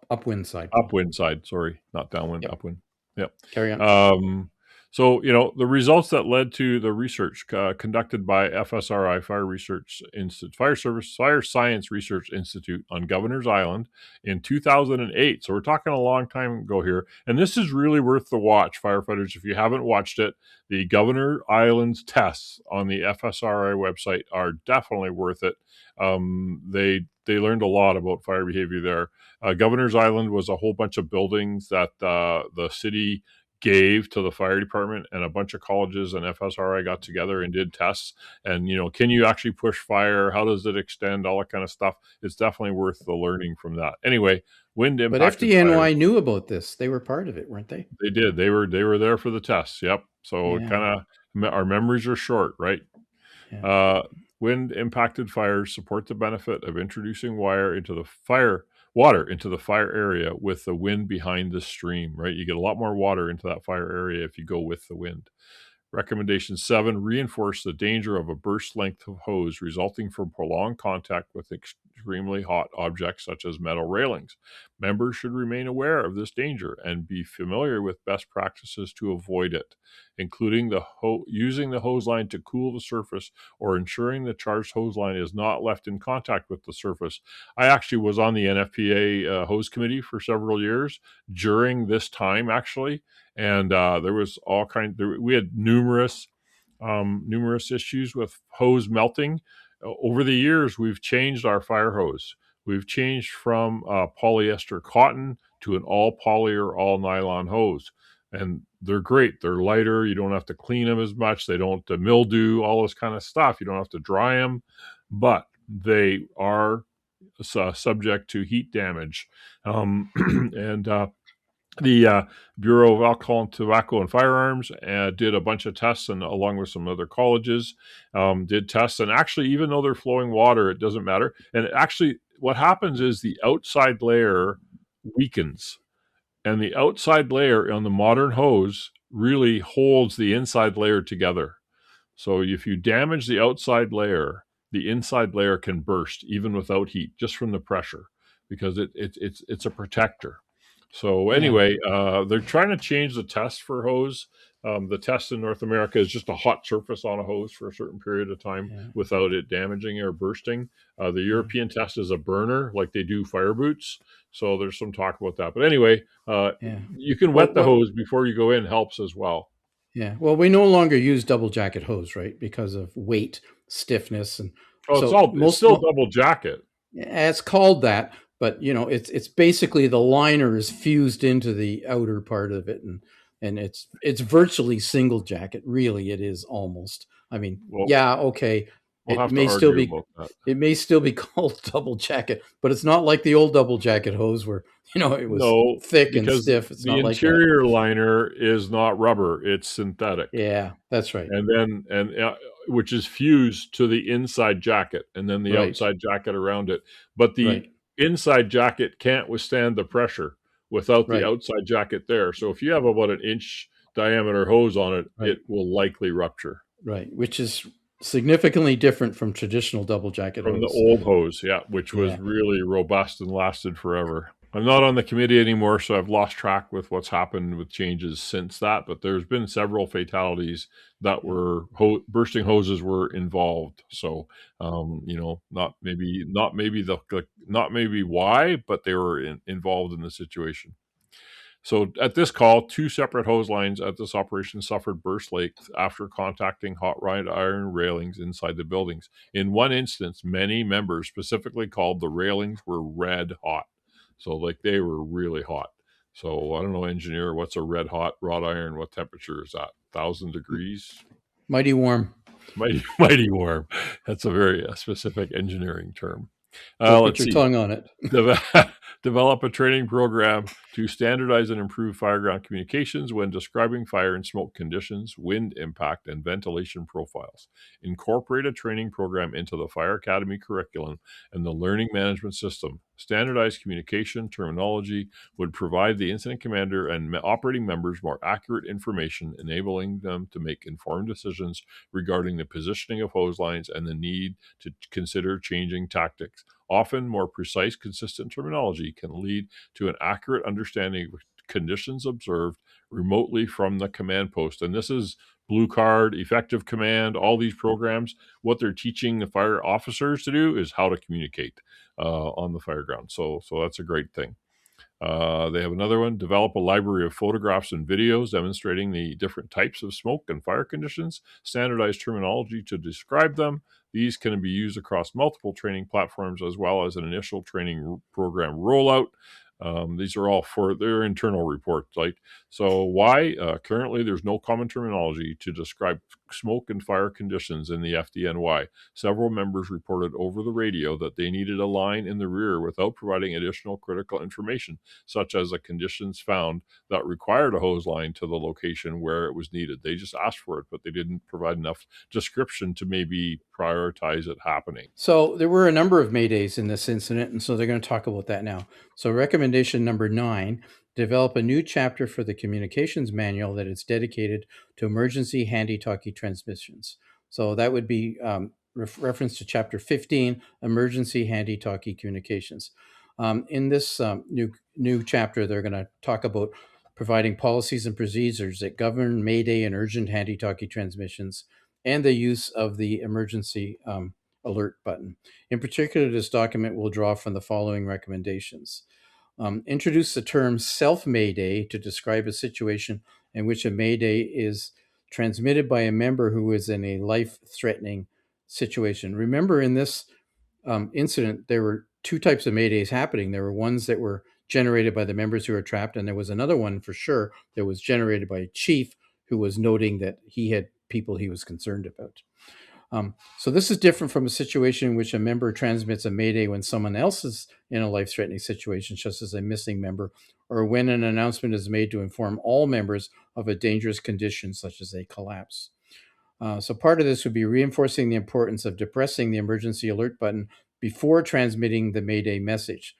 D: Upwind side.
B: Upwind side, sorry, not downwind,
D: Yep.
B: upwind. Yep.
D: Carry on.
B: So, the results that led to the research conducted by FSRI, Fire Research Institute, Fire Science Research Institute on Governor's Island in 2008. So we're talking a long time ago here. And this is really worth the watch, firefighters. If you haven't watched it, the Governor Island's tests on the FSRI website are definitely worth it. They learned a lot about fire behavior there. Governor's Island was a whole bunch of buildings that the city gave to the fire department, and a bunch of colleges and FSRI got together and did tests. And, can you actually push fire? How does it extend? All that kind of stuff. It's definitely worth the learning from that. Anyway, wind impact.
D: But FDNY knew about this. They were part of it, weren't they?
B: They did. They were there for the tests. Yep. So kind of our memories are short, right? Yeah. Wind impacted fires support the benefit of introducing water into the fire area with the wind behind the stream, right? You get a lot more water into that fire area if you go with the wind. Recommendation 7, reinforce the danger of a burst length of hose resulting from prolonged contact with extremely hot objects such as metal railings. Members should remain aware of this danger and be familiar with best practices to avoid it, including using the hose line to cool the surface or ensuring the charged hose line is not left in contact with the surface. I actually was on the NFPA hose committee for several years during this time, actually. And there was all kinds. We had numerous issues with hose melting. Over the years, we've changed our fire hose. We've changed from polyester cotton to an all poly or all nylon hose, and they're great. They're lighter. You don't have to clean them as much. They don't mildew, all this kind of stuff. You don't have to dry them, but they are subject to heat damage, The Bureau of Alcohol and Tobacco and Firearms did a bunch of tests, and along with some other colleges, did tests. And actually, even though they're flowing water, it doesn't matter. And actually, what happens is the outside layer weakens, and the outside layer on the modern hose really holds the inside layer together. So if you damage the outside layer, the inside layer can burst even without heat, just from the pressure, because it's a protector. So anyway, they're trying to change the test for hose. The test in North America is just a hot surface on a hose for a certain period of time without it damaging or bursting. The European test is a burner, like they do fire boots. So there's some talk about that. But anyway, you can wet the hose before you go in, helps as well.
D: Yeah. Well, we no longer use double jacket hose, right? Because of weight, stiffness. And
B: it's still double jacket.
D: It's called that. But it's basically the liner is fused into the outer part of it, and it's virtually single jacket. Really, it is almost. I mean, okay.
B: It
D: may still be called double jacket, but it's not like the old double jacket hose where it was thick and stiff. It's not like that.
B: The interior liner is not rubber; it's synthetic.
D: Yeah, that's right.
B: And which is fused to the inside jacket, and then the outside jacket around it. But the inside jacket can't withstand the pressure without the outside jacket there. So if you have about an inch diameter hose on it, it will likely rupture.
D: Right, which is Significantly different from traditional double jacket
B: From the
D: hose.
B: old hose, yeah, which was
D: Yeah.
B: really robust and lasted forever. I'm not on the committee anymore, so I've lost track with what's happened with changes since that. But there's been several fatalities that were bursting hoses were involved. So, not maybe why, but they were involved in the situation. So at this call, two separate hose lines at this operation suffered burst leaks after contacting hot rod iron railings inside the buildings. In one instance, many members specifically called the railings were red hot. So like they were really hot. So I don't know, engineer, what's a red hot wrought iron? What temperature is that? 1,000 degrees?
D: Mighty warm.
B: Mighty warm. That's a very specific engineering term.
D: Don't put
B: Let's
D: your
B: see.
D: tongue on it.
B: Develop a training program to standardize and improve fireground communications when describing fire and smoke conditions, wind impact, and ventilation profiles. Incorporate a training program into the Fire Academy curriculum and the learning management system. Standardized communication terminology would provide the incident commander and operating members more accurate information, enabling them to make informed decisions regarding the positioning of hose lines and the need to consider changing tactics. Often, more precise, consistent terminology can lead to an accurate understanding of conditions observed remotely from the command post. And this is Blue Card, Effective Command, all these programs. What they're teaching the fire officers to do is how to communicate on the fire ground. So that's a great thing. They have another one, develop a library of photographs and videos demonstrating the different types of smoke and fire conditions, standardized terminology to describe them. These can be used across multiple training platforms as well as an initial training program rollout. These are all for their internal reports. So why? Currently, there's no common terminology to describe smoke and fire conditions in the FDNY. Several members reported over the radio that they needed a line in the rear without providing additional critical information, such as the conditions found that required a hose line to the location where it was needed. They just asked for it, but they didn't provide enough description to maybe prioritize it happening.
D: So there were a number of Maydays in this incident, and so they're going to talk about that now. So recommendation number 9, develop a new chapter for the communications manual that is dedicated to emergency handy-talkie transmissions. So that would be reference to chapter 15, emergency handy-talkie communications. In this new chapter, they're going to talk about providing policies and procedures that govern Mayday and urgent handy-talkie transmissions and the use of the emergency alert button. In particular, this document will draw from the following recommendations. Introduce the term self-Mayday to describe a situation in which a Mayday is transmitted by a member who is in a life-threatening situation. Remember, in this incident, there were two types of Maydays happening. There were ones that were generated by the members who were trapped, and there was another one for sure that was generated by a chief who was noting that he had people he was concerned about. So this is different from a situation in which a member transmits a Mayday when someone else is in a life-threatening situation, such as a missing member, or when an announcement is made to inform all members of a dangerous condition, such as a collapse. So part of this would be reinforcing the importance of depressing the emergency alert button before transmitting the Mayday message.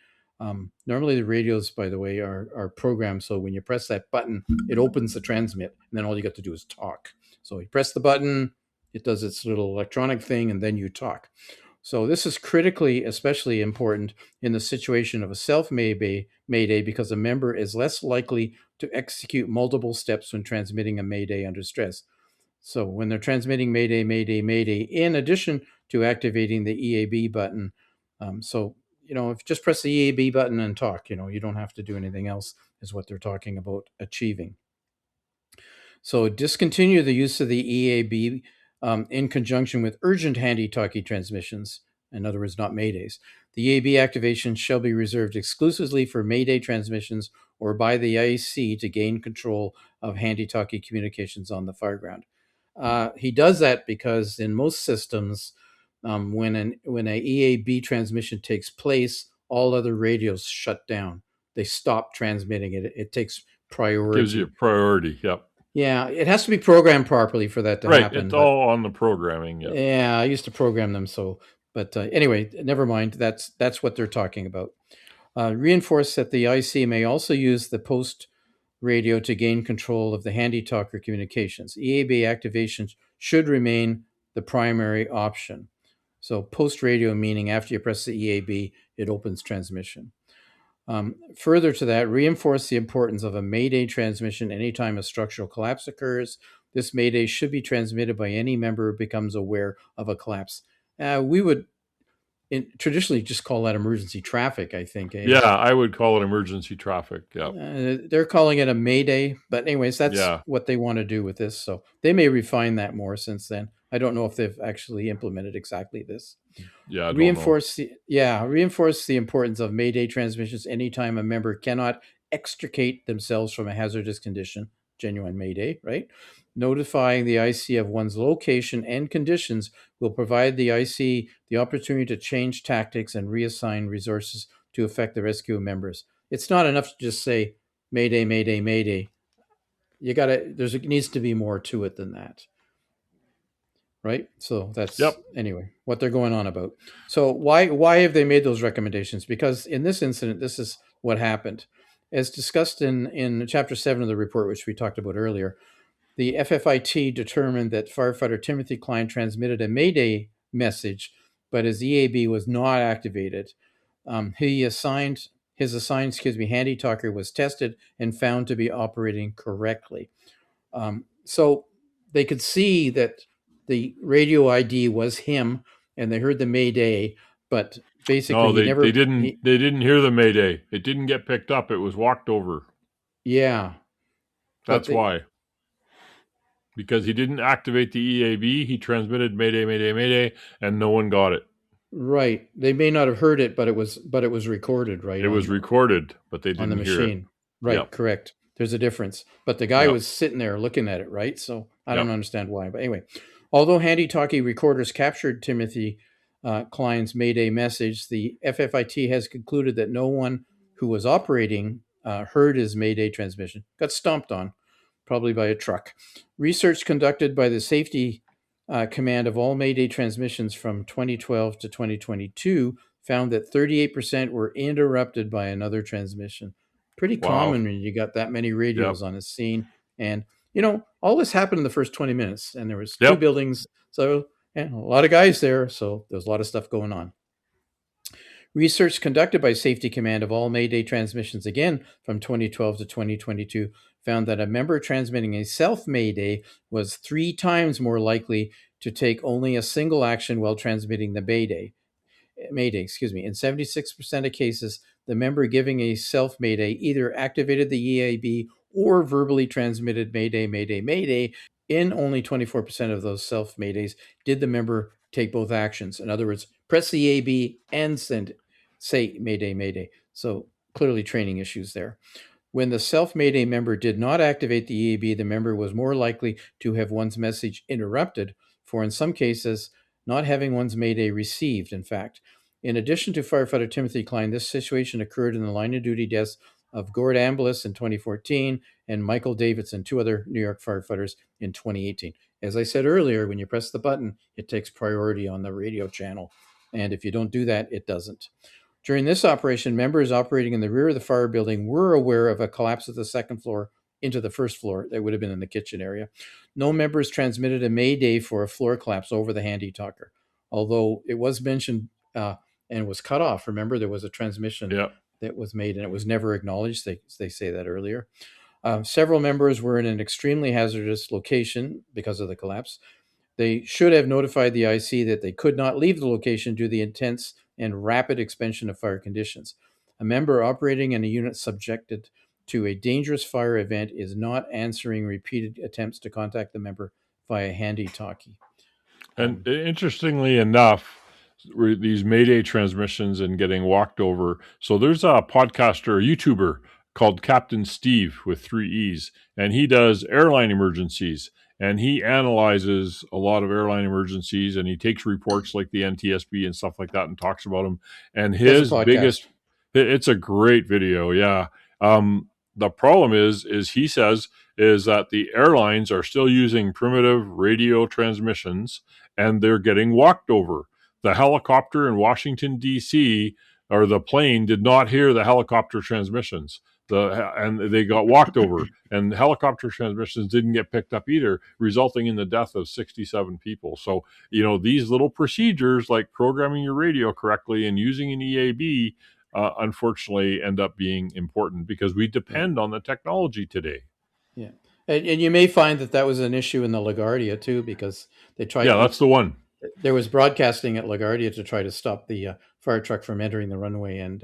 D: Normally the radios, by the way, are programmed so when you press that button, it opens the transmit, and then all you got to do is talk. So you press the button, it does its little electronic thing, and then you talk. So this is critically, especially important in the situation of a self-Mayday because a member is less likely to execute multiple steps when transmitting a Mayday under stress. So when they're transmitting Mayday, Mayday, Mayday, in addition to activating the EAB button. If you just press the EAB button and talk, you don't have to do anything else, is what they're talking about achieving. So discontinue the use of the EAB in conjunction with urgent handy-talkie transmissions, in other words, not Maydays. The EAB activation shall be reserved exclusively for Mayday transmissions or by the IC to gain control of handy-talkie communications on the fireground. He does that because in most systems, when an EAB transmission takes place, all other radios shut down. They stop transmitting it. It takes priority.
B: Gives you priority, yep.
D: Yeah, it has to be programmed properly for that to happen.
B: Right, it's all on the programming. Yep.
D: Yeah, I used to program them, but anyway, never mind. That's what they're talking about. Reinforce that the IC may also use the post radio to gain control of the handy talker communications. EAB activation should remain the primary option. So post radio meaning after you press the EAB, it opens transmission. Further to that, reinforce the importance of a Mayday transmission anytime a structural collapse occurs. This Mayday should be transmitted by any member who becomes aware of a collapse. We would traditionally just call that emergency traffic, I think.
B: Yeah, I would call it emergency traffic. Yeah.
D: They're calling it a Mayday, but anyways, that's
B: Yeah.
D: what they want to do with this. So they may refine that more since then. I don't know if they've actually implemented exactly this.
B: Yeah,
D: Reinforce the importance of Mayday transmissions anytime a member cannot extricate themselves from a hazardous condition, genuine Mayday, right? Notifying the IC of one's location and conditions will provide the IC the opportunity to change tactics and reassign resources to affect the rescue members. It's not enough to just say Mayday, Mayday, Mayday. There needs to be more to it than that. Right? So that's anyway what they're going on about. So why have they made those recommendations? Because in this incident, this is what happened. As discussed in Chapter 7 of the report, which we talked about earlier, the FFIT determined that firefighter Timothy Klein transmitted a Mayday message, but his EAB was not activated. His assigned handy talker was tested and found to be operating correctly. So they could see that the radio ID was him, and they heard the Mayday, but basically
B: they didn't hear the Mayday. It didn't get picked up. It was walked over.
D: Yeah,
B: that's why. Because he didn't activate the EAB, he transmitted Mayday, Mayday, Mayday, and no one got it.
D: Right. They may not have heard it, but it was recorded, right?
B: It was recorded, but they didn't
D: on the machine.
B: Hear it.
D: Right. Yep. Correct. There's a difference. But the guy was sitting there looking at it, right? So I don't understand why. But anyway, although handy-talkie recorders captured Timothy Klein's Mayday message, the FFIT has concluded that no one who was operating heard his Mayday transmission. Got stomped on, probably by a truck. Research conducted by the Safety Command of all Mayday transmissions from 2012 to 2022 found that 38% were interrupted by another transmission. Pretty common when you got that many radios on a scene. And, all this happened in the first 20 minutes, and there was two buildings. So a lot of guys there. So there's a lot of stuff going on. Research conducted by Safety Command of all Mayday transmissions, again, from 2012 to 2022, found that a member transmitting a self-Mayday was 3 times more likely to take only a single action while transmitting the Mayday. In 76% of cases, the member giving a self-Mayday either activated the EAB or verbally transmitted Mayday, Mayday, Mayday. In only 24% of those self-Maydays did the member take both actions. In other words, press the EAB and say Mayday, Mayday. So clearly training issues there. When the self-Mayday member did not activate the EAB, the member was more likely to have one's message interrupted, for in some cases, not having one's Mayday received, in fact. In addition to firefighter Timothy Klein, this situation occurred in the line of duty deaths of Gord Ambulis in 2014 and Michael Davidson, 2 other New York firefighters, in 2018. As I said earlier, when you press the button, it takes priority on the radio channel. And if you don't do that, it doesn't. During this operation, members operating in the rear of the fire building were aware of a collapse of the second floor into the first floor. That would have been in the kitchen area. No members transmitted a Mayday for a floor collapse over the handy talker, although it was mentioned and was cut off. Remember, there was a transmission that was made and it was never acknowledged. They say that earlier. Several members were in an extremely hazardous location because of the collapse. They should have notified the IC that they could not leave the location due to the intense and rapid expansion of fire conditions. A member operating in a unit subjected to a dangerous fire event is not answering repeated attempts to contact the member via handy-talkie.
B: And interestingly enough, these Mayday transmissions and getting walked over. So there's a podcaster, a YouTuber called Captain Steve with 3 E's, and he does airline emergencies. And he analyzes a lot of airline emergencies, and he takes reports like the NTSB and stuff like that and talks about them. And his biggest, it's a great video. Yeah. The problem is he says is that the airlines are still using primitive radio transmissions and they're getting walked over. The helicopter in Washington, D.C., or the plane did not hear the helicopter transmissions. and they got walked over, and helicopter transmissions didn't get picked up either, resulting in the death of 67 people. So, these little procedures like programming your radio correctly and using an EAB, unfortunately, end up being important because we depend on the technology today.
D: Yeah. And you may find that was an issue in the LaGuardia too, because they tried.
B: Yeah, that's the one.
D: There was broadcasting at LaGuardia to try to stop the fire truck from entering the runway. And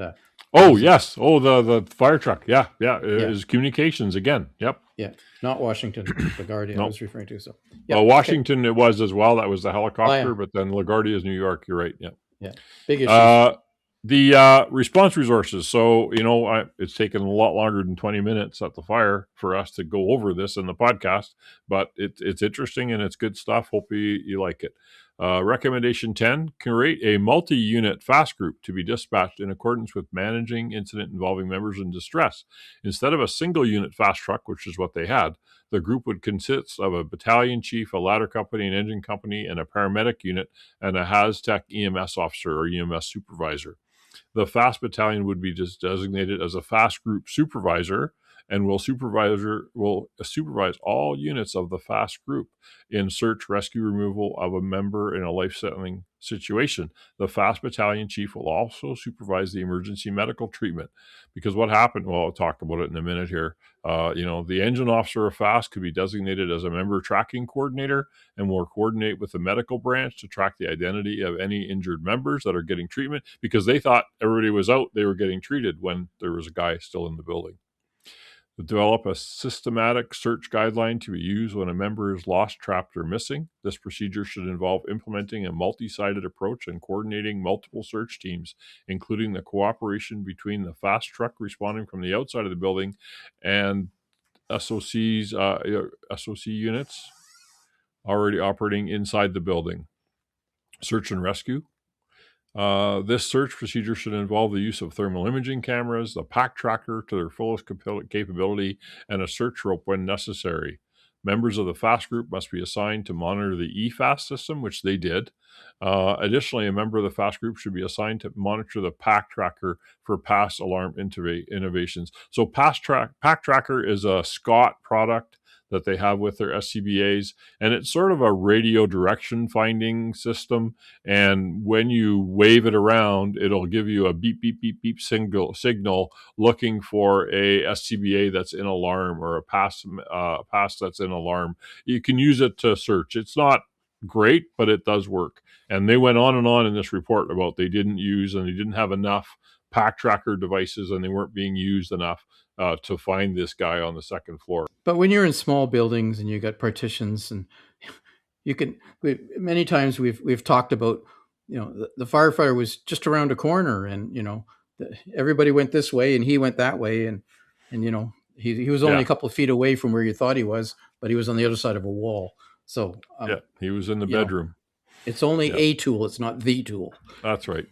B: yes. The fire truck. Yeah. It was communications again. Yep.
D: Yeah, not Washington, LaGuardia.
B: Nope.
D: I was referring to. So,
B: Washington it was as well. That was the helicopter,
D: yeah.
B: But then LaGuardia is New York. You're right. Yeah.
D: Big issue.
B: The response resources. So, it's taken a lot longer than 20 minutes at the fire for us to go over this in the podcast, but it's interesting and it's good stuff. Hope you like it. Recommendation 10, create a multi-unit fast group to be dispatched in accordance with managing incident involving members in distress. Instead of a single unit fast truck, which is what they had, the group would consist of a battalion chief, a ladder company, an engine company, and a paramedic unit, and a HazTech EMS officer or EMS supervisor. The FAST battalion would be just designated as a FAST group supervisor and will supervise all units of the FAST group in search, rescue, removal of a member in a life-threatening situation. The FAST battalion chief will also supervise the emergency medical treatment. Because what happened, well, I'll talk about it in a minute here. The engine officer of FAST could be designated as a member tracking coordinator and will coordinate with the medical branch to track the identity of any injured members that are getting treatment, because they thought everybody was out, they were getting treated when there was a guy still in the building. To develop a systematic search guideline to be used when a member is lost, trapped, or missing. This procedure should involve implementing a multi-sided approach and coordinating multiple search teams, including the cooperation between the fast truck responding from the outside of the building and SOC units already operating inside the building. Search and rescue. This search procedure should involve the use of thermal imaging cameras, the pack tracker to their fullest capability, and a search rope when necessary. Members of the FAST group must be assigned to monitor the EFAST system, which they did. Additionally, a member of the FAST group should be assigned to monitor the pack tracker for past alarm innovations. So pack tracker is a Scott product that they have with their SCBAs, and it's sort of a radio direction finding system. And when you wave it around, it'll give you a beep, beep, beep, beep signal looking for a SCBA that's in alarm or a pass that's in alarm. You can use it to search. It's not great, but it does work. And they went on and on in this report about they didn't use and they didn't have enough pack tracker devices and they weren't being used enough to find this guy on the second floor.
D: But when you're in small buildings and you got partitions, and many times we've talked about, the firefighter was just around a corner, and everybody went this way and he went that way, and he was only a couple of feet away from where you thought he was, but he was on the other side of a wall. So
B: he was in the bedroom.
D: It's only a tool; it's not the tool.
B: That's right.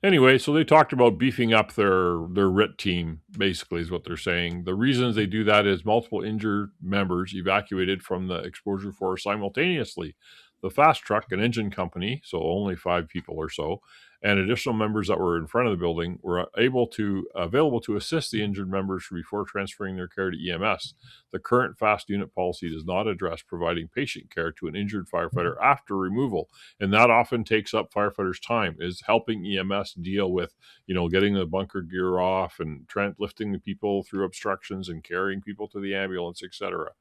B: Anyway, so they talked about beefing up their RIT team, basically is what they're saying. The reasons they do that is multiple injured members evacuated from the exposure force simultaneously. The fast truck, an engine company, so only 5 people or so, and additional members that were in front of the building were available to assist the injured members before transferring their care to EMS. The current fast unit policy does not address providing patient care to an injured firefighter after removal, and that often takes up firefighters' time, is helping EMS deal with, getting the bunker gear off and lifting the people through obstructions and carrying people to the ambulance, etc.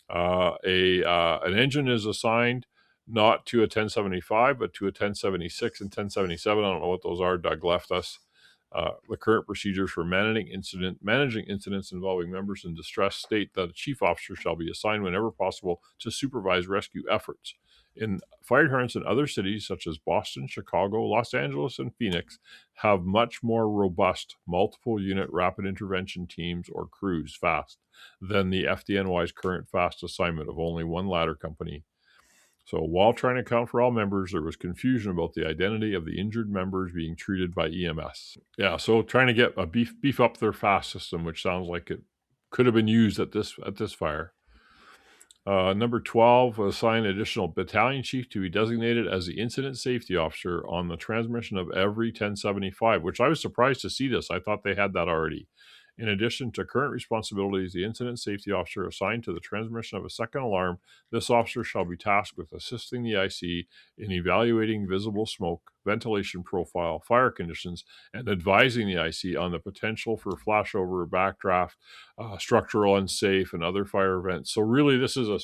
B: An engine is assigned not to a 1075, but to a 1076 and 1077. I don't know what those are. Doug left us. The current procedures for managing incidents involving members in distress state that a chief officer shall be assigned whenever possible to supervise rescue efforts. In fire departments in other cities such as Boston, Chicago, Los Angeles, and Phoenix have much more robust multiple unit rapid intervention teams or crews FAST than the FDNY's current FAST assignment of only one ladder company. So while trying to account for all members, there was confusion about the identity of the injured members being treated by EMS. Yeah, so trying to get a beef up their FAST system, which sounds like it could have been used at this fire. Number 12, assign additional battalion chief to be designated as the incident safety officer on the transmission of every 1075, which I was surprised to see this. I thought they had that already. In addition to current responsibilities, the incident safety officer assigned to the transmission of a second alarm, this officer shall be tasked with assisting the IC in evaluating visible smoke, ventilation profile, fire conditions, and advising the IC on the potential for flashover, backdraft, structural unsafe, and other fire events. So really, this is a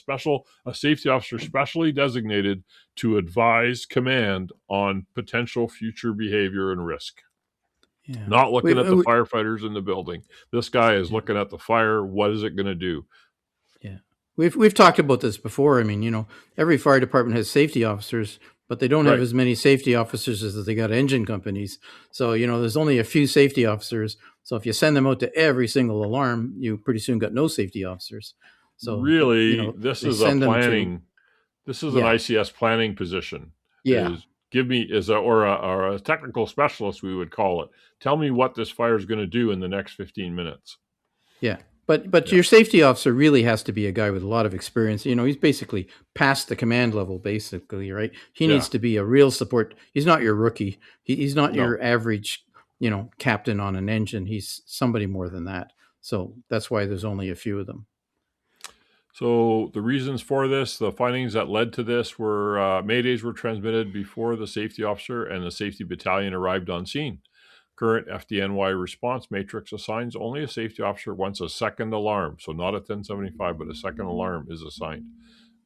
B: safety officer specially designated to advise command on potential future behavior and risk.
D: Yeah.
B: Not looking at the firefighters in the building. This guy is
D: Yeah.
B: looking at the fire. What is it going to do?
D: Yeah. We've talked about this before. I mean, every fire department has safety officers, but they don't have
B: Right.
D: as many safety officers as they got engine companies. So, there's only a few safety officers. So if you send them out to every single alarm, you pretty soon got no safety officers. So
B: Really, this
D: they
B: is a
D: send them to-
B: planning. This is an
D: Yeah.
B: ICS planning position.
D: Yeah.
B: Or a technical specialist, we would call it. Tell me what this fire is going to do in the next 15 minutes.
D: Yeah. But your safety officer really has to be a guy with a lot of experience. He's basically past the command level, basically, right? He needs to be a real support. He's not your rookie. He's not your average, captain on an engine. He's somebody more than that. So that's why there's only a few of them.
B: So the reasons for this, the findings that led to this were maydays were transmitted before the safety officer and the safety battalion arrived on scene. Current FDNY response matrix assigns only a safety officer once a second alarm, so not a 1075, but a second alarm is assigned.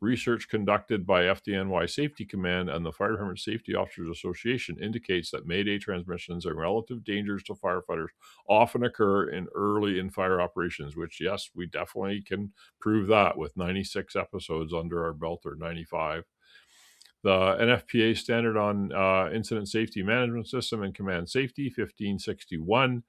B: Research conducted by FDNY Safety Command and the Fire Department Safety Officers Association indicates that mayday transmissions and relative dangers to firefighters often occur early in fire operations, which, yes, we definitely can prove that with 96 episodes under our belt, or 95. The NFPA standard on incident safety management system and command safety, 1561,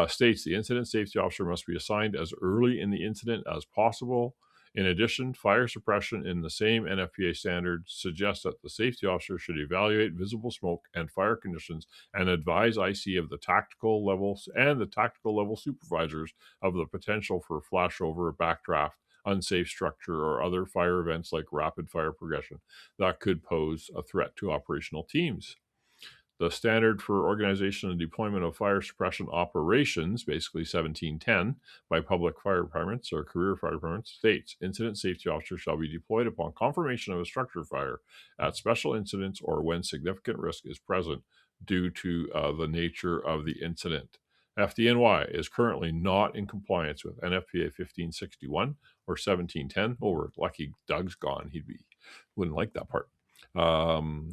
B: states the incident safety officer must be assigned as early in the incident as possible. In addition, fire suppression in the same NFPA standard suggests that the safety officer should evaluate visible smoke and fire conditions and advise IC of the tactical levels and the tactical level supervisors of the potential for flashover, backdraft, unsafe structure, or other fire events like rapid fire progression that could pose a threat to operational teams. The standard for organization and deployment of fire suppression operations, basically 1710, by public fire departments or career fire departments, states incident safety officers shall be deployed upon confirmation of a structure fire at special incidents or when significant risk is present due to the nature of the incident. FDNY is currently not in compliance with NFPA 1561 or 1710. Oh, we're lucky Doug's gone. Wouldn't like that part.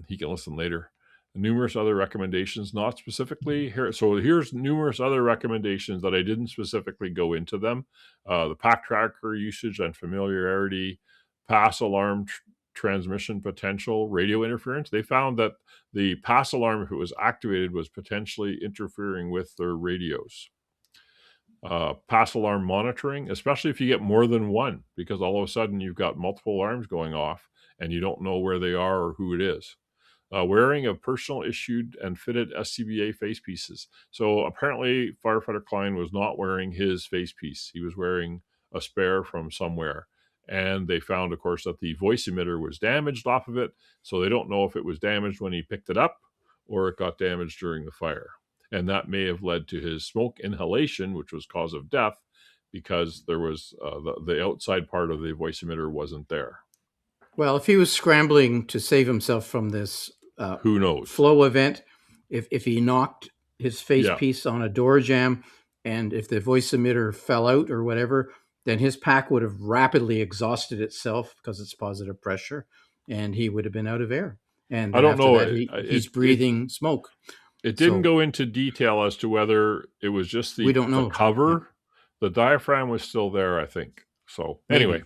B: He can listen later. Numerous other recommendations, not specifically here. So here's numerous other recommendations that I didn't specifically go into them. The pack tracker usage and familiarity, pass alarm transmission potential, radio interference. They found that the pass alarm, if it was activated, was potentially interfering with their radios. Pass alarm monitoring, especially if you get more than one, because all of a sudden you've got multiple alarms going off and you don't know where they are or who it is. Wearing of personal issued and fitted SCBA face pieces. So apparently firefighter Klein was not wearing his face piece. He was wearing a spare from somewhere. And they found, of course, that the voice emitter was damaged off of it. So they don't know if it was damaged when he picked it up or it got damaged during the fire. And that may have led to his smoke inhalation, which was cause of death, because there was the outside part of the voice emitter wasn't there.
D: Well, if he was scrambling to save himself from this
B: who knows
D: flow event, if he knocked his face piece on a door jamb, and if the voice emitter fell out or whatever, then his pack would have rapidly exhausted itself because it's positive pressure, and he would have been out of air. And
B: I don't know.
D: He's breathing smoke.
B: It didn't go into detail as to whether it was just
D: we don't know.
B: The cover. Yeah. The diaphragm was still there, I think. So anyway.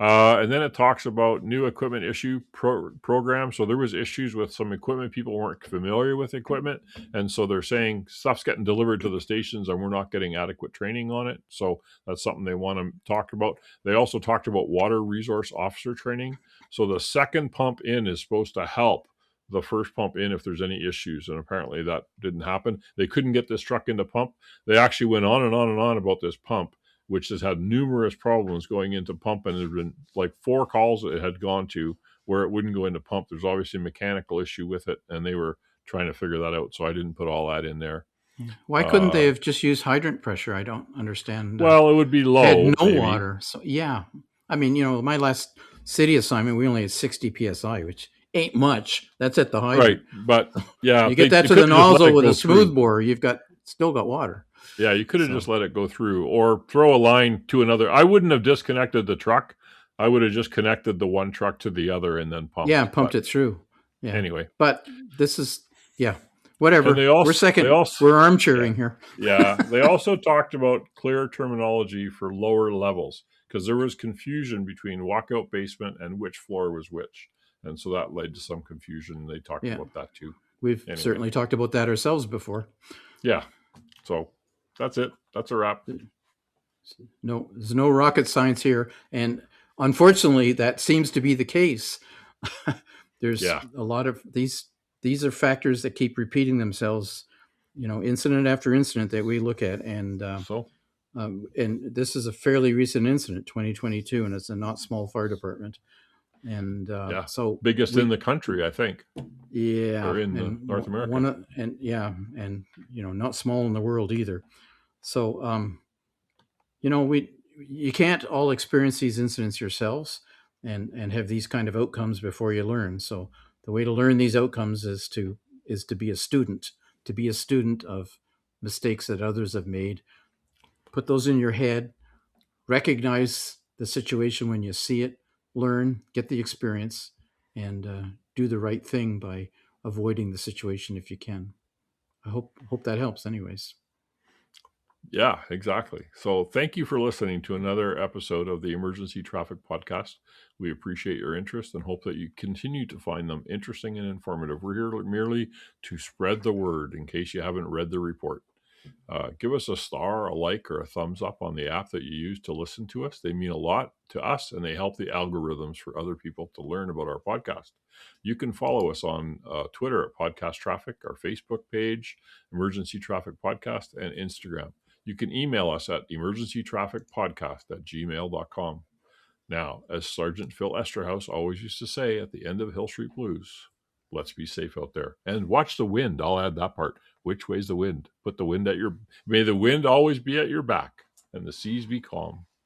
B: And then it talks about new equipment issue program. So there was issues with some equipment. People weren't familiar with equipment. And so they're saying stuff's getting delivered to the stations and we're not getting adequate training on it. So that's something they want to talk about. They also talked about water resource officer training. So the second pump in is supposed to help the first pump in if there's any issues. And apparently that didn't happen. They couldn't get this truck into pump. They actually went on and on and on about this pump, which has had numerous problems going into pump, and there's been like 4 calls that it had gone to where it wouldn't go into pump. There's obviously a mechanical issue with it, and they were trying to figure that out, so I didn't put all that in there.
D: Why couldn't they have just used hydrant pressure? I don't understand.
B: Well, it would be low.
D: Had no
B: maybe.
D: water. So yeah, I mean, my last city assignment, we only had 60 psi, which ain't much. That's at the hydrant.
B: Right, but yeah,
D: You get that to the nozzle with a smooth bore, you've still got water.
B: Yeah, you could have just let it go through, or throw a line to another. I wouldn't have disconnected the truck. I would have just connected the one truck to the other and then pumped.
D: Yeah, pumped it through. Yeah.
B: Anyway,
D: but this is whatever.
B: And we're
D: armchairing here.
B: Yeah, they also talked about clear terminology for lower levels, because there was confusion between walkout basement and which floor was which, and so that led to some confusion. They talked about that too.
D: We've certainly talked about that ourselves before.
B: Yeah, so that's it. That's a wrap.
D: No, there's no rocket science here, and unfortunately, that seems to be the case. There's a lot of these are factors that keep repeating themselves, incident after incident that we look at. And and this is a fairly recent incident, 2022, and it's a not small fire department. And so
B: biggest in the country, I think.
D: Yeah.
B: Or in North America.
D: And not small in the world either. So, you can't all experience these incidents yourselves and have these kind of outcomes before you learn. So the way to learn these outcomes is to be a student of mistakes that others have made. Put those in your head, recognize the situation when you see it, learn, get the experience, and do the right thing by avoiding the situation if you can. I hope that helps anyways.
B: Yeah, exactly. So thank you for listening to another episode of the Emergency Traffic Podcast. We appreciate your interest and hope that you continue to find them interesting and informative. We're here merely to spread the word in case you haven't read the report. Give us a star, a like, or a thumbs up on the app that you use to listen to us. They mean a lot to us, and they help the algorithms for other people to learn about our podcast. You can follow us on Twitter at Podcast Traffic, our Facebook page, Emergency Traffic Podcast, and Instagram. You can email us at emergencytrafficpodcast@gmail.com. Now, as Sergeant Phil Esterhaus always used to say at the end of Hill Street Blues, let's be safe out there. And watch the wind. I'll add that part. Which way's the wind? Put the wind may the wind always be at your back and the seas be calm.